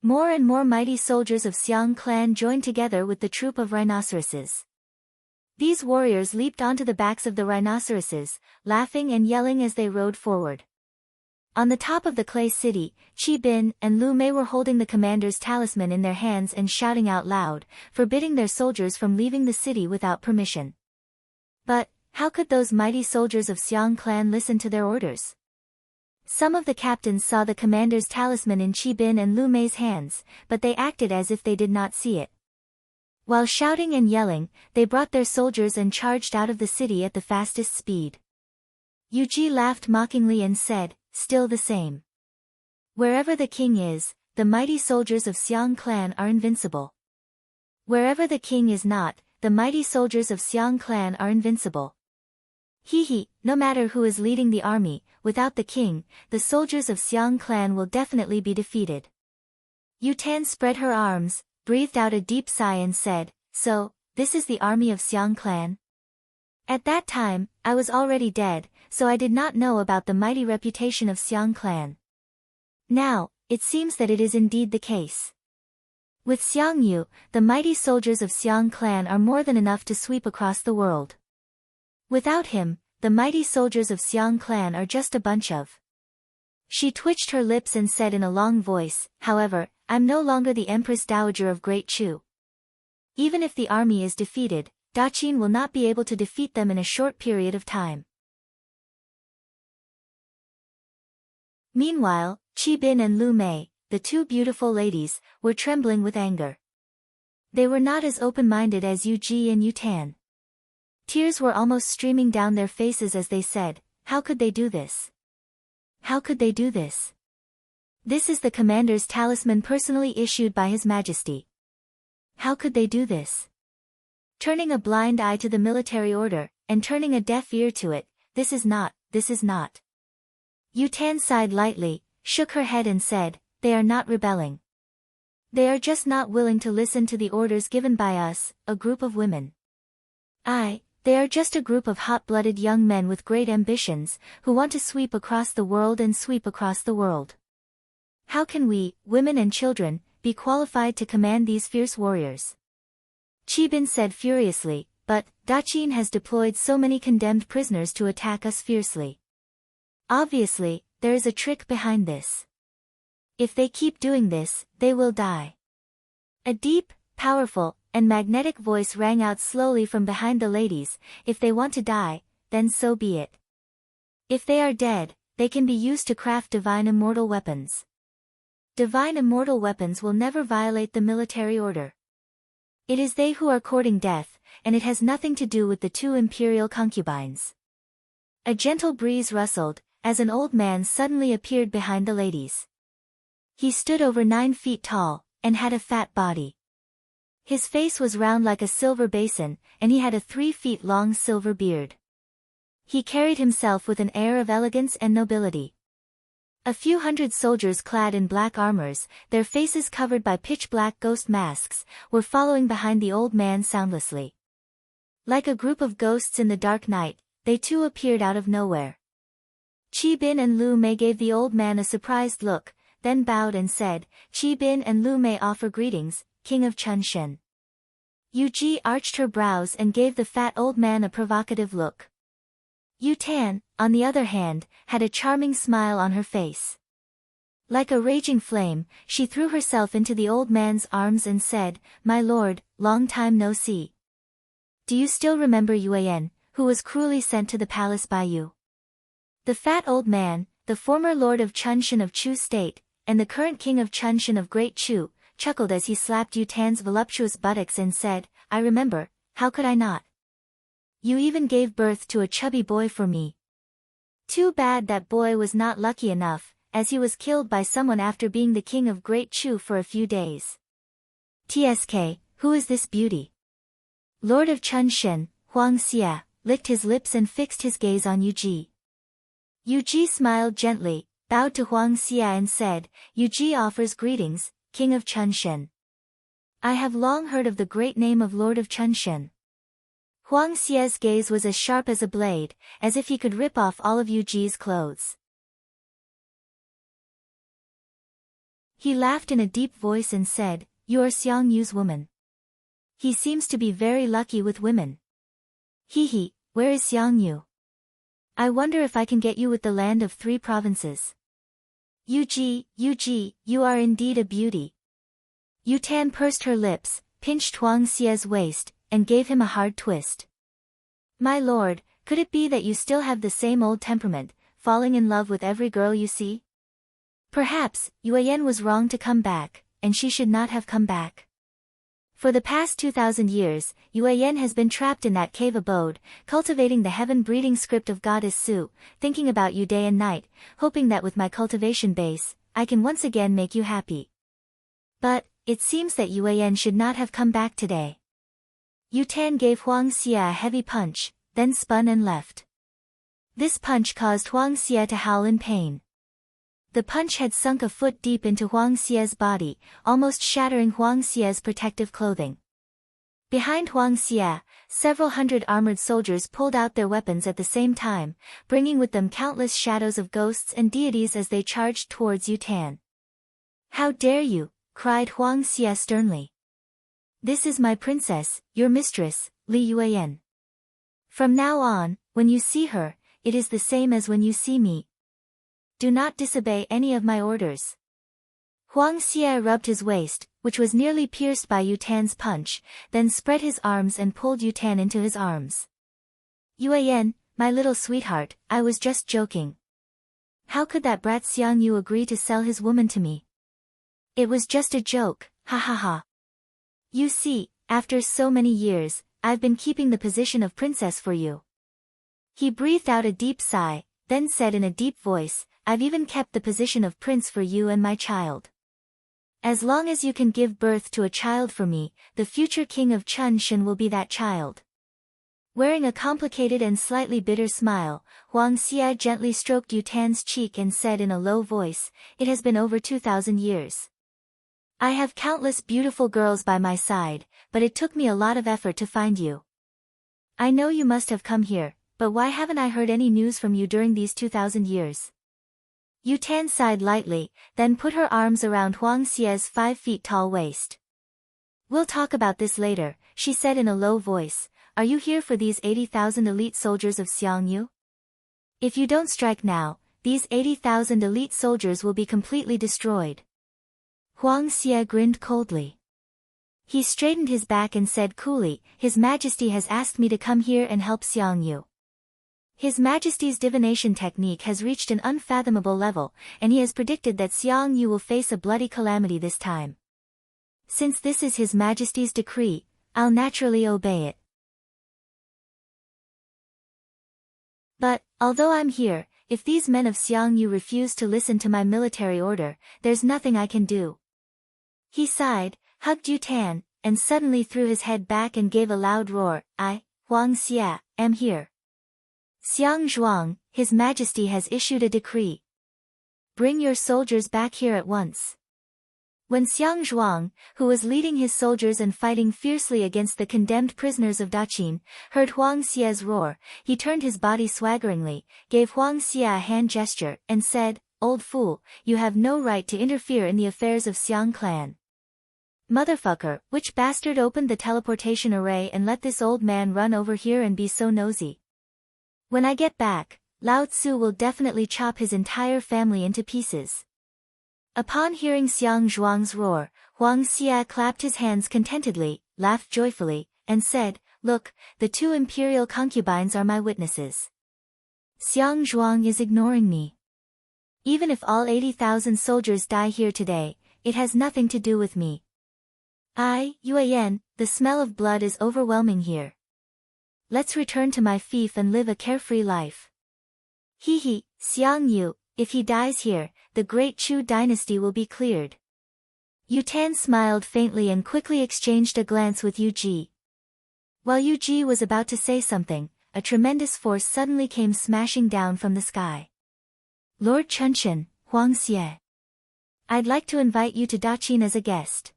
More and more mighty soldiers of Xiang clan joined together with the troop of rhinoceroses. These warriors leaped onto the backs of the rhinoceroses, laughing and yelling as they rode forward. On the top of the clay city, Qi Bin and Lu Mei were holding the commander's talisman in their hands and shouting out loud, forbidding their soldiers from leaving the city without permission. But, how could those mighty soldiers of Xiang clan listen to their orders? Some of the captains saw the commander's talisman in Qi Bin and Lu Mei's hands, but they acted as if they did not see it. While shouting and yelling, they brought their soldiers and charged out of the city at the fastest speed. Yu Ji laughed mockingly and said, "Still the same. Wherever the king is, the mighty soldiers of Xiang clan are invincible. Wherever the king is not, the mighty soldiers of Xiang clan are invincible. He, no matter who is leading the army, without the king, the soldiers of Xiang clan will definitely be defeated." Yu Tan spread her arms, breathed out a deep sigh and said, "So, this is the army of Xiang clan?" At that time, I was already dead, so I did not know about the mighty reputation of Xiang clan. Now, it seems that it is indeed the case. With Xiang Yu, the mighty soldiers of Xiang clan are more than enough to sweep across the world. Without him, the mighty soldiers of Xiang clan are just a bunch of... She twitched her lips and said in a long voice, "However, I'm no longer the Empress Dowager of Great Chu. Even if the army is defeated, Daqin will not be able to defeat them in a short period of time." Meanwhile, Qi Bin and Lu Mei, the two beautiful ladies, were trembling with anger. They were not as open-minded as Yu Ji and Yu Tan. Tears were almost streaming down their faces as they said, "How could they do this? How could they do this? This is the commander's talisman personally issued by His Majesty. How could they do this? Turning a blind eye to the military order, and turning a deaf ear to it, this is not. Yu Tan sighed lightly, shook her head and said, they are not rebelling. They are just not willing to listen to the orders given by us, a group of women. They are just a group of hot-blooded young men with great ambitions, who want to sweep across the world and sweep across the world. How can we, women and children, be qualified to command these fierce warriors? Qi Bin said furiously, but, Daqin has deployed so many condemned prisoners to attack us fiercely. Obviously, there is a trick behind this. If they keep doing this, they will die. A deep, powerful, and magnetic voice rang out slowly from behind the ladies, if they want to die, then so be it. If they are dead, they can be used to craft divine immortal weapons. Divine immortal weapons will never violate the military order. It is they who are courting death, and it has nothing to do with the two imperial concubines. A gentle breeze rustled, as an old man suddenly appeared behind the ladies. He stood over 9 feet tall, and had a fat body. His face was round like a silver basin, and he had a 3 feet long silver beard. He carried himself with an air of elegance and nobility. A few hundred soldiers clad in black armors, their faces covered by pitch-black ghost masks, were following behind the old man soundlessly. Like a group of ghosts in the dark night, they too appeared out of nowhere. Qi Bin and Lu Mei gave the old man a surprised look, then bowed and said, Qi Bin and Lu Mei offer greetings, King of Chunshen. Yu Ji arched her brows and gave the fat old man a provocative look. Yu Tan, on the other hand, had a charming smile on her face. Like a raging flame, she threw herself into the old man's arms and said, My lord, long time no see. Do you still remember Yuan, who was cruelly sent to the palace by you? The fat old man, the former lord of Chunshen of Chu State, and the current king of Chunshen of Great Chu, chuckled as he slapped Yu Tan's voluptuous buttocks and said, I remember, how could I not? You even gave birth to a chubby boy for me. Too bad that boy was not lucky enough, as he was killed by someone after being the king of Great Chu for a few days. TSK, who is this beauty? Lord of Chunshen, Huang Xia, licked his lips and fixed his gaze on Yu Ji. Yu Ji smiled gently, bowed to Huang Xia and said, Yu Ji offers greetings, King of Chunshen. I have long heard of the great name of Lord of Chunshen. Huang Xia's gaze was as sharp as a blade, as if he could rip off all of Yu Ji's clothes. He laughed in a deep voice and said, You are Xiang Yu's woman. He seems to be very lucky with women. He, where is Xiang Yu? I wonder if I can get you with the land of 3 provinces. Yu Ji, you are indeed a beauty. Yu Tan pursed her lips, pinched Huang Xia's waist, and gave him a hard twist. My lord, could it be that you still have the same old temperament, falling in love with every girl you see? Perhaps, Yuan was wrong to come back, and she should not have come back. For the past 2,000 years, Yuan has been trapped in that cave abode, cultivating the heaven-breeding script of Goddess Su, thinking about you day and night, hoping that with my cultivation base, I can once again make you happy. But, it seems that Yuan should not have come back today. Yu Tan gave Huang Xia a heavy punch, then spun and left. This punch caused Huang Xia to howl in pain. The punch had sunk a foot deep into Huang Xia's body, almost shattering Huang Xia's protective clothing. Behind Huang Xia, several hundred armored soldiers pulled out their weapons at the same time, bringing with them countless shadows of ghosts and deities as they charged towards Yu Tan. How dare you, cried Huang Xia sternly. This is my princess, your mistress, Li Yuan. From now on, when you see her, it is the same as when you see me. Do not disobey any of my orders. Huang Xia rubbed his waist, which was nearly pierced by Yu Tan's punch, then spread his arms and pulled Yu Tan into his arms. Yuan, my little sweetheart, I was just joking. How could that brat Xiang Yu agree to sell his woman to me? It was just a joke, ha ha ha. You see, after so many years, I've been keeping the position of princess for you. He breathed out a deep sigh, then said in a deep voice, I've even kept the position of prince for you and my child. As long as you can give birth to a child for me, the future king of Chunshan will be that child. Wearing a complicated and slightly bitter smile, Huang Xie gently stroked Yu Tan's cheek and said in a low voice, "It has been over 2,000 years. I have countless beautiful girls by my side, but it took me a lot of effort to find you. I know you must have come here, but why haven't I heard any news from you during these 2,000 years?" Yu Tan sighed lightly, then put her arms around Huang Xie's 5 feet tall waist. "We'll talk about this later," she said in a low voice. "Are you here for these 80,000 elite soldiers of Xiangyu? If you don't strike now, these 80,000 elite soldiers will be completely destroyed." Huang Xie grinned coldly. He straightened his back and said coolly, "His Majesty has asked me to come here and help Xiangyu. His Majesty's divination technique has reached an unfathomable level, and he has predicted that Xiangyu will face a bloody calamity this time. Since this is His Majesty's decree, I'll naturally obey it. But, although I'm here, if these men of Xiangyu refuse to listen to my military order, there's nothing I can do." He sighed, hugged Yu Tan, and suddenly threw his head back and gave a loud roar, "I, Huang Xie, am here. Xiang Zhuang, His Majesty has issued a decree. Bring your soldiers back here at once." When Xiang Zhuang, who was leading his soldiers and fighting fiercely against the condemned prisoners of Daqin, heard Huang Xie's roar, he turned his body swaggeringly, gave Huang Xie a hand gesture, and said, "Old fool, you have no right to interfere in the affairs of Xiang clan. Motherfucker, which bastard opened the teleportation array and let this old man run over here and be so nosy? When I get back, Lao Tzu will definitely chop his entire family into pieces." Upon hearing Xiang Zhuang's roar, Huang Xie clapped his hands contentedly, laughed joyfully, and said, "Look, the 2 imperial concubines are my witnesses. Xiang Zhuang is ignoring me. Even if all 80,000 soldiers die here today, it has nothing to do with me. Yuan, the smell of blood is overwhelming here. Let's return to my fief and live a carefree life. Hee, Xiangyu, if he dies here, the great Chu dynasty will be cleared." Yu Tan smiled faintly and quickly exchanged a glance with Yu Ji. While Yu Ji was about to say something, a tremendous force suddenly came smashing down from the sky. "Lord Chunshan, Huang Xie. I'd like to invite you to Daqin as a guest.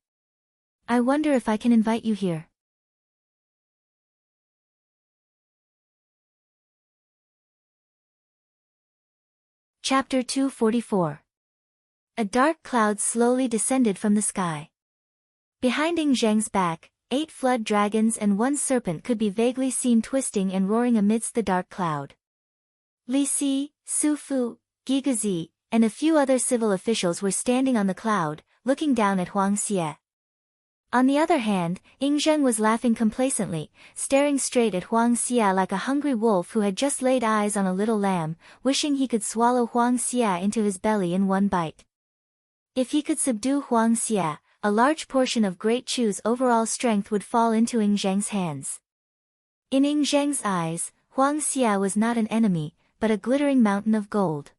I wonder if I can invite you here." Chapter 244. A dark cloud slowly descended from the sky. Behind Ing Zheng's back, 8 flood dragons and 1 serpent could be vaguely seen twisting and roaring amidst the dark cloud. Li Si, Su Fu, Gigazi, and a few other civil officials were standing on the cloud, looking down at Huang Xie. On the other hand, Ing Zheng was laughing complacently, staring straight at Huang Xie like a hungry wolf who had just laid eyes on a little lamb, wishing he could swallow Huang Xie into his belly in one bite. If he could subdue Huang Xie, a large portion of Great Chu's overall strength would fall into Ing Zheng's hands. In Ing Zheng's eyes, Huang Xie was not an enemy, but a glittering mountain of gold.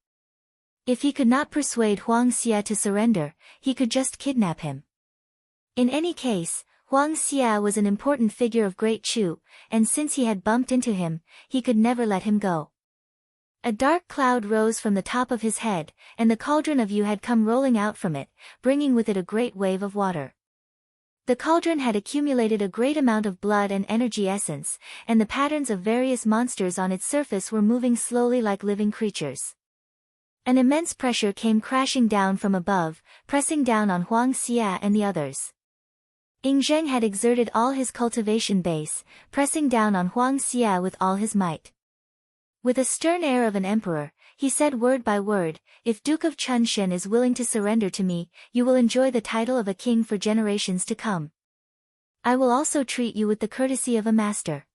If he could not persuade Huang Xie to surrender, he could just kidnap him. In any case, Huang Xie was an important figure of Great Chu, and since he had bumped into him, he could never let him go. A dark cloud rose from the top of his head, and the cauldron of Yu had come rolling out from it, bringing with it a great wave of water. The cauldron had accumulated a great amount of blood and energy essence, and the patterns of various monsters on its surface were moving slowly like living creatures. An immense pressure came crashing down from above, pressing down on Huang Xie and the others. Ing Zheng had exerted all his cultivation base, pressing down on Huang Xie with all his might. With a stern air of an emperor, he said word by word, "If Duke of Chunshan is willing to surrender to me, you will enjoy the title of a king for generations to come. I will also treat you with the courtesy of a master."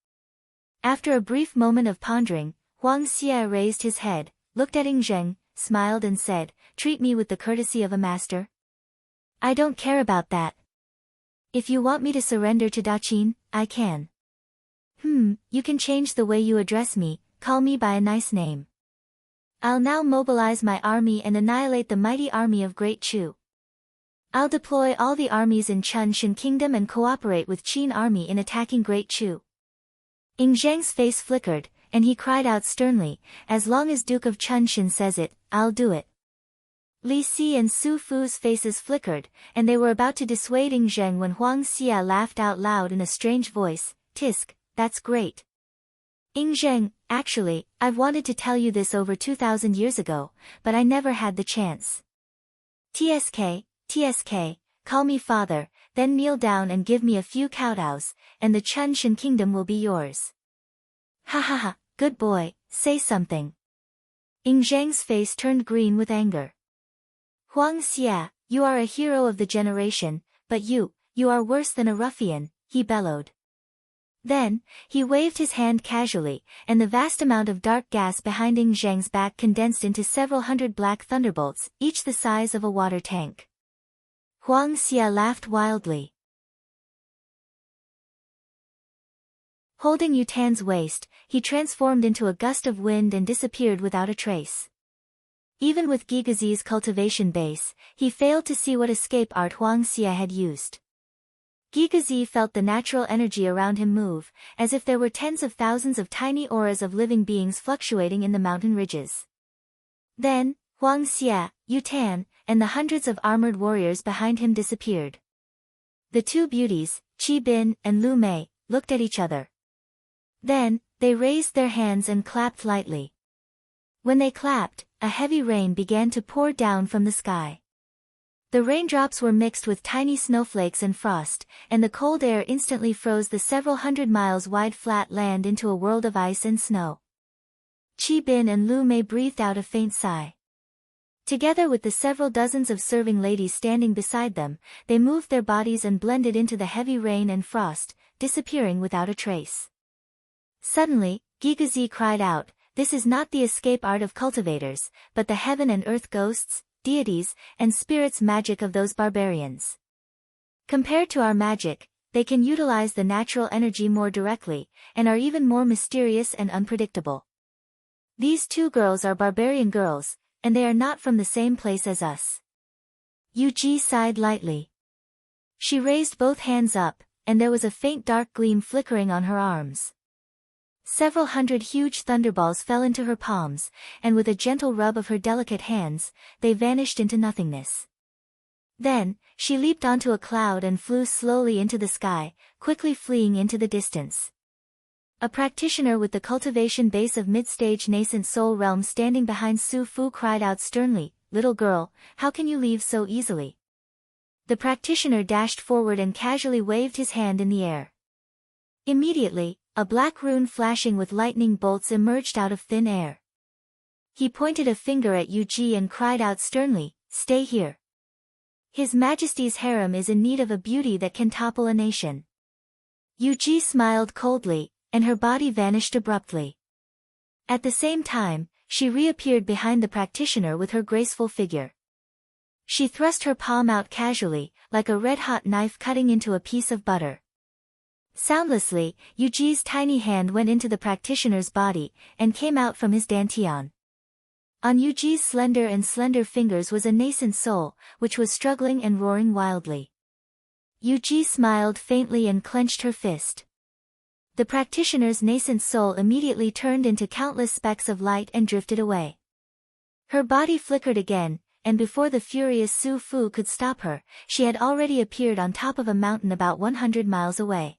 After a brief moment of pondering, Huang Xie raised his head, looked at Ing Zheng, smiled and said, "Treat me with the courtesy of a master? I don't care about that. If you want me to surrender to Daqin, I can. You can change the way you address me, call me by a nice name. I'll now mobilize my army and annihilate the mighty army of Great Chu. I'll deploy all the armies in Chunshan Kingdom and cooperate with Qin army in attacking Great Chu. Ing Zheng's face flickered, and he cried out sternly, as long as Duke of Chunshan says it, I'll do it. Li Si and Su Fu's faces flickered, and they were about to dissuade Ing Zheng when Huang Xia laughed out loud in a strange voice, Tisk, that's great. Ing Zheng, actually, I've wanted to tell you this over 2,000 years ago, but I never had the chance. TSK, call me father, then kneel down and give me a few kowtows, and the Chunshan Kingdom will be yours. Ha ha ha, good boy, say something. Ing Zheng's face turned green with anger. Huang Xia, you are a hero of the generation, but you are worse than a ruffian, he bellowed. Then, he waved his hand casually, and the vast amount of dark gas behind Ing Zheng's back condensed into several hundred black thunderbolts, each the size of a water tank. Huang Xia laughed wildly. Holding Yu Tan's waist, he transformed into a gust of wind and disappeared without a trace. Even with Gigazi's cultivation base, he failed to see what escape art Huang Xia had used. Gigazi felt the natural energy around him move, as if there were tens of thousands of tiny auras of living beings fluctuating in the mountain ridges. Then, Huang Xia, Yu Tan, and the hundreds of armored warriors behind him disappeared. The two beauties, Qi Bin and Lu Mei, looked at each other. Then, they raised their hands and clapped lightly. When they clapped, a heavy rain began to pour down from the sky. The raindrops were mixed with tiny snowflakes and frost, and the cold air instantly froze the several hundred miles wide flat land into a world of ice and snow. Qi Bin and Lu Mei breathed out a faint sigh. Together with the several dozens of serving ladies standing beside them, they moved their bodies and blended into the heavy rain and frost, disappearing without a trace. Suddenly, Gigazi cried out, "This is not the escape art of cultivators, but the heaven and earth ghosts, deities, and spirits magic of those barbarians. Compared to our magic, they can utilize the natural energy more directly, and are even more mysterious and unpredictable. These two girls are barbarian girls, and they are not from the same place as us." Yu Ji sighed lightly. She raised both hands up, and there was a faint dark gleam flickering on her arms. Several hundred huge thunderballs fell into her palms, and with a gentle rub of her delicate hands, they vanished into nothingness. Then, she leaped onto a cloud and flew slowly into the sky, quickly fleeing into the distance. A practitioner with the cultivation base of mid-stage nascent soul realm standing behind Su Fu cried out sternly, "Little girl, how can you leave so easily?" The practitioner dashed forward and casually waved his hand in the air. Immediately, a black rune flashing with lightning bolts emerged out of thin air. He pointed a finger at Yu Ji and cried out sternly, "Stay here. His Majesty's harem is in need of a beauty that can topple a nation." Yu Ji smiled coldly, and her body vanished abruptly. At the same time, she reappeared behind the practitioner with her graceful figure. She thrust her palm out casually, like a red-hot knife cutting into a piece of butter. Soundlessly, Yu Ji's tiny hand went into the practitioner's body, and came out from his dantian. On Yu Ji's slender fingers was a nascent soul, which was struggling and roaring wildly. Yu Ji smiled faintly and clenched her fist. The practitioner's nascent soul immediately turned into countless specks of light and drifted away. Her body flickered again, and before the furious Su Fu could stop her, she had already appeared on top of a mountain about 100 miles away.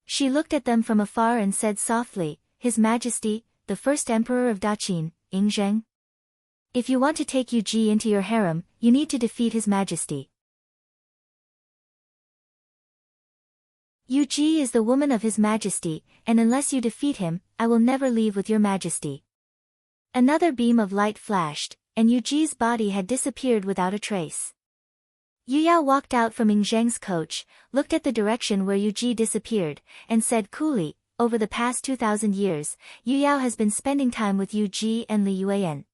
She looked at them from afar and said softly, "His Majesty, the first emperor of Daqin, Ing Zheng. If you want to take Yu Ji into your harem, you need to defeat His Majesty. Yu Ji is the woman of His Majesty, and unless you defeat him, I will never leave with your Majesty." Another beam of light flashed, and Yu Ji's body had disappeared without a trace. Yu Yao walked out from Ing Zheng's coach, looked at the direction where Yu Ji disappeared, and said coolly, "Over the past 2,000 years, Yu Yao has been spending time with Yu Ji and Li Yuan.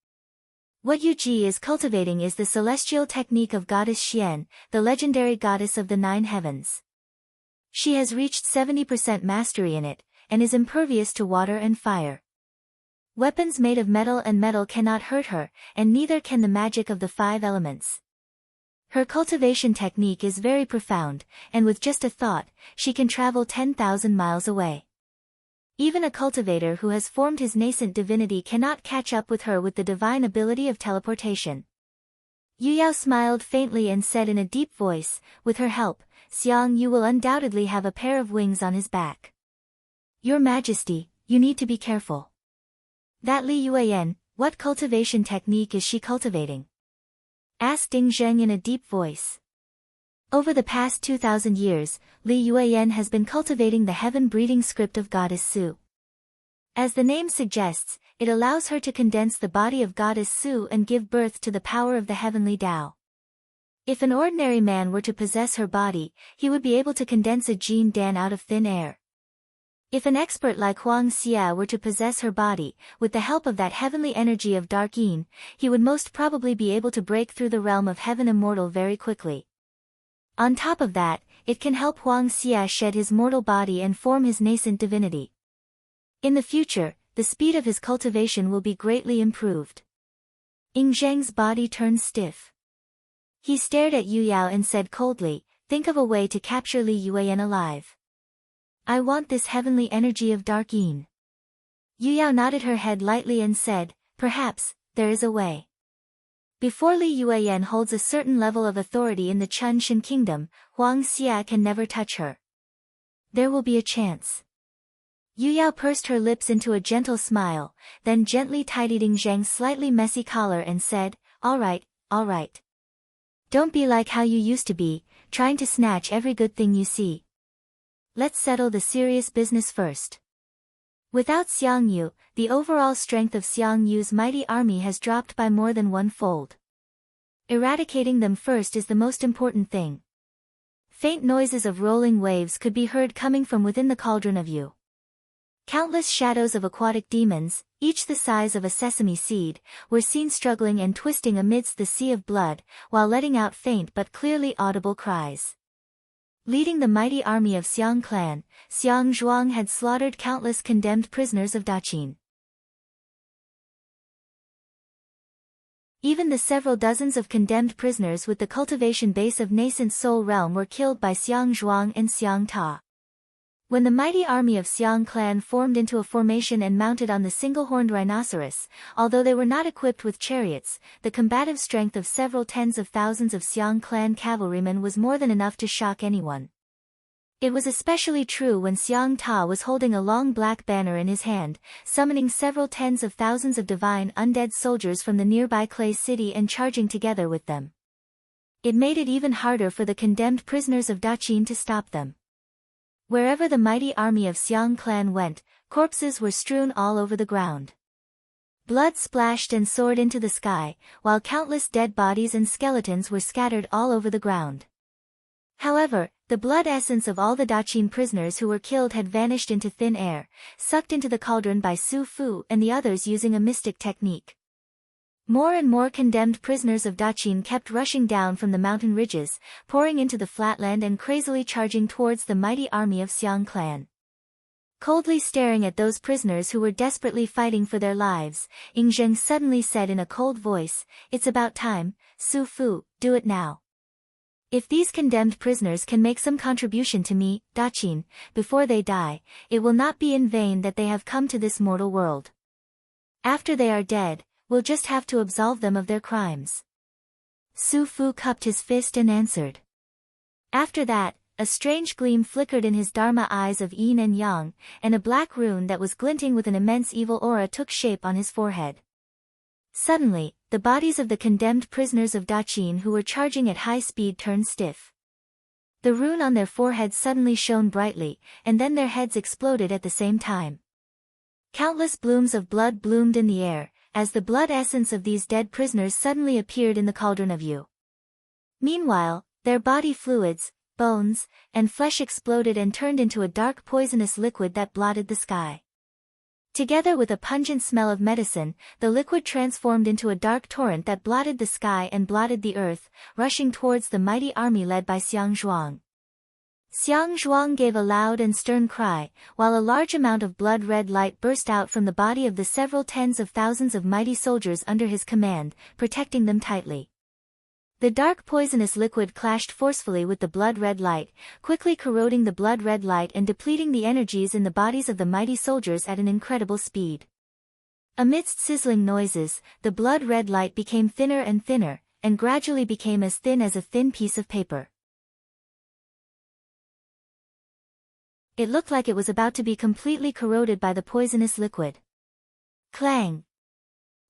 What Yu Ji is cultivating is the celestial technique of Goddess Xian, the legendary goddess of the 9 heavens. She has reached 70% mastery in it, and is impervious to water and fire. Weapons made of metal and metal cannot hurt her, and neither can the magic of the 5 elements. Her cultivation technique is very profound, and with just a thought, she can travel 10,000 miles away. Even a cultivator who has formed his nascent divinity cannot catch up with her with the divine ability of teleportation. Yu Yao smiled faintly and said in a deep voice, with her help, Xiang Yu will undoubtedly have a pair of wings on his back. Your Majesty, you need to be careful. That Li Yuan, what cultivation technique is she cultivating? Asked Ding Zheng in a deep voice. Over the past 2,000 years, Li Yuan has been cultivating the heaven-breathing script of Goddess Su. As the name suggests, it allows her to condense the body of Goddess Su and give birth to the power of the heavenly Tao. If an ordinary man were to possess her body, he would be able to condense a Jin Dan out of thin air. If an expert like Huang Xia were to possess her body, with the help of that heavenly energy of Dark Yin, he would most probably be able to break through the realm of heaven immortal very quickly. On top of that, it can help Huang Xia shed his mortal body and form his nascent divinity. In the future, the speed of his cultivation will be greatly improved. Ying Zheng's body turned stiff. He stared at Yu Yao and said coldly, think of a way to capture Li Yuan alive. I want this heavenly energy of Dark Yin. Yu Yao nodded her head lightly and said, perhaps, there is a way. Before Li Yuan holds a certain level of authority in the Chun Shan kingdom, Huang Xia can never touch her. There will be a chance. Yu Yao pursed her lips into a gentle smile, then gently tidied Ying Zheng's slightly messy collar and said, all right. Don't be like how you used to be, trying to snatch every good thing you see. Let's settle the serious business first. Without Xiang Yu, the overall strength of Xiang Yu's mighty army has dropped by more than 1-fold. Eradicating them first is the most important thing. Faint noises of rolling waves could be heard coming from within the cauldron of Yu. Countless shadows of aquatic demons, each the size of a sesame seed, were seen struggling and twisting amidst the sea of blood, while letting out faint but clearly audible cries. Leading the mighty army of Xiang clan, Xiang Zhuang had slaughtered countless condemned prisoners of Daqin. Even the several dozens of condemned prisoners with the cultivation base of nascent soul realm were killed by Xiang Zhuang and Xiang Ta. When the mighty army of Xiang clan formed into a formation and mounted on the single-horned rhinoceros, although they were not equipped with chariots, the combative strength of several tens of thousands of Xiang clan cavalrymen was more than enough to shock anyone. It was especially true when Xiang Ta was holding a long black banner in his hand, summoning several tens of thousands of divine undead soldiers from the nearby clay city and charging together with them. It made it even harder for the condemned prisoners of Daqin to stop them. Wherever the mighty army of Xiang clan went, corpses were strewn all over the ground. Blood splashed and soared into the sky, while countless dead bodies and skeletons were scattered all over the ground. However, the blood essence of all the Daqin prisoners who were killed had vanished into thin air, sucked into the cauldron by Su Fu and the others using a mystic technique. More and more condemned prisoners of Daqin kept rushing down from the mountain ridges, pouring into the flatland and crazily charging towards the mighty army of Xiang clan. Coldly staring at those prisoners who were desperately fighting for their lives, Ying Zheng suddenly said in a cold voice, it's about time, Su Fu, do it now. If these condemned prisoners can make some contribution to me, Daqin, before they die, it will not be in vain that they have come to this mortal world. After they are dead, we'll just have to absolve them of their crimes. Su Fu cupped his fist and answered. After that, a strange gleam flickered in his Dharma eyes of yin and yang, and a black rune that was glinting with an immense evil aura took shape on his forehead. Suddenly, the bodies of the condemned prisoners of Daqin who were charging at high speed turned stiff. The rune on their foreheads suddenly shone brightly, and then their heads exploded at the same time. Countless blooms of blood bloomed in the air, as the blood essence of these dead prisoners suddenly appeared in the cauldron of Yu. Meanwhile, their body fluids, bones, and flesh exploded and turned into a dark poisonous liquid that blotted the sky. Together with a pungent smell of medicine, the liquid transformed into a dark torrent that blotted the sky and blotted the earth, rushing towards the mighty army led by Xiang Zhuang. Xiang Zhuang gave a loud and stern cry, while a large amount of blood-red light burst out from the body of the several tens of thousands of mighty soldiers under his command, protecting them tightly. The dark poisonous liquid clashed forcefully with the blood-red light, quickly corroding the blood-red light and depleting the energies in the bodies of the mighty soldiers at an incredible speed. Amidst sizzling noises, the blood-red light became thinner and thinner, and gradually became as thin as a thin piece of paper. It looked like it was about to be completely corroded by the poisonous liquid. Clang!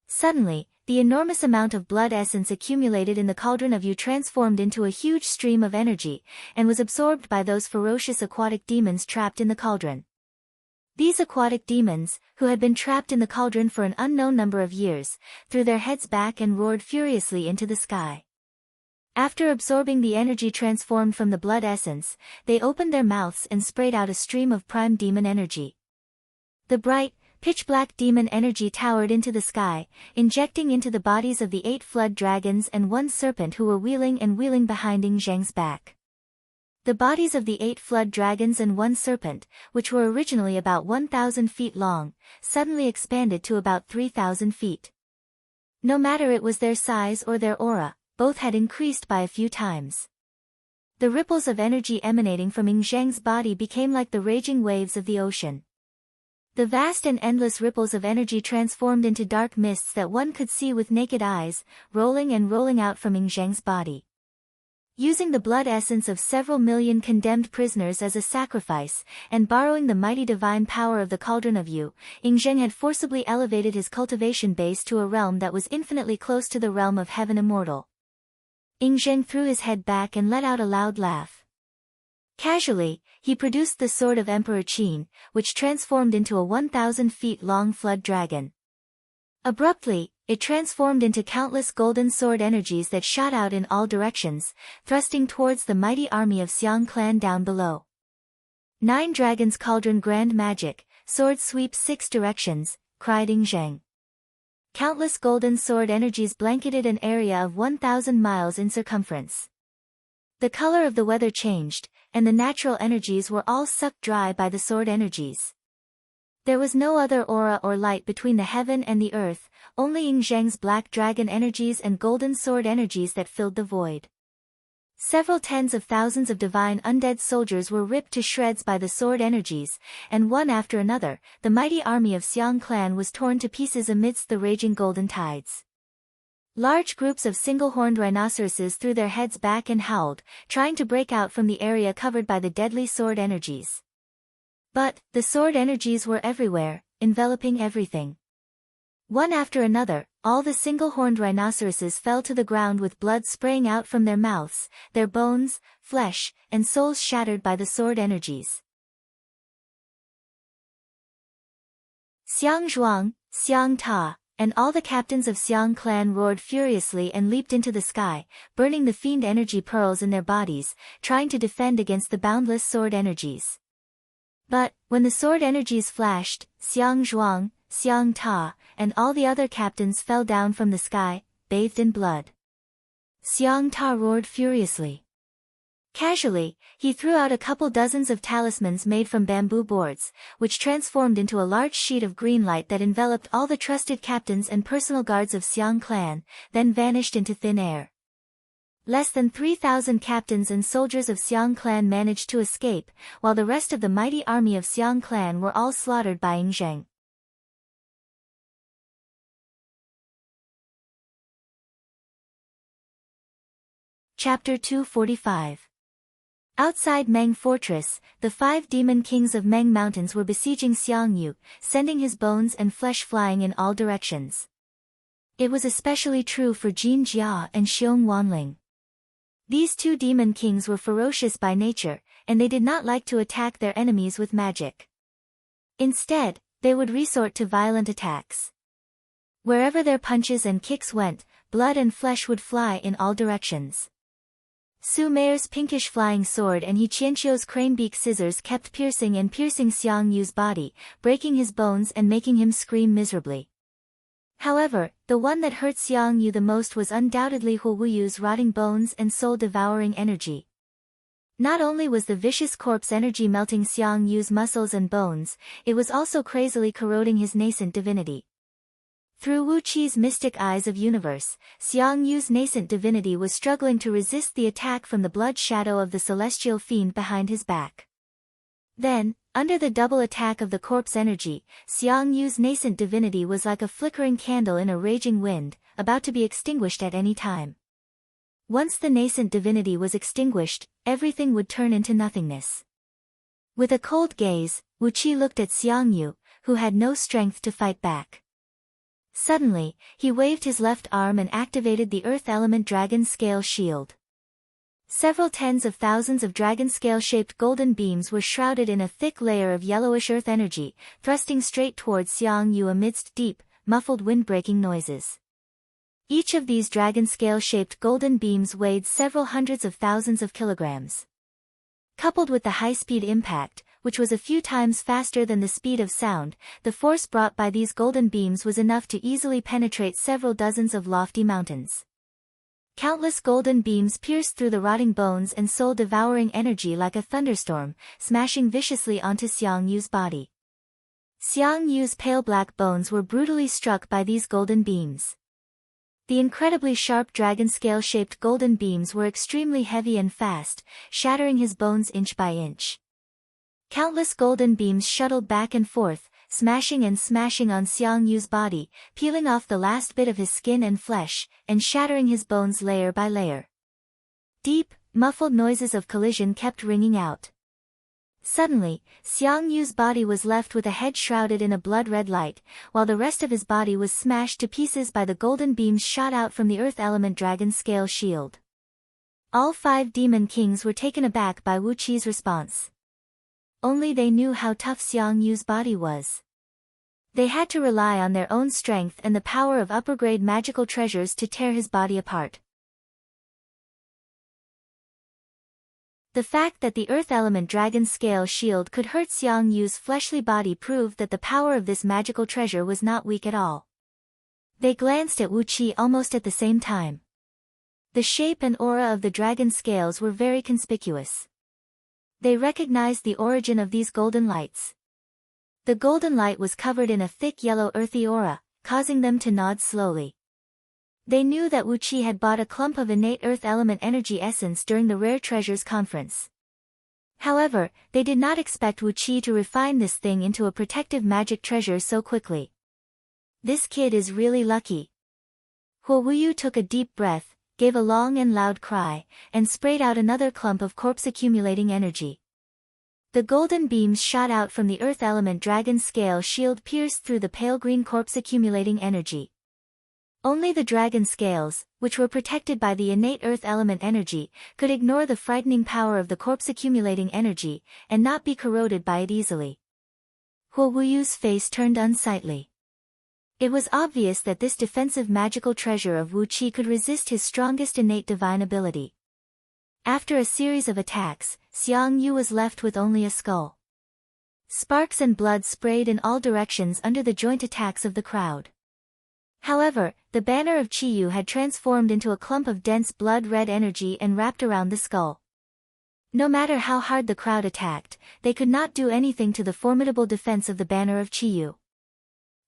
Suddenly, the enormous amount of blood essence accumulated in the cauldron of Yu transformed into a huge stream of energy, and was absorbed by those ferocious aquatic demons trapped in the cauldron. These aquatic demons, who had been trapped in the cauldron for an unknown number of years, threw their heads back and roared furiously into the sky. After absorbing the energy transformed from the blood essence, they opened their mouths and sprayed out a stream of prime demon energy. The bright, pitch-black demon energy towered into the sky, injecting into the bodies of the 8 flood dragons and 1 serpent who were wheeling and wheeling behind Yin Zheng's back. The bodies of the 8 flood dragons and 1 serpent, which were originally about 1,000 feet long, suddenly expanded to about 3,000 feet. No matter it was their size or their aura, both had increased by a few times. The ripples of energy emanating from Yin Zheng's body became like the raging waves of the ocean. The vast and endless ripples of energy transformed into dark mists that one could see with naked eyes, rolling and rolling out from Yin Zheng's body. Using the blood essence of several million condemned prisoners as a sacrifice, and borrowing the mighty divine power of the cauldron of Yu, Yin Zheng had forcibly elevated his cultivation base to a realm that was infinitely close to the realm of heaven immortal. Yin Zheng threw his head back and let out a loud laugh. Casually, he produced the sword of Emperor Qin, which transformed into a 1,000 feet long flood dragon. Abruptly, it transformed into countless golden sword energies that shot out in all directions, thrusting towards the mighty army of Xiang clan down below. 9 Dragons Cauldron Grand Magic, sword sweep 6 directions, cried Yin Zheng. Countless golden sword energies blanketed an area of 1,000 miles in circumference. The color of the weather changed, and the natural energies were all sucked dry by the sword energies. There was no other aura or light between the heaven and the earth, only Yin Zheng's black dragon energies and golden sword energies that filled the void. Several tens of thousands of divine undead soldiers were ripped to shreds by the sword energies, and one after another, the mighty army of Xiang clan was torn to pieces amidst the raging golden tides. Large groups of single-horned rhinoceroses threw their heads back and howled, trying to break out from the area covered by the deadly sword energies. But, the sword energies were everywhere, enveloping everything. One after another, all the single-horned rhinoceroses fell to the ground with blood spraying out from their mouths, their bones, flesh, and souls shattered by the sword energies. Xiang Zhuang, Xiang Ta, and all the captains of Xiang clan roared furiously and leaped into the sky, burning the fiend energy pearls in their bodies, trying to defend against the boundless sword energies. But, when the sword energies flashed, Xiang Zhuang, Xiang Ta, and all the other captains fell down from the sky, bathed in blood. Xiang Ta roared furiously. Casually, he threw out a couple dozens of talismans made from bamboo boards, which transformed into a large sheet of green light that enveloped all the trusted captains and personal guards of Xiang clan, then vanished into thin air. Less than 3,000 captains and soldiers of Xiang clan managed to escape, while the rest of the mighty army of Xiang clan were all slaughtered by Yin Zheng. Chapter 245. Outside Meng Fortress, the 5 demon kings of Meng Mountains were besieging Xiangyu, sending his bones and flesh flying in all directions. It was especially true for Jin Jia and Xiong Wanling. These 2 demon kings were ferocious by nature, and they did not like to attack their enemies with magic. Instead, they would resort to violent attacks. Wherever their punches and kicks went, blood and flesh would fly in all directions. Su Meier's pinkish flying sword and He Qianqiu's cranebeak scissors kept piercing Xiang Yu's body, breaking his bones and making him scream miserably. However, the one that hurt Xiang Yu the most was undoubtedly Hu Wuyu's rotting bones and soul-devouring energy. Not only was the vicious corpse energy melting Xiang Yu's muscles and bones, it was also crazily corroding his nascent divinity. Through Wu Qi's mystic eyes of universe, Xiang Yu's nascent divinity was struggling to resist the attack from the blood shadow of the celestial fiend behind his back. Then, under the double attack of the corpse energy, Xiang Yu's nascent divinity was like a flickering candle in a raging wind, about to be extinguished at any time. Once the nascent divinity was extinguished, everything would turn into nothingness. With a cold gaze, Wu Qi looked at Xiang Yu, who had no strength to fight back. Suddenly, he waved his left arm and activated the Earth Element Dragon Scale Shield. Several tens of thousands of dragon scale-shaped golden beams were shrouded in a thick layer of yellowish earth energy, thrusting straight towards Xiang Yu amidst deep, muffled wind-breaking noises. Each of these dragon scale-shaped golden beams weighed several hundreds of thousands of kilograms. Coupled with the high-speed impact, which was a few times faster than the speed of sound, the force brought by these golden beams was enough to easily penetrate several dozens of lofty mountains. Countless golden beams pierced through the rotting bones and soul-devouring energy like a thunderstorm, smashing viciously onto Xiang Yu's body. Xiang Yu's pale black bones were brutally struck by these golden beams. The incredibly sharp dragon scale-shaped golden beams were extremely heavy and fast, shattering his bones inch by inch. Countless golden beams shuttled back and forth, smashing and smashing on Xiang Yu's body, peeling off the last bit of his skin and flesh, and shattering his bones layer by layer. Deep, muffled noises of collision kept ringing out. Suddenly, Xiang Yu's body was left with a head shrouded in a blood-red light, while the rest of his body was smashed to pieces by the golden beams shot out from the Earth Element Dragon Scale Shield. All 5 demon kings were taken aback by Wu Qi's response. Only they knew how tough Xiang Yu's body was. They had to rely on their own strength and the power of upper-grade magical treasures to tear his body apart. The fact that the Earth Element Dragon Scale Shield could hurt Xiang Yu's fleshly body proved that the power of this magical treasure was not weak at all. They glanced at Wu Qi almost at the same time. The shape and aura of the dragon scales were very conspicuous. They recognized the origin of these golden lights. The golden light was covered in a thick yellow earthy aura, causing them to nod slowly. They knew that Wu Qi had bought a clump of innate earth element energy essence during the Rare Treasures conference. However, they did not expect Wu Qi to refine this thing into a protective magic treasure so quickly. This kid is really lucky. Huo Wuyu took a deep breath, gave a long and loud cry, and sprayed out another clump of corpse-accumulating energy. The golden beams shot out from the Earth Element Dragon Scale Shield pierced through the pale green corpse-accumulating energy. Only the dragon scales, which were protected by the innate Earth Element energy, could ignore the frightening power of the corpse-accumulating energy, and not be corroded by it easily. Huo Wuyu's face turned unsightly. It was obvious that this defensive magical treasure of Wu Qi could resist his strongest innate divine ability. After a series of attacks, Xiang Yu was left with only a skull. Sparks and blood sprayed in all directions under the joint attacks of the crowd. However, the banner of Qiyu had transformed into a clump of dense blood-red energy and wrapped around the skull. No matter how hard the crowd attacked, they could not do anything to the formidable defense of the banner of Qiyu.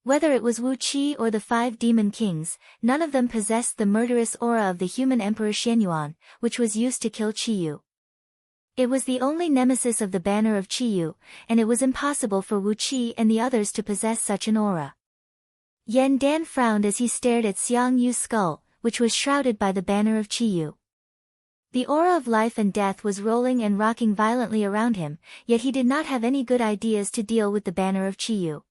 Whether it was Wu Qi or the 5 demon kings, none of them possessed the murderous aura of the human emperor Xianyuan, which was used to kill Qiyu. It was the only nemesis of the banner of Qiyu, and it was impossible for Wu Qi and the others to possess such an aura. Yan Dan frowned as he stared at Xiang Yu's skull, which was shrouded by the banner of Qiyu. The aura of life and death was rolling and rocking violently around him, yet he did not have any good ideas to deal with the banner of Qiyu.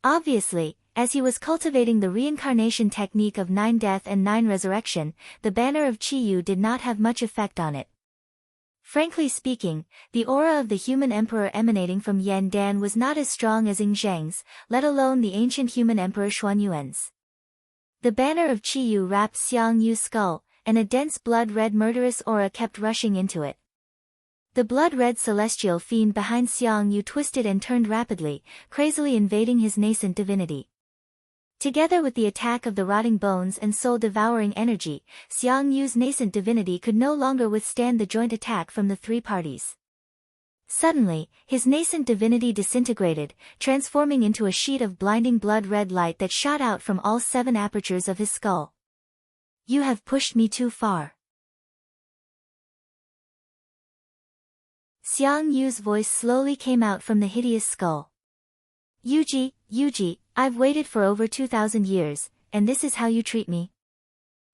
Obviously, as he was cultivating the reincarnation technique of 9 death and 9 resurrection, the banner of Qiyu did not have much effect on it. Frankly speaking, the aura of the human emperor emanating from Yan Dan was not as strong as Ying Zheng's, let alone the ancient human emperor Xuanyuan's. The banner of Qiyu wrapped Xiang Yu's skull, and a dense blood-red murderous aura kept rushing into it. The blood-red celestial fiend behind Xiang Yu twisted and turned rapidly, crazily invading his nascent divinity. Together with the attack of the rotting bones and soul-devouring energy, Xiang Yu's nascent divinity could no longer withstand the joint attack from the three parties. Suddenly, his nascent divinity disintegrated, transforming into a sheet of blinding blood-red light that shot out from all 7 apertures of his skull. You have pushed me too far. Xiang Yu's voice slowly came out from the hideous skull. Yuji, I've waited for over 2,000 years, and this is how you treat me?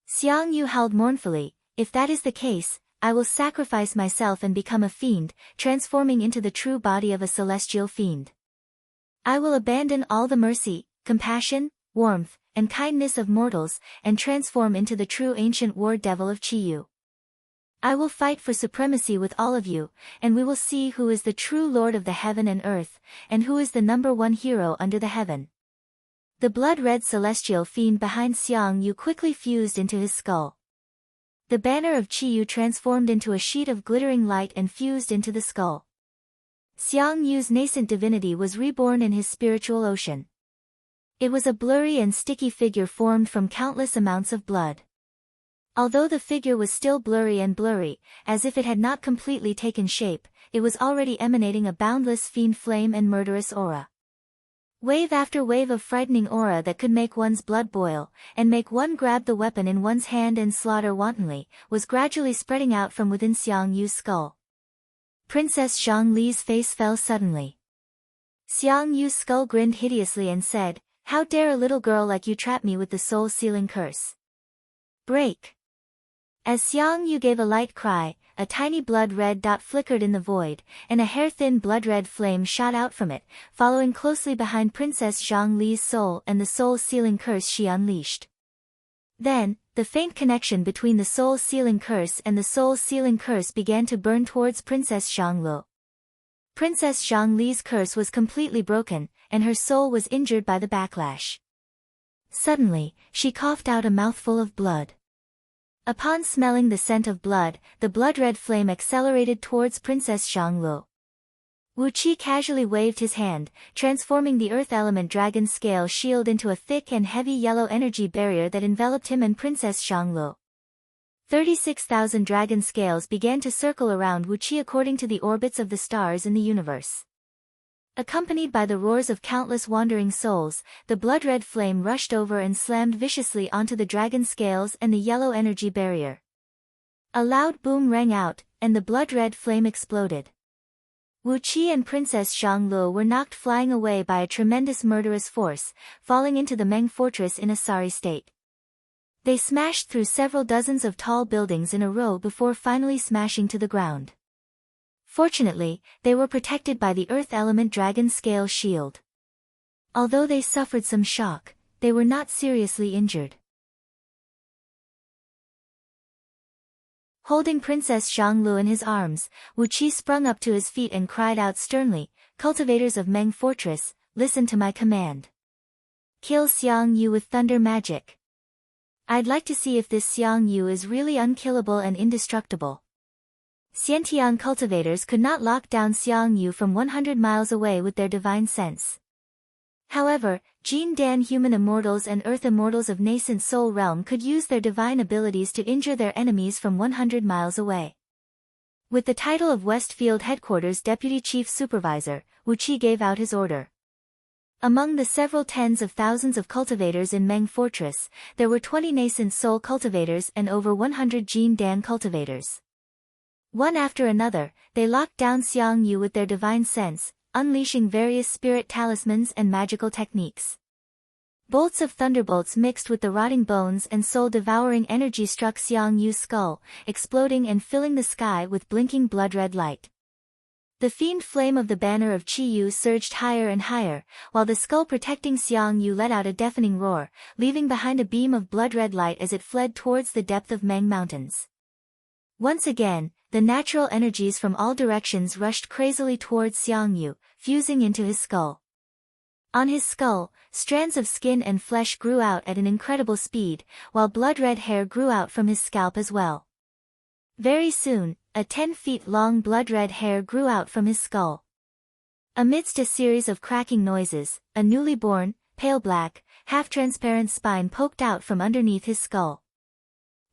Xiang Yu howled mournfully. If that is the case, I will sacrifice myself and become a fiend, transforming into the true body of a celestial fiend. I will abandon all the mercy, compassion, warmth, and kindness of mortals, and transform into the true ancient war devil of Qiyu. I will fight for supremacy with all of you, and we will see who is the true lord of the heaven and earth, and who is the #1 hero under the heaven. The blood-red celestial fiend behind Xiang Yu quickly fused into his skull. The banner of Qiyu transformed into a sheet of glittering light and fused into the skull. Xiang Yu's nascent divinity was reborn in his spiritual ocean. It was a blurry and sticky figure formed from countless amounts of blood. Although the figure was still blurry, as if it had not completely taken shape, it was already emanating a boundless fiend flame and murderous aura. Wave after wave of frightening aura that could make one's blood boil, and make one grab the weapon in one's hand and slaughter wantonly, was gradually spreading out from within Xiang Yu's skull. Princess Zhongli's face fell suddenly. Xiang Yu's skull grinned hideously and said, "How dare a little girl like you trap me with the soul-sealing curse? Break!" As Xiang Yu gave a light cry, a tiny blood-red dot flickered in the void, and a hair-thin blood-red flame shot out from it, following closely behind Princess Zhongli's soul and the soul-sealing curse she unleashed. Then, the faint connection between the soul-sealing curse and the soul-sealing curse began to burn towards Princess Zhongli. Princess Zhongli's curse was completely broken, and her soul was injured by the backlash. Suddenly, she coughed out a mouthful of blood. Upon smelling the scent of blood, the blood-red flame accelerated towards Princess Zhongli. Wu Qi casually waved his hand, transforming the earth element dragon scale shield into a thick and heavy yellow energy barrier that enveloped him and Princess Zhongli. 36,000 dragon scales began to circle around Wu Qi according to the orbits of the stars in the universe. Accompanied by the roars of countless wandering souls, the blood-red flame rushed over and slammed viciously onto the dragon scales and the yellow energy barrier. A loud boom rang out, and the blood-red flame exploded. Wu Qi and Princess Zhongli were knocked flying away by a tremendous murderous force, falling into the Meng fortress in a sorry state. They smashed through several dozens of tall buildings in a row before finally smashing to the ground. Fortunately, they were protected by the earth element dragon scale shield. Although they suffered some shock, they were not seriously injured. Holding Princess Zhongli in his arms, Wu Qi sprung up to his feet and cried out sternly, "Cultivators of Meng Fortress, listen to my command. Kill Xiang Yu with thunder magic. I'd like to see if this Xiang Yu is really unkillable and indestructible." Xiantian cultivators could not lock down Xiang Yu from 100 miles away with their divine sense. However, Jin Dan human immortals and earth immortals of nascent soul realm could use their divine abilities to injure their enemies from 100 miles away. With the title of Westfield Headquarters Deputy Chief Supervisor, Wu Qi gave out his order. Among the several tens of thousands of cultivators in Meng Fortress, there were 20 nascent soul cultivators and over 100 Jin Dan cultivators. One after another, they locked down Xiang Yu with their divine sense, unleashing various spirit talismans and magical techniques. Bolts of thunderbolts mixed with the rotting bones and soul-devouring energy struck Xiang Yu's skull, exploding and filling the sky with blinking blood-red light. The fiend flame of the banner of Qiyu surged higher and higher, while the skull protecting Xiang Yu let out a deafening roar, leaving behind a beam of blood-red light as it fled towards the depth of Meng Mountains. Once again, the natural energies from all directions rushed crazily towards Xiang Yu, fusing into his skull. On his skull, strands of skin and flesh grew out at an incredible speed, while blood-red hair grew out from his scalp as well. Very soon, a 10-feet-long blood-red hair grew out from his skull. Amidst a series of cracking noises, a newly born, pale black, half-transparent spine poked out from underneath his skull.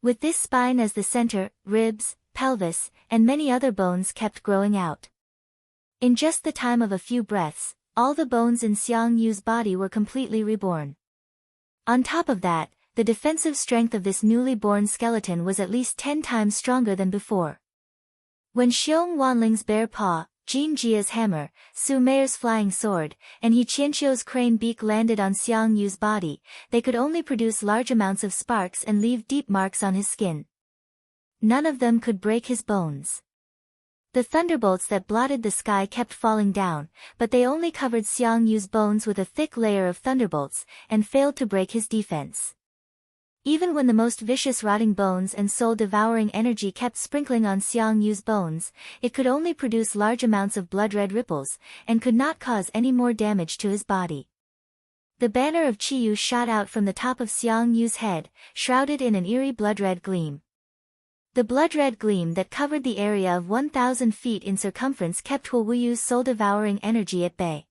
With this spine as the center, ribs, pelvis, and many other bones kept growing out. In just the time of a few breaths, all the bones in Xiang Yu's body were completely reborn. On top of that, the defensive strength of this newly born skeleton was at least 10 times stronger than before. When Xiong Wanling's bare paw, Jin Jia's hammer, Su Meier's flying sword, and He Qianqiu's crane beak landed on Xiang Yu's body, they could only produce large amounts of sparks and leave deep marks on his skin. None of them could break his bones. The thunderbolts that blotted the sky kept falling down, but they only covered Xiang Yu's bones with a thick layer of thunderbolts, and failed to break his defense. Even when the most vicious rotting bones and soul-devouring energy kept sprinkling on Xiang Yu's bones, it could only produce large amounts of blood-red ripples, and could not cause any more damage to his body. The banner of Qiyu shot out from the top of Xiang Yu's head, shrouded in an eerie blood-red gleam. The blood-red gleam that covered the area of 1,000 feet in circumference kept Hu Wuyu's soul-devouring energy at bay.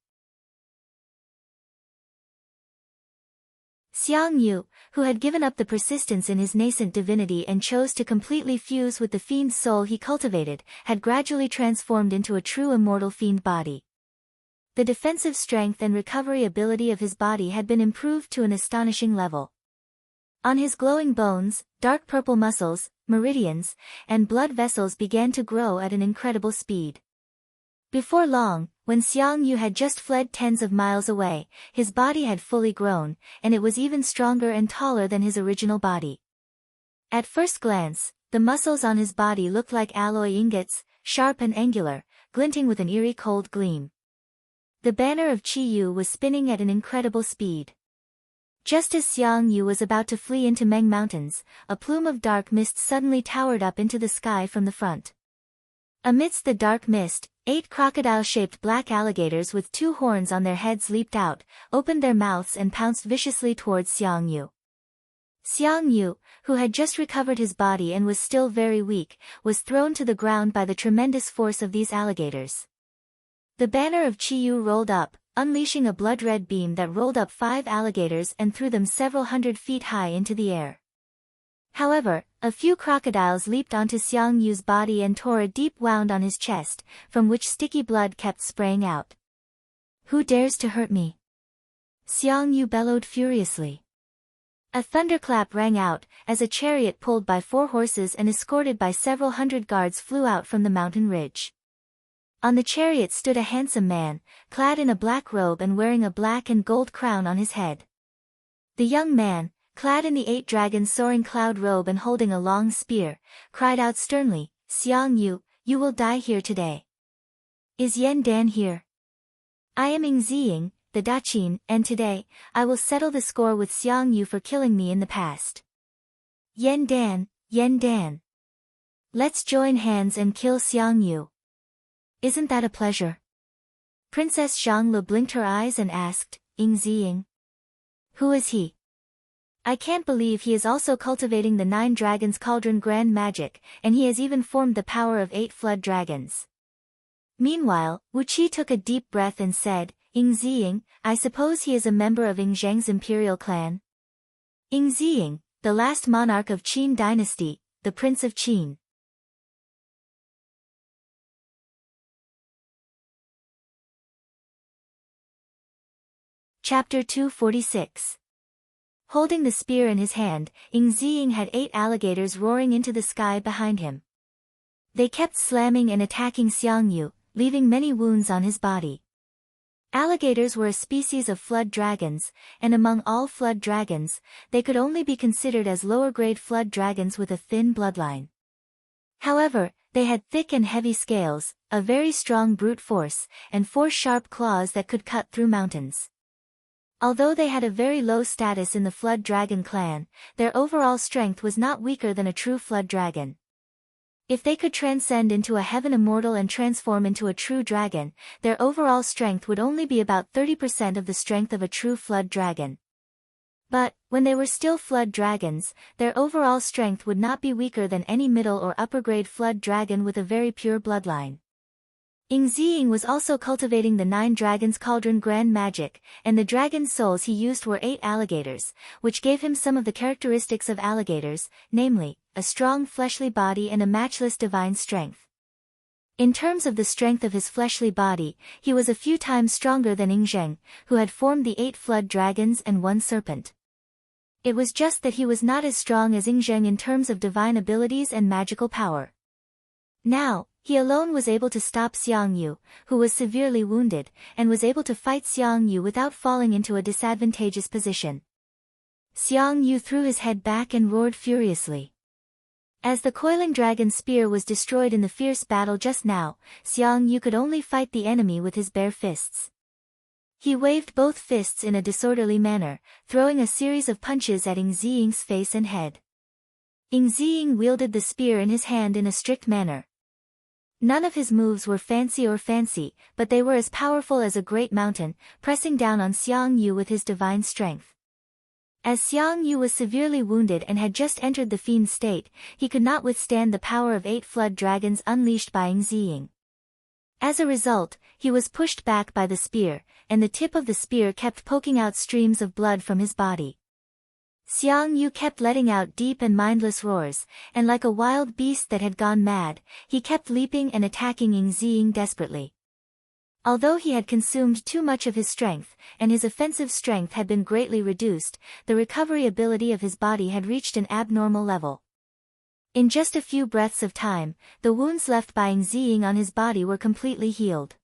Xiang Yu, who had given up the persistence in his nascent divinity and chose to completely fuse with the fiend's soul he cultivated, had gradually transformed into a true immortal fiend body. The defensive strength and recovery ability of his body had been improved to an astonishing level. On his glowing bones, dark purple muscles, meridians, and blood vessels began to grow at an incredible speed. Before long, when Xiang Yu had just fled tens of miles away, his body had fully grown, and it was even stronger and taller than his original body. At first glance, the muscles on his body looked like alloy ingots, sharp and angular, glinting with an eerie cold gleam. The banner of Qi Yu was spinning at an incredible speed. Just as Xiang Yu was about to flee into Meng Mountains, a plume of dark mist suddenly towered up into the sky from the front. Amidst the dark mist, 8 crocodile-shaped black alligators with 2 horns on their heads leaped out, opened their mouths and pounced viciously towards Xiang Yu. Xiang Yu, who had just recovered his body and was still very weak, was thrown to the ground by the tremendous force of these alligators. The banner of Qi Yu rolled up, unleashing a blood-red beam that rolled up 5 alligators and threw them several hundred feet high into the air. However, a few crocodiles leaped onto Xiang Yu's body and tore a deep wound on his chest, from which sticky blood kept spraying out. "Who dares to hurt me?" Xiang Yu bellowed furiously. A thunderclap rang out, as a chariot pulled by 4 horses and escorted by several hundred guards flew out from the mountain ridge. On the chariot stood a handsome man, clad in a black robe and wearing a black and gold crown on his head. The young man, clad in the 8 dragons soaring cloud robe and holding a long spear, cried out sternly, "Xiang Yu, you will die here today." "Is Yan Dan here?" "I am Ying Ziying, the Daqin, and today, I will settle the score with Xiang Yu for killing me in the past." Yan Dan, Yan Dan. Let's join hands and kill Xiang Yu. Isn't that a pleasure? Princess Zhanglu blinked her eyes and asked, "Ying Ziying? Who is he? I can't believe he is also cultivating the 9 dragons cauldron grand magic, and he has even formed the power of 8 flood dragons." Meanwhile, Wu Qi took a deep breath and said, "Ying Ziying, I suppose he is a member of Ying Zheng's imperial clan?" Ying Ziying, the last monarch of Qin dynasty, the Prince of Qin. Chapter 246. Holding the spear in his hand, Ying Ziying had 8 alligators roaring into the sky behind him. They kept slamming and attacking Xiang Yu, leaving many wounds on his body. Alligators were a species of flood dragons, and among all flood dragons, they could only be considered as lower-grade flood dragons with a thin bloodline. However, they had thick and heavy scales, a very strong brute force, and 4 sharp claws that could cut through mountains. Although they had a very low status in the Flood Dragon clan, their overall strength was not weaker than a true Flood Dragon. If they could transcend into a heaven immortal and transform into a true dragon, their overall strength would only be about 30% of the strength of a true Flood Dragon. But, when they were still Flood Dragons, their overall strength would not be weaker than any middle or upper grade Flood Dragon with a very pure bloodline. Ing Ziying was also cultivating the 9 Dragons Cauldron Grand Magic, and the dragon souls he used were 8 alligators, which gave him some of the characteristics of alligators, namely, a strong fleshly body and a matchless divine strength. In terms of the strength of his fleshly body, he was a few times stronger than Ing Zheng, who had formed the 8 flood dragons and 1 serpent. It was just that he was not as strong as Ing Zheng in terms of divine abilities and magical power. Now, he alone was able to stop Xiang Yu, who was severely wounded, and was able to fight Xiang Yu without falling into a disadvantageous position. Xiang Yu threw his head back and roared furiously. As the coiling dragon spear was destroyed in the fierce battle just now, Xiang Yu could only fight the enemy with his bare fists. He waved both fists in a disorderly manner, throwing a series of punches at Ing Ziying's face and head. Ing Ziying wielded the spear in his hand in a strict manner. None of his moves were fancy, but they were as powerful as a great mountain, pressing down on Xiang Yu with his divine strength. As Xiang Yu was severely wounded and had just entered the fiend state, he could not withstand the power of 8 flood dragons unleashed by Ing Ziying. As a result, he was pushed back by the spear, and the tip of the spear kept poking out streams of blood from his body. Xiang Yu kept letting out deep and mindless roars, and like a wild beast that had gone mad, he kept leaping and attacking Ing Ziying desperately. Although he had consumed too much of his strength, and his offensive strength had been greatly reduced, the recovery ability of his body had reached an abnormal level. In just a few breaths of time, the wounds left by Ing Ziying on his body were completely healed.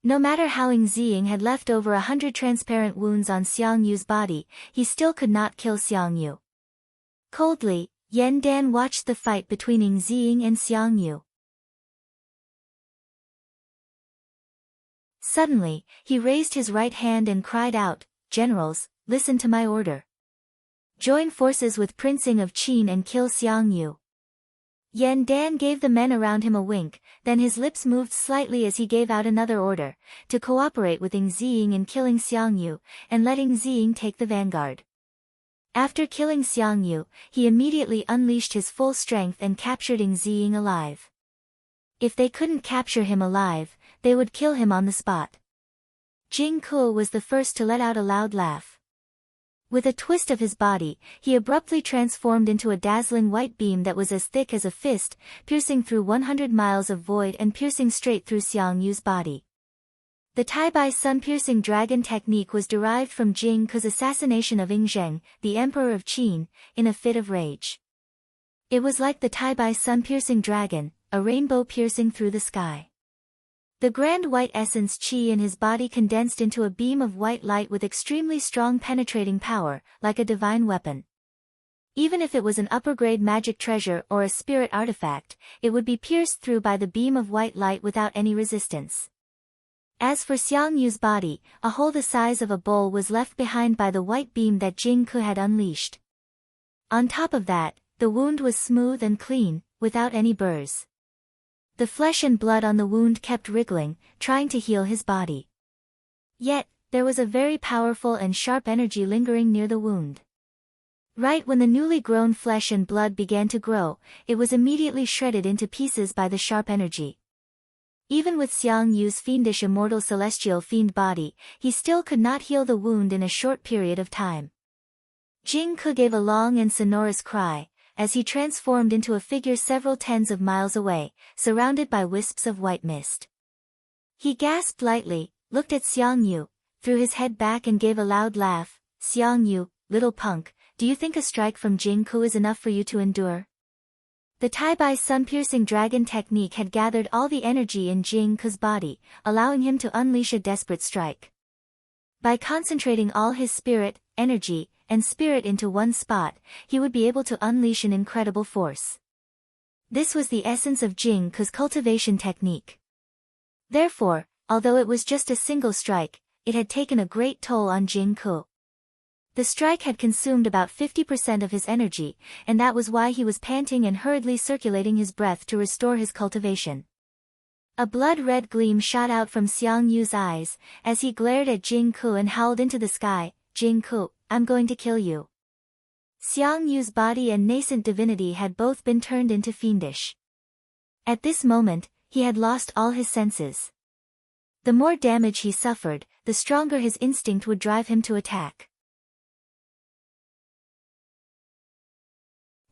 No matter how Ing Ziying had left over 100 transparent wounds on Xiang Yu's body, he still could not kill Xiang Yu. Coldly, Yan Dan watched the fight between Ing Ziying and Xiang Yu. Suddenly, he raised his right hand and cried out, "Generals, listen to my order. Join forces with Prince Ing of Qin and kill Xiang Yu." Yan Dan gave the men around him a wink, then his lips moved slightly as he gave out another order, to cooperate with Ing Ziying in killing Xiang Yu, and let Ing Ziying take the vanguard. After killing Xiang Yu, he immediately unleashed his full strength and captured Ing Ziying alive. If they couldn't capture him alive, they would kill him on the spot. Jing Ke was the first to let out a loud laugh. With a twist of his body, he abruptly transformed into a dazzling white beam that was as thick as a fist, piercing through 100 miles of void and piercing straight through Xiang Yu's body. The Tai-Bai sun-piercing dragon technique was derived from Jing Ke's assassination of Ing Zheng, the emperor of Qin, in a fit of rage. It was like the Tai-Bai sun-piercing dragon, a rainbow piercing through the sky. The grand white essence qi in his body condensed into a beam of white light with extremely strong penetrating power, like a divine weapon. Even if it was an upper-grade magic treasure or a spirit artifact, it would be pierced through by the beam of white light without any resistance. As for Xiang Yu's body, a hole the size of a bowl was left behind by the white beam that Jing Ke had unleashed. On top of that, the wound was smooth and clean, without any burrs. The flesh and blood on the wound kept wriggling, trying to heal his body. Yet, there was a very powerful and sharp energy lingering near the wound. Right when the newly grown flesh and blood began to grow, it was immediately shredded into pieces by the sharp energy. Even with Xiang Yu's fiendish immortal celestial fiend body, he still could not heal the wound in a short period of time. Jing Ke gave a long and sonorous cry, as he transformed into a figure several tens of miles away, surrounded by wisps of white mist. He gasped lightly, looked at Xiang Yu, threw his head back and gave a loud laugh. "Xiang Yu, little punk, do you think a strike from Jing Ke is enough for you to endure?" The Tai-Bai sun-piercing dragon technique had gathered all the energy in Jing Ke's body, allowing him to unleash a desperate strike. By concentrating all his spirit, energy, and spirit into one spot, he would be able to unleash an incredible force. This was the essence of Jing Ke's cultivation technique. Therefore, although it was just a single strike, it had taken a great toll on Jing Ke. The strike had consumed about 50% of his energy, and that was why he was panting and hurriedly circulating his breath to restore his cultivation. A blood-red gleam shot out from Xiang Yu's eyes, as he glared at Jing Ke and howled into the sky, "Jing Ke, I'm going to kill you." Xiang Yu's body and nascent divinity had both been turned into fiendish. At this moment, he had lost all his senses. The more damage he suffered, the stronger his instinct would drive him to attack.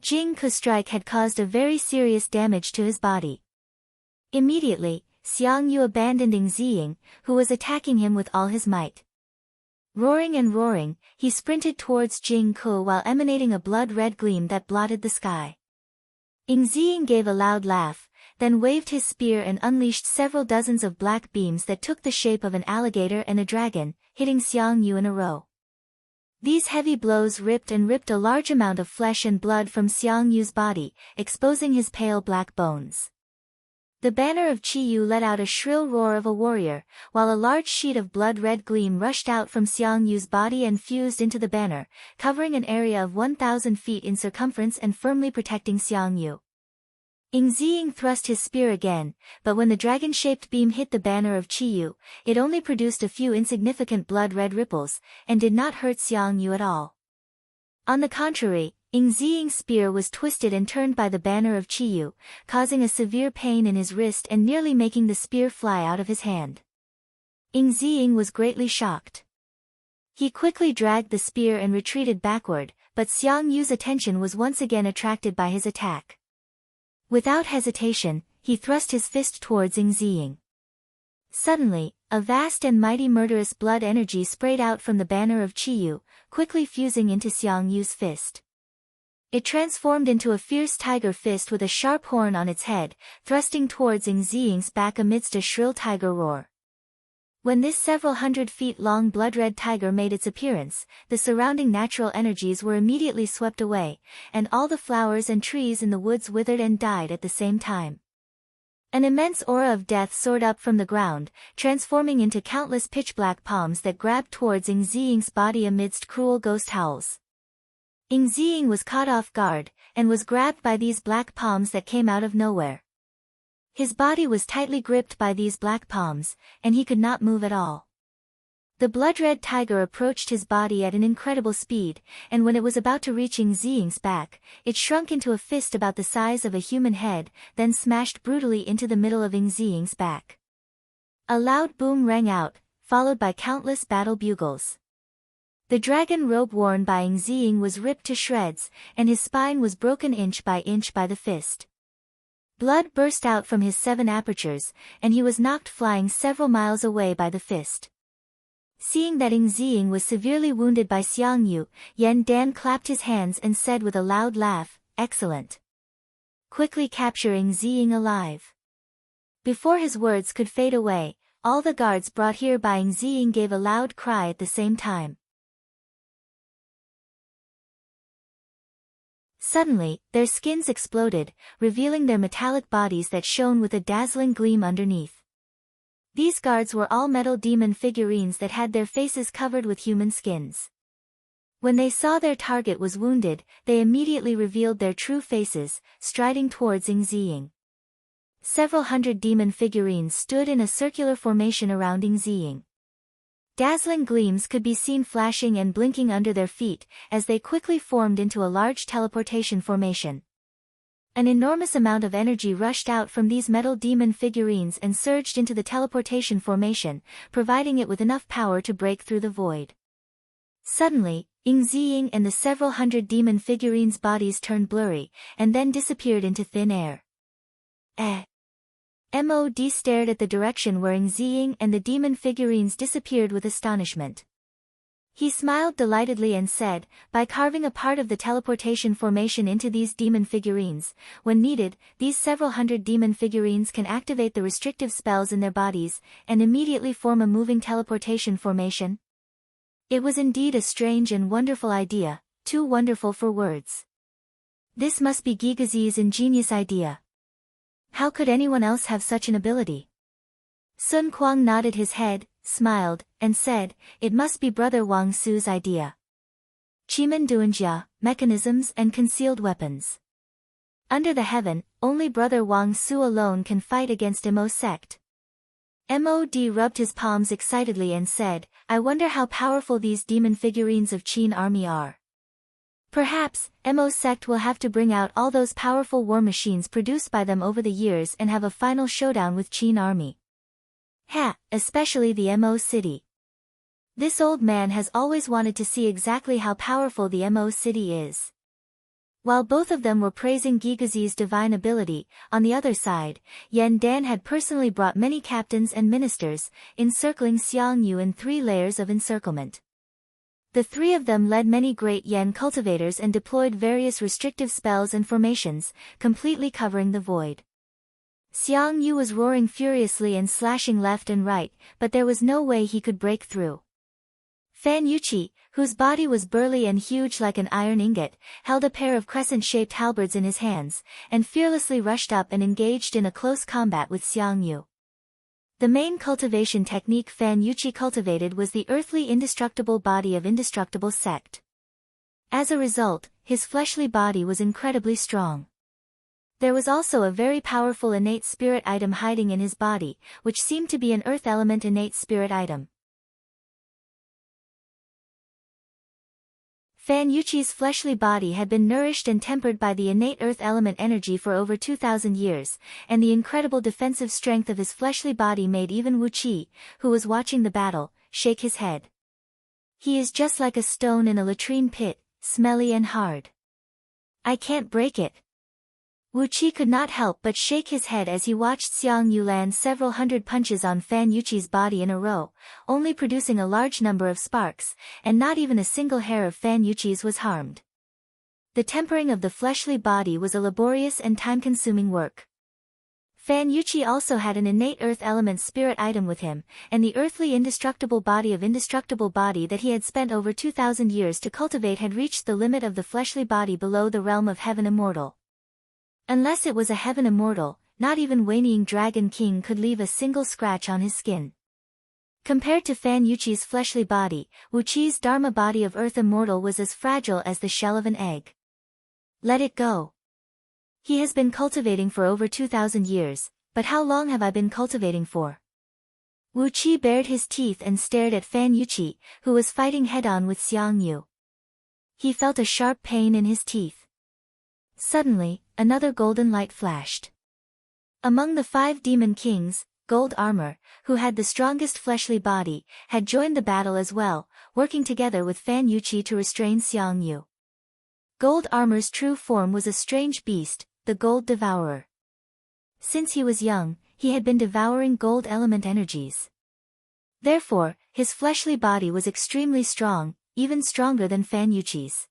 Jing Ke's strike had caused a very serious damage to his body. Immediately, Xiang Yu abandoned Ing Ziying, who was attacking him with all his might. Roaring and roaring, he sprinted towards Jing Ke while emanating a blood-red gleam that blotted the sky. Ing Ziying gave a loud laugh, then waved his spear and unleashed several dozens of black beams that took the shape of an alligator and a dragon, hitting Xiang Yu in a row. These heavy blows ripped a large amount of flesh and blood from Xiang Yu's body, exposing his pale black bones. The banner of Qi Yu let out a shrill roar of a warrior, while a large sheet of blood-red gleam rushed out from Xiang Yu's body and fused into the banner, covering an area of 1,000 feet in circumference and firmly protecting Xiang Yu. Ing Ziying thrust his spear again, but when the dragon-shaped beam hit the banner of Qi Yu, it only produced a few insignificant blood-red ripples, and did not hurt Xiang Yu at all. On the contrary, Ing Ziying's spear was twisted and turned by the banner of Qi Yu, causing a severe pain in his wrist and nearly making the spear fly out of his hand. Ing Ziying was greatly shocked. He quickly dragged the spear and retreated backward, but Xiang Yu's attention was once again attracted by his attack. Without hesitation, he thrust his fist towards Ing Ziying. Suddenly, a vast and mighty murderous blood energy sprayed out from the banner of Qi Yu, quickly fusing into Xiang Yu's fist. It transformed into a fierce tiger fist with a sharp horn on its head, thrusting towards Ing Ziying's back amidst a shrill tiger roar. When this several hundred feet long blood-red tiger made its appearance, the surrounding natural energies were immediately swept away, and all the flowers and trees in the woods withered and died at the same time. An immense aura of death soared up from the ground, transforming into countless pitch-black palms that grabbed towards Ing Ziying's body amidst cruel ghost howls. Ing Ziying was caught off guard, and was grabbed by these black palms that came out of nowhere. His body was tightly gripped by these black palms, and he could not move at all. The blood-red tiger approached his body at an incredible speed, and when it was about to reach Ing Ziying's back, it shrunk into a fist about the size of a human head, then smashed brutally into the middle of Ing Ziying's back. A loud boom rang out, followed by countless battle bugles. The dragon robe worn by Ing Ziying was ripped to shreds, and his spine was broken inch by the fist. Blood burst out from his 7 apertures, and he was knocked flying several miles away by the fist. Seeing that Ing Ziying was severely wounded by Xiang Yu, Yan Dan clapped his hands and said with a loud laugh, "Excellent. Quickly capture Ing Ziying alive." Before his words could fade away, all the guards brought here by Ing Ziying gave a loud cry at the same time. Suddenly, their skins exploded, revealing their metallic bodies that shone with a dazzling gleam underneath. These guards were all metal demon figurines that had their faces covered with human skins. When they saw their target was wounded, they immediately revealed their true faces, striding towards Ing Ziying. Several hundred demon figurines stood in a circular formation around Ing Ziying. Dazzling gleams could be seen flashing and blinking under their feet, as they quickly formed into a large teleportation formation. An enormous amount of energy rushed out from these metal demon figurines and surged into the teleportation formation, providing it with enough power to break through the void. Suddenly, Ing Ziying and the several hundred demon figurines' bodies turned blurry, and then disappeared into thin air. Mod stared at the direction where Ing Ziying and the demon figurines disappeared with astonishment. He smiled delightedly and said, "By carving a part of the teleportation formation into these demon figurines, when needed, these several hundred demon figurines can activate the restrictive spells in their bodies, and immediately form a moving teleportation formation." It was indeed a strange and wonderful idea, too wonderful for words. This must be Gigazi's ingenious idea. How could anyone else have such an ability? Sun Kuang nodded his head, smiled, and said, "It must be Brother Wang Su's idea. Chimen Duanjia, mechanisms and concealed weapons. Under the heaven, only Brother Wang Su alone can fight against Mo's sect." Mod rubbed his palms excitedly and said, "I wonder how powerful these demon figurines of Qin army are." Perhaps, Mo's sect will have to bring out all those powerful war machines produced by them over the years and have a final showdown with Qin army. Especially the Mo city. This old man has always wanted to see exactly how powerful the Mo city is. While both of them were praising Gigazi's divine ability, on the other side, Yan Dan had personally brought many captains and ministers, encircling Xiang Yu in 3 layers of encirclement. The 3 of them led many great Yan cultivators and deployed various restrictive spells and formations, completely covering the void. Xiang Yu was roaring furiously and slashing left and right, but there was no way he could break through. Fan Yuqi, whose body was burly and huge like an iron ingot, held a pair of crescent-shaped halberds in his hands, and fearlessly rushed up and engaged in a close combat with Xiang Yu. The main cultivation technique Fan Yuqi cultivated was the earthly indestructible body of indestructible sect. As a result, his fleshly body was incredibly strong. There was also a very powerful innate spirit item hiding in his body, which seemed to be an earth element innate spirit item. Fan Yuqi's fleshly body had been nourished and tempered by the innate earth element energy for over 2,000 years, and the incredible defensive strength of his fleshly body made even Wu Qi, who was watching the battle, shake his head. He is just like a stone in a latrine pit, smelly and hard. I can't break it. Wu Qi could not help but shake his head as he watched Xiang Yu land several hundred punches on Fan Yuqi's body in a row, only producing a large number of sparks, and not even a single hair of Fan Yuqi's was harmed. The tempering of the fleshly body was a laborious and time-consuming work. Fan Yuqi also had an innate earth element spirit item with him, and the earthly indestructible body of indestructible body that he had spent over 2,000 years to cultivate had reached the limit of the fleshly body below the realm of heaven immortal. Unless it was a heaven immortal, not even Wanying Dragon King could leave a single scratch on his skin. Compared to Fan Yuqi's fleshly body, Wu Qi's Dharma body of earth immortal was as fragile as the shell of an egg. Let it go. He has been cultivating for over 2,000 years, but how long have I been cultivating for? Wu Qi bared his teeth and stared at Fan Yuqi, who was fighting head-on with Xiang Yu. He felt a sharp pain in his teeth. Suddenly, another golden light flashed. Among the 5 demon kings, Gold Armor, who had the strongest fleshly body, had joined the battle as well, working together with Fan Yuqi to restrain Xiang Yu. Gold Armor's true form was a strange beast, the Gold Devourer. Since he was young, he had been devouring gold element energies. Therefore, his fleshly body was extremely strong, even stronger than Fan Yuqi's.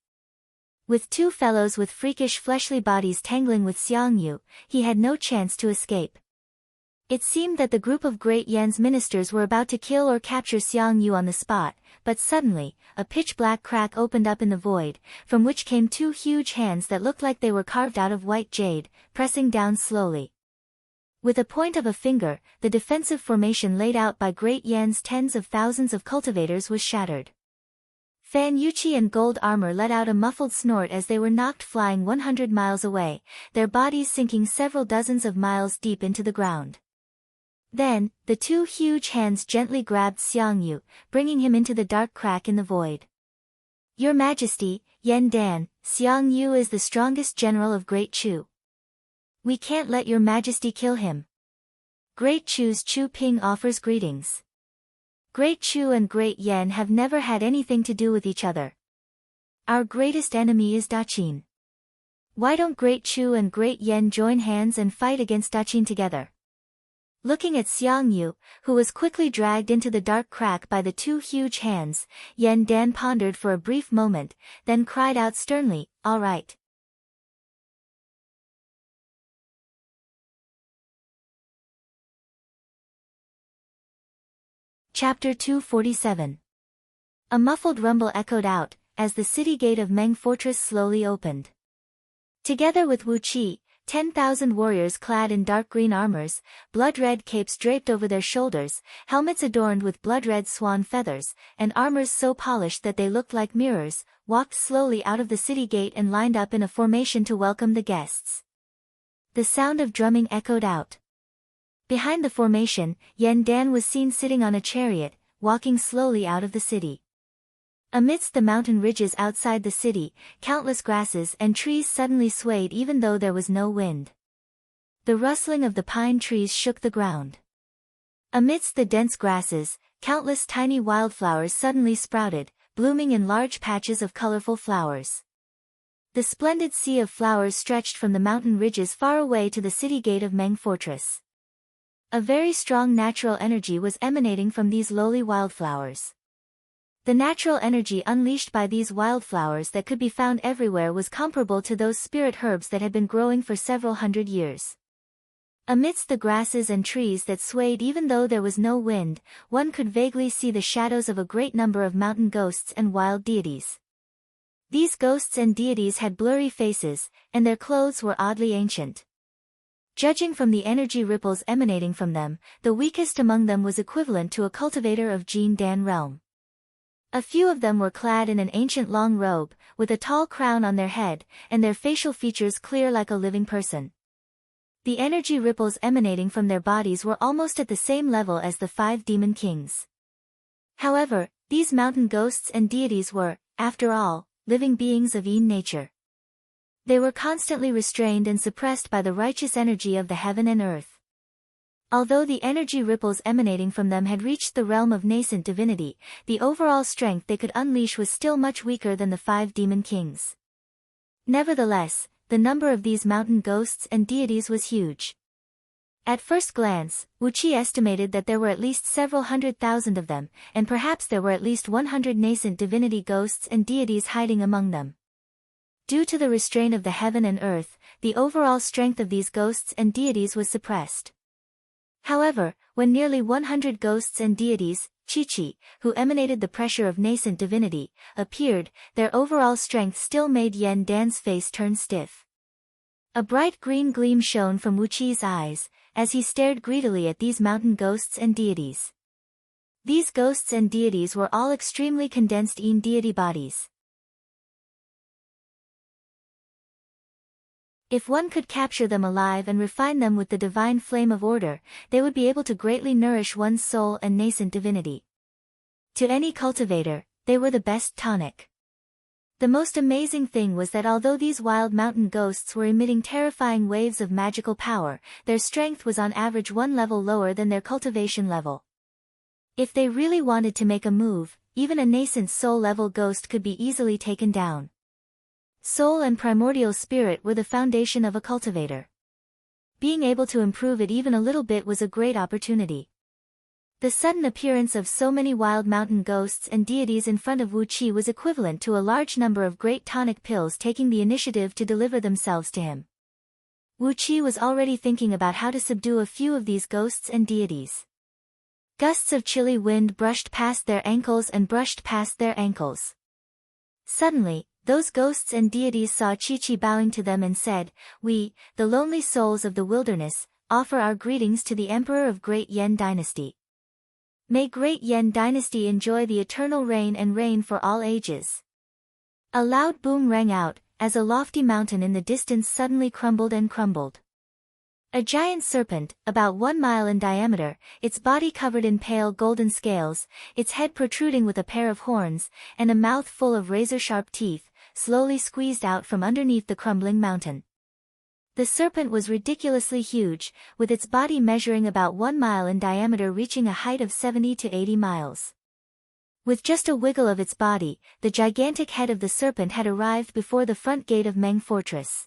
With 2 fellows with freakish fleshly bodies tangling with Xiang Yu, he had no chance to escape. It seemed that the group of Great Yan's ministers were about to kill or capture Xiang Yu on the spot, but suddenly, a pitch-black crack opened up in the void, from which came 2 huge hands that looked like they were carved out of white jade, pressing down slowly. With a point of a finger, the defensive formation laid out by Great Yan's tens of thousands of cultivators was shattered. Fan Yuqi and Gold Armor let out a muffled snort as they were knocked flying 100 miles away, their bodies sinking several dozens of miles deep into the ground. Then, the 2 huge hands gently grabbed Xiang Yu, bringing him into the dark crack in the void. Your Majesty, Yan Dan, Xiang Yu is the strongest general of Great Chu. We can't let your Majesty kill him. Great Chu's Chu Ping offers greetings. Great Chu and Great Yan have never had anything to do with each other. Our greatest enemy is Daqin. Why don't Great Chu and Great Yan join hands and fight against Daqin together? Looking at Xiang Yu, who was quickly dragged into the dark crack by the 2 huge hands, Yan Dan pondered for a brief moment, then cried out sternly, "All right." Chapter 247. A muffled rumble echoed out, as the city gate of Meng Fortress slowly opened. Together with Wu Qi, 10,000 warriors clad in dark green armors, blood-red capes draped over their shoulders, helmets adorned with blood-red swan feathers, and armors so polished that they looked like mirrors, walked slowly out of the city gate and lined up in a formation to welcome the guests. The sound of drumming echoed out. Behind the formation, Yan Dan was seen sitting on a chariot, walking slowly out of the city. Amidst the mountain ridges outside the city, countless grasses and trees suddenly swayed even though there was no wind. The rustling of the pine trees shook the ground. Amidst the dense grasses, countless tiny wildflowers suddenly sprouted, blooming in large patches of colorful flowers. The splendid sea of flowers stretched from the mountain ridges far away to the city gate of Meng Fortress. A very strong natural energy was emanating from these lowly wildflowers. The natural energy unleashed by these wildflowers that could be found everywhere was comparable to those spirit herbs that had been growing for several hundred years. Amidst the grasses and trees that swayed even though there was no wind, one could vaguely see the shadows of a great number of mountain ghosts and wild deities. These ghosts and deities had blurry faces, and their clothes were oddly ancient. Judging from the energy ripples emanating from them, the weakest among them was equivalent to a cultivator of Jin Dan realm. A few of them were clad in an ancient long robe, with a tall crown on their head, and their facial features clear like a living person. The energy ripples emanating from their bodies were almost at the same level as the 5 demon kings. However, these mountain ghosts and deities were, after all, living beings of Yin nature. They were constantly restrained and suppressed by the righteous energy of the heaven and earth. Although the energy ripples emanating from them had reached the realm of nascent divinity, the overall strength they could unleash was still much weaker than the 5 demon kings. Nevertheless, the number of these mountain ghosts and deities was huge. At first glance, Wu Qi estimated that there were at least several 100,000 of them, and perhaps there were at least 100 nascent divinity ghosts and deities hiding among them. Due to the restraint of the heaven and earth, the overall strength of these ghosts and deities was suppressed. However, when nearly 100 ghosts and deities, Chi-Chi, who emanated the pressure of nascent divinity, appeared, their overall strength still made Yen Dan's face turn stiff. A bright green gleam shone from Wu Qi's eyes, as he stared greedily at these mountain ghosts and deities. These ghosts and deities were all extremely condensed Yin deity bodies. If one could capture them alive and refine them with the divine flame of order, they would be able to greatly nourish one's soul and nascent divinity. To any cultivator, they were the best tonic. The most amazing thing was that although these wild mountain ghosts were emitting terrifying waves of magical power, their strength was on average one level lower than their cultivation level. If they really wanted to make a move, even a nascent soul-level ghost could be easily taken down. Soul and primordial spirit were the foundation of a cultivator. Being able to improve it even a little bit was a great opportunity. The sudden appearance of so many wild mountain ghosts and deities in front of Wu Qi was equivalent to a large number of great tonic pills taking the initiative to deliver themselves to him. Wu Qi was already thinking about how to subdue a few of these ghosts and deities. Gusts of chilly wind brushed past their ankles and brushed past their ankles. Suddenly, those ghosts and deities saw Chi-Chi bowing to them and said, "We, the lonely souls of the wilderness, offer our greetings to the Emperor of Great Yen Dynasty. May Great Yen Dynasty enjoy the eternal reign and reign for all ages." A loud boom rang out, as a lofty mountain in the distance suddenly crumbled and crumbled. A giant serpent, about 1 mile in diameter, its body covered in pale golden scales, its head protruding with a pair of horns, and a mouth full of razor-sharp teeth, slowly squeezed out from underneath the crumbling mountain. The serpent was ridiculously huge, with its body measuring about 1 mile in diameter reaching a height of 70 to 80 miles. With just a wiggle of its body, the gigantic head of the serpent had arrived before the front gate of Meng Fortress.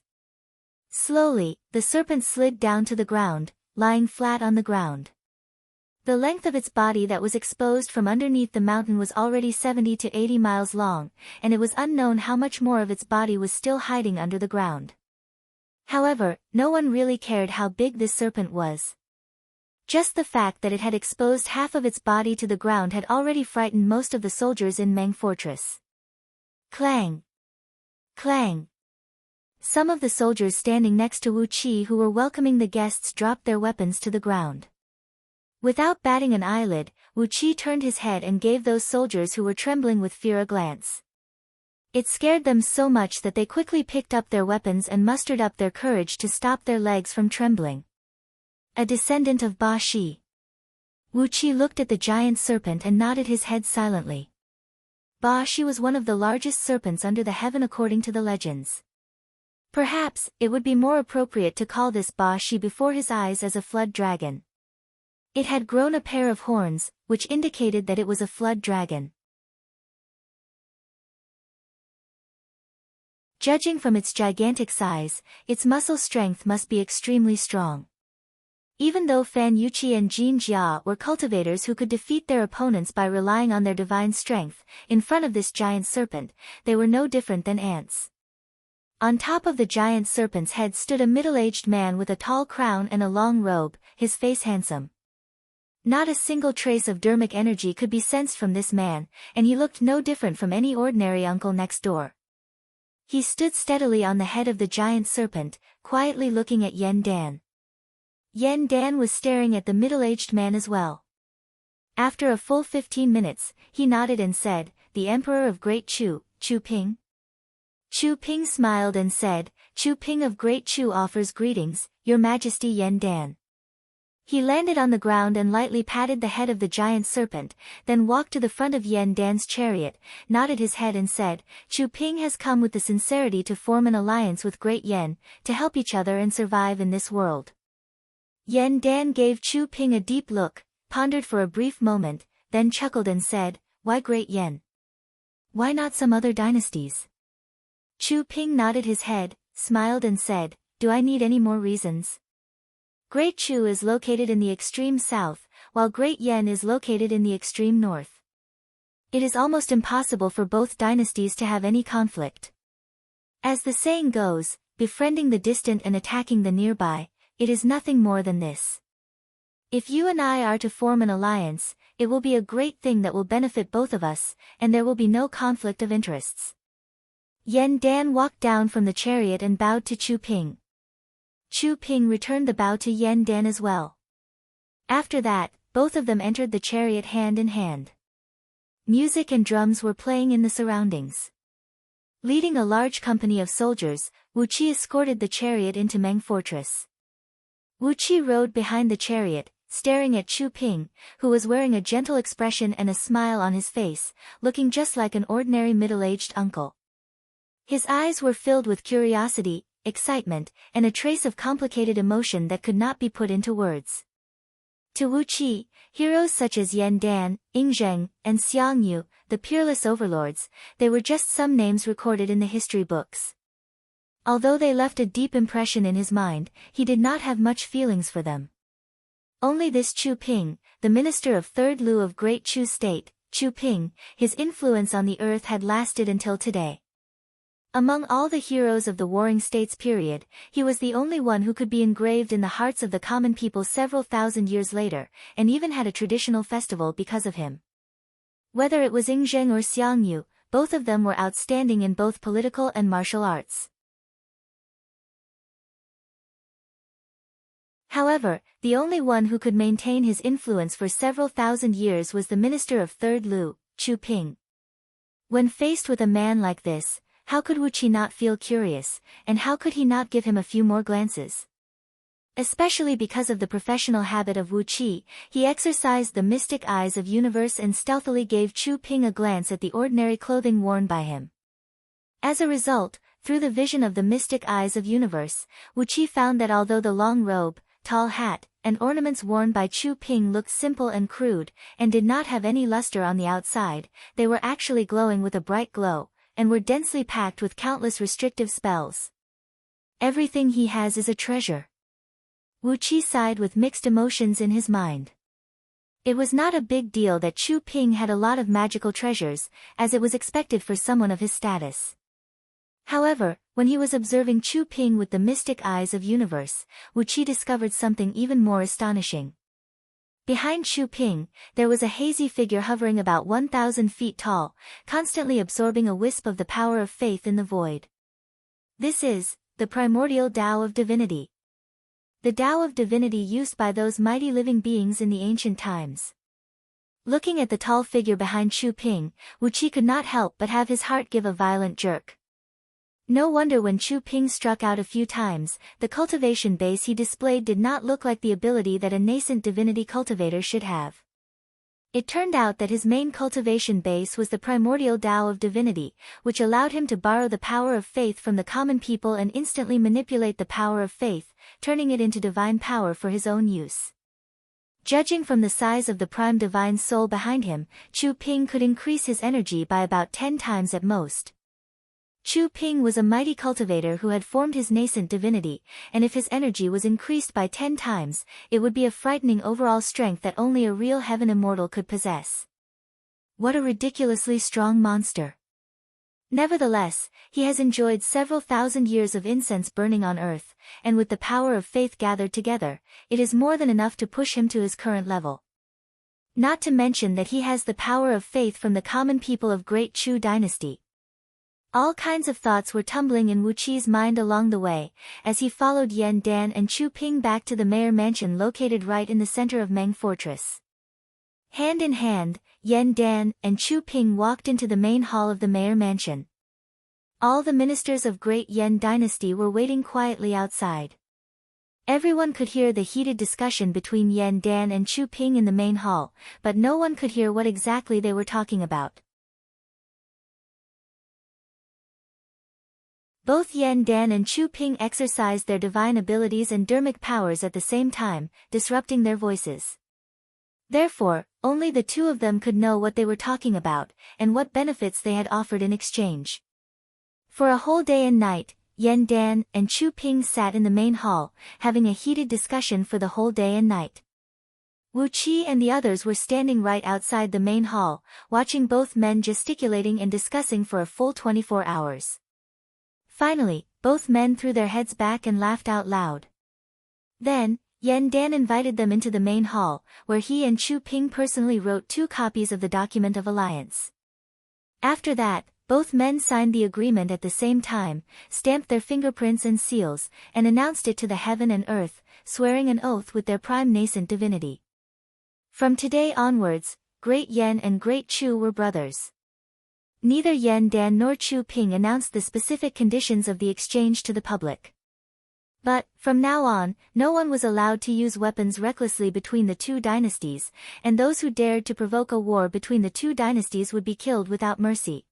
Slowly, the serpent slid down to the ground, lying flat on the ground. The length of its body that was exposed from underneath the mountain was already 70 to 80 miles long, and it was unknown how much more of its body was still hiding under the ground. However, no one really cared how big this serpent was. Just the fact that it had exposed half of its body to the ground had already frightened most of the soldiers in Meng Fortress. Clang! Clang! Some of the soldiers standing next to Wu Qi who were welcoming the guests dropped their weapons to the ground. Without batting an eyelid, Wu Qi turned his head and gave those soldiers who were trembling with fear a glance. It scared them so much that they quickly picked up their weapons and mustered up their courage to stop their legs from trembling. A descendant of Ba Shi. Wu Qi looked at the giant serpent and nodded his head silently. Ba Shi was one of the largest serpents under the heaven according to the legends. Perhaps, it would be more appropriate to call this Ba Shi before his eyes as a flood dragon. It had grown a pair of horns, which indicated that it was a flood dragon. Judging from its gigantic size, its muscle strength must be extremely strong. Even though Fan Yuqi and Jin Jia were cultivators who could defeat their opponents by relying on their divine strength, in front of this giant serpent, they were no different than ants. On top of the giant serpent's head stood a middle-aged man with a tall crown and a long robe, his face handsome. Not a single trace of dermic energy could be sensed from this man, and he looked no different from any ordinary uncle next door. He stood steadily on the head of the giant serpent, quietly looking at Yen Dan. Yen Dan was staring at the middle-aged man as well. After a full 15 minutes, he nodded and said, "The Emperor of Great Chu, Chu Ping?" Chu Ping smiled and said, "Chu Ping of Great Chu offers greetings, Your Majesty Yen Dan." He landed on the ground and lightly patted the head of the giant serpent, then walked to the front of Yen Dan's chariot, nodded his head and said, "Chu Ping has come with the sincerity to form an alliance with Great Yen, to help each other and survive in this world." Yen Dan gave Chu Ping a deep look, pondered for a brief moment, then chuckled and said, "Why Great Yen? Why not some other dynasties?" Chu Ping nodded his head, smiled and said, "Do I need any more reasons? Great Chu is located in the extreme south, while Great Yen is located in the extreme north. It is almost impossible for both dynasties to have any conflict. As the saying goes, befriending the distant and attacking the nearby, it is nothing more than this. If you and I are to form an alliance, it will be a great thing that will benefit both of us, and there will be no conflict of interests." Yen Dan walked down from the chariot and bowed to Chu Ping. Chu Ping returned the bow to Yen Dan as well. After that, both of them entered the chariot hand in hand. Music and drums were playing in the surroundings. Leading a large company of soldiers, Wu Qi escorted the chariot into Meng Fortress. Wu Qi rode behind the chariot, staring at Chu Ping, who was wearing a gentle expression and a smile on his face, looking just like an ordinary middle-aged uncle. His eyes were filled with curiosity, excitement, and a trace of complicated emotion that could not be put into words. To Wu Qi, heroes such as Yen Dan, Ying Zheng, and Xiang Yu, the peerless overlords, they were just some names recorded in the history books. Although they left a deep impression in his mind, he did not have much feelings for them. Only this Chu Ping, the minister of Third Lu of Great Chu State, Chu Ping, his influence on the earth had lasted until today. Among all the heroes of the Warring States period, he was the only one who could be engraved in the hearts of the common people several thousand years later, and even had a traditional festival because of him. Whether it was Ying Zheng or Xiang Yu, both of them were outstanding in both political and martial arts. However, the only one who could maintain his influence for several thousand years was the minister of Third Lu, Chu Ping. When faced with a man like this, how could Wu Qi not feel curious, and how could he not give him a few more glances? Especially because of the professional habit of Wu Qi, he exercised the mystic eyes of universe and stealthily gave Chu Ping a glance at the ordinary clothing worn by him. As a result, through the vision of the mystic eyes of universe, Wu Qi found that although the long robe, tall hat, and ornaments worn by Chu Ping looked simple and crude, and did not have any luster on the outside, they were actually glowing with a bright glow, and were densely packed with countless restrictive spells. Everything he has is a treasure. Wu Qi sighed with mixed emotions in his mind. It was not a big deal that Chu Ping had a lot of magical treasures, as it was expected for someone of his status. However, when he was observing Chu Ping with the mystic eyes of universe, Wu Qi discovered something even more astonishing. Behind Chu Ping, there was a hazy figure hovering about 1,000 feet tall, constantly absorbing a wisp of the power of faith in the void. This is the primordial Tao of divinity. The Tao of divinity used by those mighty living beings in the ancient times. Looking at the tall figure behind Chu Ping, Wu Qi could not help but have his heart give a violent jerk. No wonder when Chu Ping struck out a few times, the cultivation base he displayed did not look like the ability that a nascent divinity cultivator should have. It turned out that his main cultivation base was the primordial Tao of divinity, which allowed him to borrow the power of faith from the common people and instantly manipulate the power of faith, turning it into divine power for his own use. Judging from the size of the prime divine soul behind him, Chu Ping could increase his energy by about 10 times at most. Chu Ping was a mighty cultivator who had formed his nascent divinity, and if his energy was increased by 10 times, it would be a frightening overall strength that only a real heaven immortal could possess. What a ridiculously strong monster! Nevertheless, he has enjoyed several thousand years of incense burning on earth, and with the power of faith gathered together, it is more than enough to push him to his current level. Not to mention that he has the power of faith from the common people of Great Chu dynasty. All kinds of thoughts were tumbling in Wu Qi's mind along the way, as he followed Yan Dan and Chu Ping back to the mayor mansion located right in the center of Meng Fortress. Hand in hand, Yan Dan and Chu Ping walked into the main hall of the mayor mansion. All the ministers of Great Yan dynasty were waiting quietly outside. Everyone could hear the heated discussion between Yan Dan and Chu Ping in the main hall, but no one could hear what exactly they were talking about. Both Yan Dan and Chu Ping exercised their divine abilities and dermic powers at the same time, disrupting their voices. Therefore, only the two of them could know what they were talking about, and what benefits they had offered in exchange. For a whole day and night, Yan Dan and Chu Ping sat in the main hall, having a heated discussion for the whole day and night. Wu Qi and the others were standing right outside the main hall, watching both men gesticulating and discussing for a full 24 hours. Finally, both men threw their heads back and laughed out loud. Then, Yan Dan invited them into the main hall, where he and Chu Ping personally wrote 2 copies of the document of alliance. After that, both men signed the agreement at the same time, stamped their fingerprints and seals, and announced it to the heaven and earth, swearing an oath with their prime nascent divinity. From today onwards, Great Yan and Great Chu were brothers. Neither Yan Dan nor Chu Ping announced the specific conditions of the exchange to the public. But, from now on, no one was allowed to use weapons recklessly between the two dynasties, and those who dared to provoke a war between the two dynasties would be killed without mercy.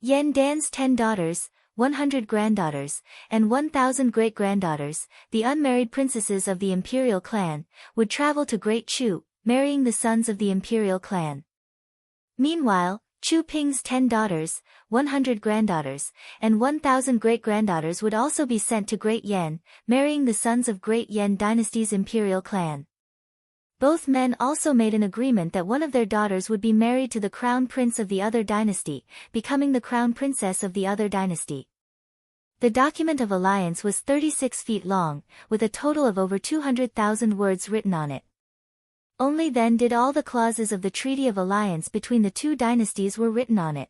Yan Dan's 10 daughters, 100 granddaughters, and 1,000 great-granddaughters, the unmarried princesses of the imperial clan, would travel to Great Chu, marrying the sons of the imperial clan. Meanwhile, Chu Ping's 10 daughters, 100 granddaughters, and 1,000 great-granddaughters would also be sent to Great Yan, marrying the sons of Great Yan dynasty's imperial clan. Both men also made an agreement that one of their daughters would be married to the crown prince of the other dynasty, becoming the crown princess of the other dynasty. The document of alliance was 36 feet long, with a total of over 200,000 words written on it. Only then did all the clauses of the Treaty of Alliance between the two dynasties were written on it.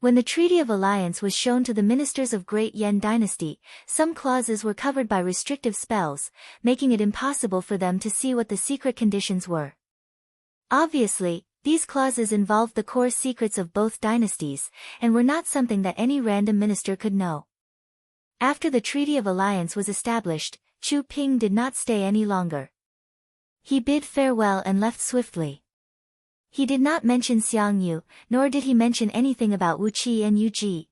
When the Treaty of Alliance was shown to the ministers of Great Yan dynasty, some clauses were covered by restrictive spells, making it impossible for them to see what the secret conditions were. Obviously, these clauses involved the core secrets of both dynasties, and were not something that any random minister could know. After the Treaty of Alliance was established, Chu Ping did not stay any longer. He bid farewell and left swiftly. He did not mention Xiang Yu, nor did he mention anything about Wu Qi and Yu Ji.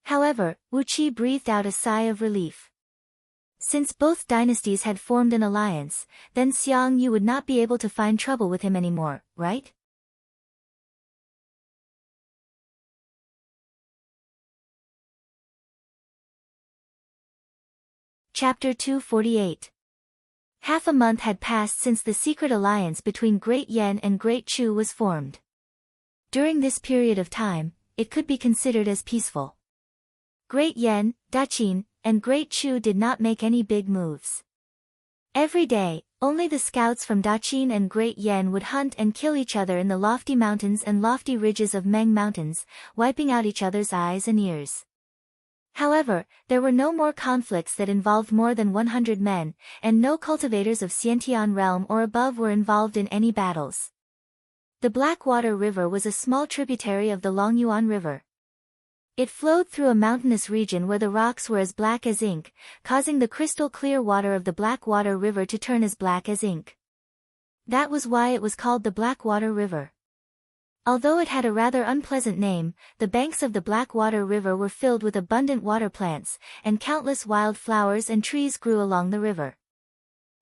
However, Wu Qi breathed out a sigh of relief. Since both dynasties had formed an alliance, then Xiang Yu would not be able to find trouble with him anymore, right? Chapter 248. Half a month had passed since the secret alliance between Great Yan and Great Chu was formed. During this period of time, it could be considered as peaceful. Great Yan, Daqin, and Great Chu did not make any big moves. Every day, only the scouts from Daqin and Great Yan would hunt and kill each other in the lofty mountains and lofty ridges of Meng Mountains, wiping out each other's eyes and ears. However, there were no more conflicts that involved more than 100 men, and no cultivators of Xiantian realm or above were involved in any battles. The Blackwater River was a small tributary of the Longyuan River. It flowed through a mountainous region where the rocks were as black as ink, causing the crystal clear water of the Blackwater River to turn as black as ink. That was why it was called the Blackwater River. Although it had a rather unpleasant name, the banks of the Blackwater River were filled with abundant water plants, and countless wild flowers and trees grew along the river.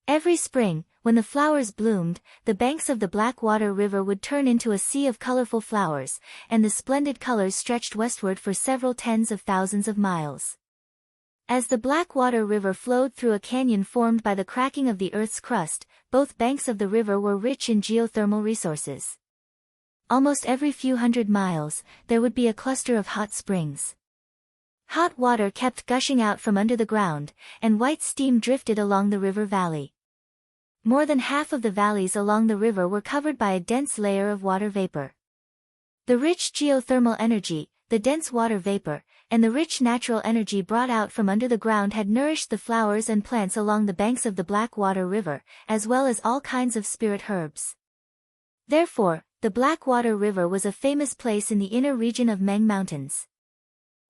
Every spring, when the flowers bloomed, the banks of the Blackwater River would turn into a sea of colorful flowers, and the splendid colors stretched westward for several tens of thousands of miles. As the Blackwater River flowed through a canyon formed by the cracking of the Earth's crust, both banks of the river were rich in geothermal resources. Almost every few hundred miles, there would be a cluster of hot springs. Hot water kept gushing out from under the ground, and white steam drifted along the river valley. More than half of the valleys along the river were covered by a dense layer of water vapor. The rich geothermal energy, the dense water vapor, and the rich natural energy brought out from under the ground had nourished the flowers and plants along the banks of the Blackwater River, as well as all kinds of spirit herbs. Therefore, the Blackwater River was a famous place in the inner region of Meng Mountains.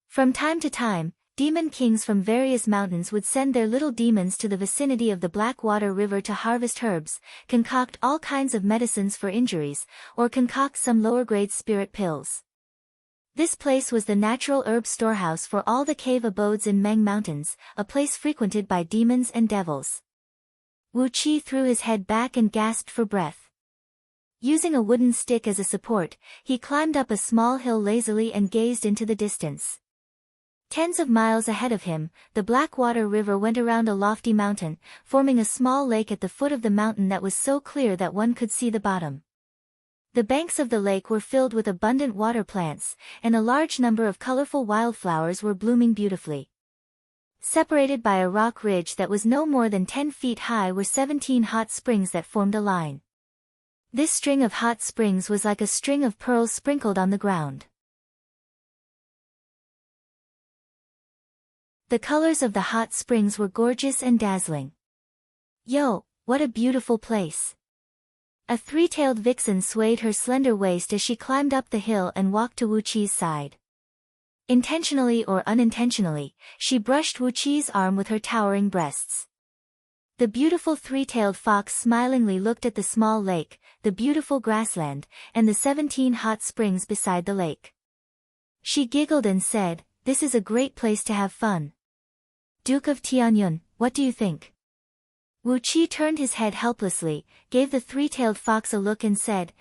From time to time, demon kings from various mountains would send their little demons to the vicinity of the Blackwater River to harvest herbs, concoct all kinds of medicines for injuries, or concoct some lower-grade spirit pills. This place was the natural herb storehouse for all the cave abodes in Meng Mountains, a place frequented by demons and devils. Wu Qi threw his head back and gasped for breath. Using a wooden stick as a support, he climbed up a small hill lazily and gazed into the distance. Tens of miles ahead of him, the Blackwater River went around a lofty mountain, forming a small lake at the foot of the mountain that was so clear that one could see the bottom. The banks of the lake were filled with abundant water plants, and a large number of colorful wildflowers were blooming beautifully. Separated by a rock ridge that was no more than 10 feet high were 17 hot springs that formed a line. This string of hot springs was like a string of pearls sprinkled on the ground. The colors of the hot springs were gorgeous and dazzling. Yo, what a beautiful place! A three-tailed vixen swayed her slender waist as she climbed up the hill and walked to Wu Qi's side. Intentionally or unintentionally, she brushed Wu Qi's arm with her towering breasts. The beautiful three-tailed fox smilingly looked at the small lake, the beautiful grassland, and the 17 hot springs beside the lake. She giggled and said, "This is a great place to have fun. Duke of Tianyun, what do you think?" Wu Qi turned his head helplessly, gave the three-tailed fox a look and said,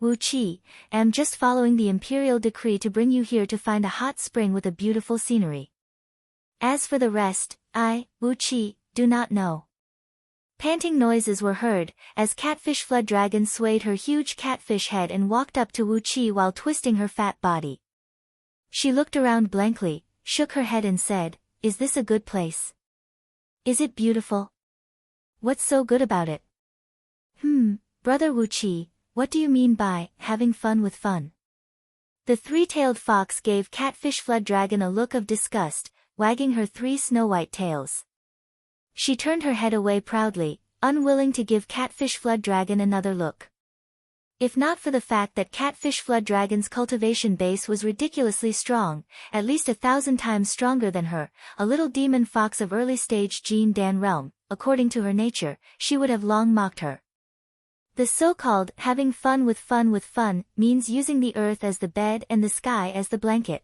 "Wu Qi, am just following the imperial decree to bring you here to find a hot spring with a beautiful scenery. As for the rest, I, Wu Qi, do not know." Panting noises were heard, as Catfish Flood Dragon swayed her huge catfish head and walked up to Wu Qi while twisting her fat body. She looked around blankly, shook her head and said, "Is this a good place? Is it beautiful? What's so good about it?" Brother Wu Qi, what do you mean by having fun with fun?" The three-tailed fox gave Catfish Flood Dragon a look of disgust, wagging her 3 snow-white tails. She turned her head away proudly, unwilling to give Catfish Flood Dragon another look. If not for the fact that Catfish Flood Dragon's cultivation base was ridiculously strong, at least 1,000 times stronger than her, a little demon fox of early-stage Jin Dan realm, according to her nature, she would have long mocked her. The so-called having fun with fun means using the earth as the bed and the sky as the blanket.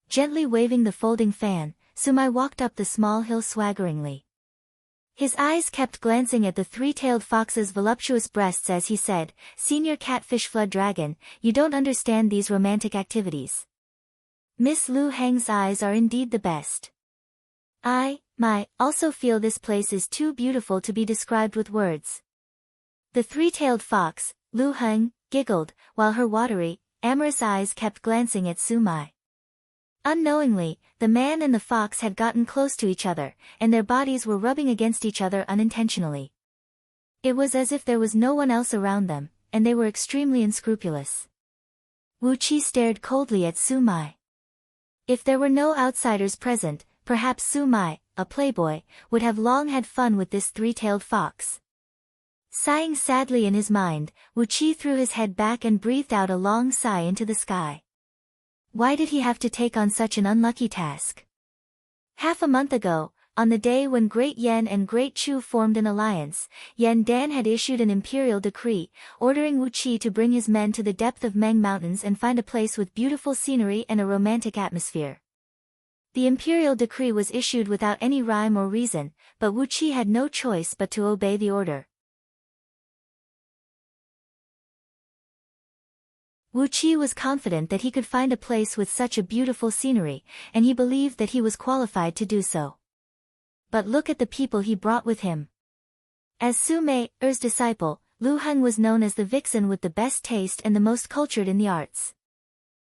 Gently waving the folding fan, Sumai walked up the small hill swaggeringly. His eyes kept glancing at the three-tailed fox's voluptuous breasts as he said, "Senior Catfish Flood Dragon, you don't understand these romantic activities. Miss Lu Heng's eyes are indeed the best. I also feel this place is too beautiful to be described with words." The three-tailed fox, Lu Heng, giggled, while her watery, amorous eyes kept glancing at Sumai. Unknowingly, the man and the fox had gotten close to each other, and their bodies were rubbing against each other unintentionally. It was as if there was no one else around them, and they were extremely unscrupulous. Wu Qi stared coldly at Sumai. If there were no outsiders present, perhaps Sumai, a playboy, would have long had fun with this three-tailed fox. Sighing sadly in his mind, Wu Qi threw his head back and breathed out a long sigh into the sky. Why did he have to take on such an unlucky task? Half a month ago, on the day when Great Yan and Great Chu formed an alliance, Yan Dan had issued an imperial decree, ordering Wu Qi to bring his men to the depth of Meng Mountains and find a place with beautiful scenery and a romantic atmosphere. The imperial decree was issued without any rhyme or reason, but Wu Qi had no choice but to obey the order. Wu Qi was confident that he could find a place with such a beautiful scenery, and he believed that he was qualified to do so. But look at the people he brought with him. As Su Mei's disciple, Lu Heng was known as the vixen with the best taste and the most cultured in the arts.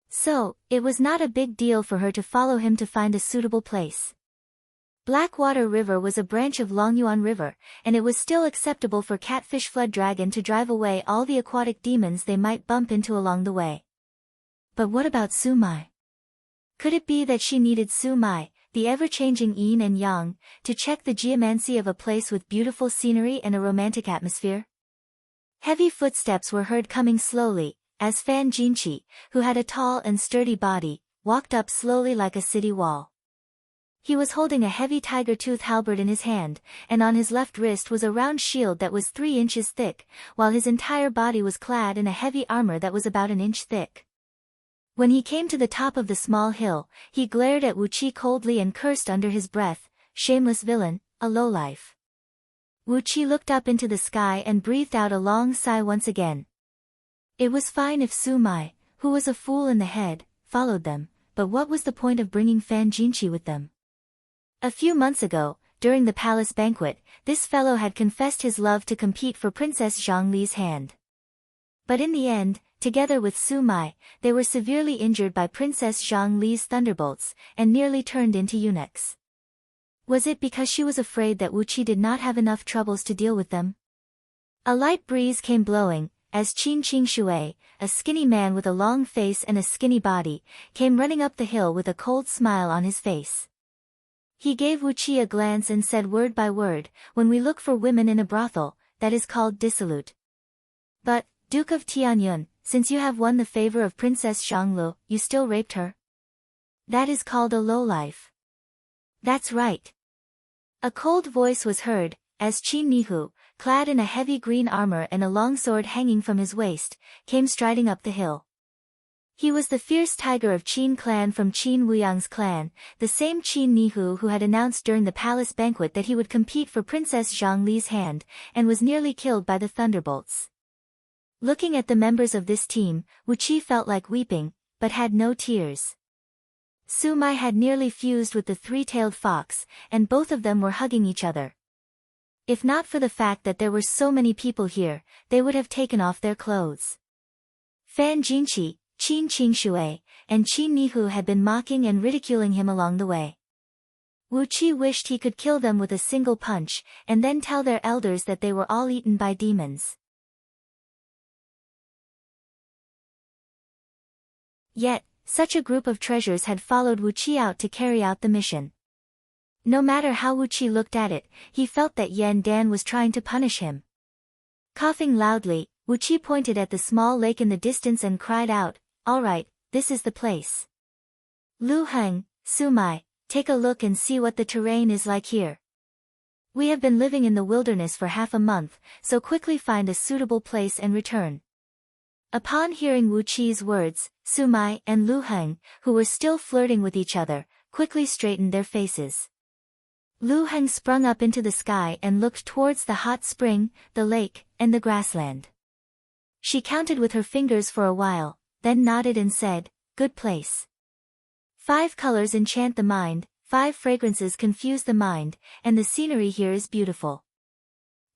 So, it was not a big deal for her to follow him to find a suitable place. Blackwater River was a branch of Longyuan River, and it was still acceptable for Catfish Flood Dragon to drive away all the aquatic demons they might bump into along the way. But what about Su Mai? Could it be that she needed Su Mai, the ever-changing yin and yang, to check the geomancy of a place with beautiful scenery and a romantic atmosphere? Heavy footsteps were heard coming slowly, as Fan Jinqi, who had a tall and sturdy body, walked up slowly like a city wall. He was holding a heavy tiger-tooth halberd in his hand, and on his left wrist was a round shield that was 3 inches thick, while his entire body was clad in a heavy armor that was about an inch thick. When he came to the top of the small hill, he glared at Wu Qi coldly and cursed under his breath, "Shameless villain, a lowlife." Wu Qi looked up into the sky and breathed out a long sigh once again. It was fine if Su Mai, who was a fool in the head, followed them, but what was the point of bringing Fan Jinqi with them? A few months ago, during the palace banquet, this fellow had confessed his love to compete for Princess Zhongli's hand. But in the end, together with Su Mai, they were severely injured by Princess Zhongli's thunderbolts, and nearly turned into eunuchs. Was it because she was afraid that Wu Qi did not have enough troubles to deal with them? A light breeze came blowing, as Qin Qing Shui, a skinny man with a long face and a skinny body, came running up the hill with a cold smile on his face. He gave Wu Qi a glance and said word by word, "When we look for women in a brothel, that is called dissolute. But, Duke of Tianyun, since you have won the favor of Princess Zhonglu, you still raped her? That is called a lowlife." "That's right." A cold voice was heard, as Qin Nihu, clad in a heavy green armor and a long sword hanging from his waist, came striding up the hill. He was the fierce tiger of Qin clan from Qin Wuyang's clan, the same Qin Nihu who had announced during the palace banquet that he would compete for Princess Zhongli's hand, and was nearly killed by the thunderbolts. Looking at the members of this team, Wu Qi felt like weeping, but had no tears. Su Mai had nearly fused with the three-tailed fox, and both of them were hugging each other. If not for the fact that there were so many people here, they would have taken off their clothes. Fan Jinqi, Qin Qing Shui, and Qin Nihu had been mocking and ridiculing him along the way. Wu Qi wished he could kill them with a single punch, and then tell their elders that they were all eaten by demons. Yet, such a group of treasures had followed Wu Qi out to carry out the mission. No matter how Wu Qi looked at it, he felt that Yan Dan was trying to punish him. Coughing loudly, Wu Qi pointed at the small lake in the distance and cried out, "All right, this is the place. Lu Heng, Su Mai, take a look and see what the terrain is like here. We have been living in the wilderness for half a month, so quickly find a suitable place and return." Upon hearing Wu Qi's words, Su Mai and Lu Heng, who were still flirting with each other, quickly straightened their faces. Lu Heng sprung up into the sky and looked towards the hot spring, the lake, and the grassland. She counted with her fingers for a while, then nodded and said, "Good place. 5 colors enchant the mind, 5 fragrances confuse the mind, and the scenery here is beautiful.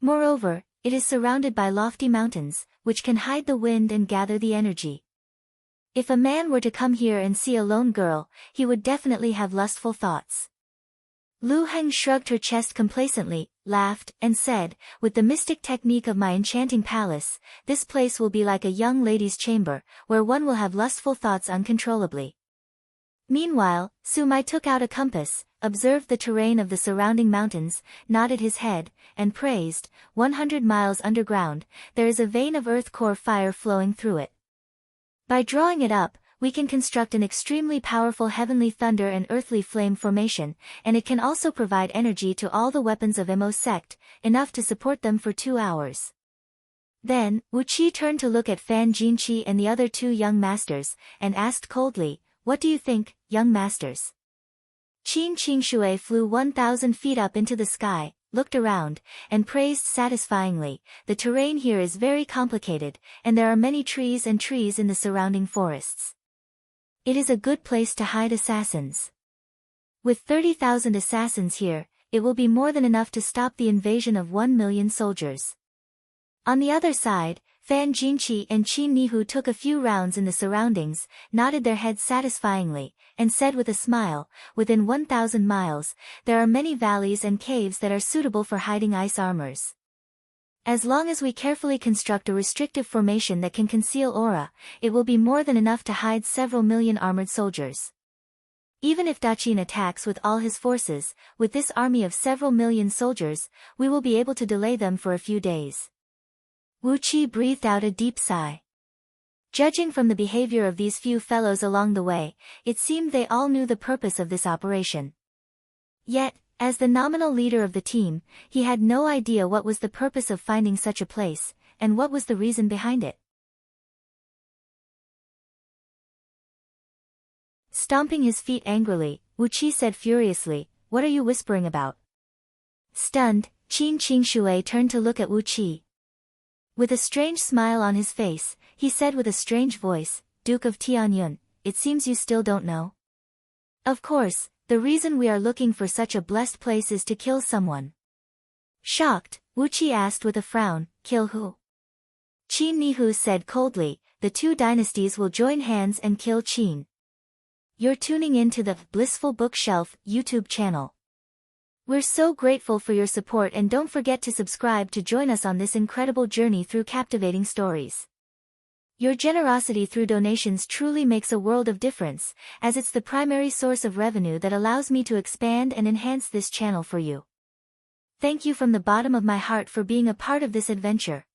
Moreover, it is surrounded by lofty mountains, which can hide the wind and gather the energy. If a man were to come here and see a lone girl, he would definitely have lustful thoughts." Lu Heng shrugged her chest complacently, laughed, and said, "With the mystic technique of my enchanting palace, this place will be like a young lady's chamber, where one will have lustful thoughts uncontrollably." Meanwhile, Su Mai took out a compass, observed the terrain of the surrounding mountains, nodded his head, and praised, 100 miles underground, there is a vein of earth core fire flowing through it. By drawing it up, we can construct an extremely powerful heavenly thunder and earthly flame formation, and it can also provide energy to all the weapons of Emo sect, enough to support them for 2 hours. Then, Wu Qi turned to look at Fan Jinqi and the other 2 young masters, and asked coldly, "What do you think, young masters?" Qin Qingshui flew 1,000 feet up into the sky, looked around, and praised satisfyingly, "The terrain here is very complicated, and there are many trees and trees in the surrounding forests. It is a good place to hide assassins. With 30,000 assassins here, it will be more than enough to stop the invasion of 1 million soldiers." On the other side, Fan Jinqi and Qin Nihu took a few rounds in the surroundings, nodded their heads satisfyingly, and said with a smile, "Within 1,000 miles, there are many valleys and caves that are suitable for hiding ice armors. As long as we carefully construct a restrictive formation that can conceal aura, it will be more than enough to hide several million armored soldiers. Even if Daqin attacks with all his forces, with this army of several million soldiers, we will be able to delay them for a few days." Wu Qi breathed out a deep sigh. Judging from the behavior of these few fellows along the way, it seemed they all knew the purpose of this operation. Yet, as the nominal leader of the team, he had no idea what was the purpose of finding such a place, and what was the reason behind it. Stomping his feet angrily, Wu Qi said furiously, "What are you whispering about?" Stunned, Qin Qingshui turned to look at Wu Qi. With a strange smile on his face, he said with a strange voice, "Duke of Tianyun, it seems you still don't know. Of course, the reason we are looking for such a blessed place is to kill someone." Shocked, Wu Qi asked with a frown, "Kill who?" Qin Nihu said coldly, "The 2 dynasties will join hands and kill Qin." You're tuning in to the Blissful Bookshelf YouTube channel. We're so grateful for your support, and don't forget to subscribe to join us on this incredible journey through captivating stories. Your generosity through donations truly makes a world of difference, as it's the primary source of revenue that allows me to expand and enhance this channel for you. Thank you from the bottom of my heart for being a part of this adventure.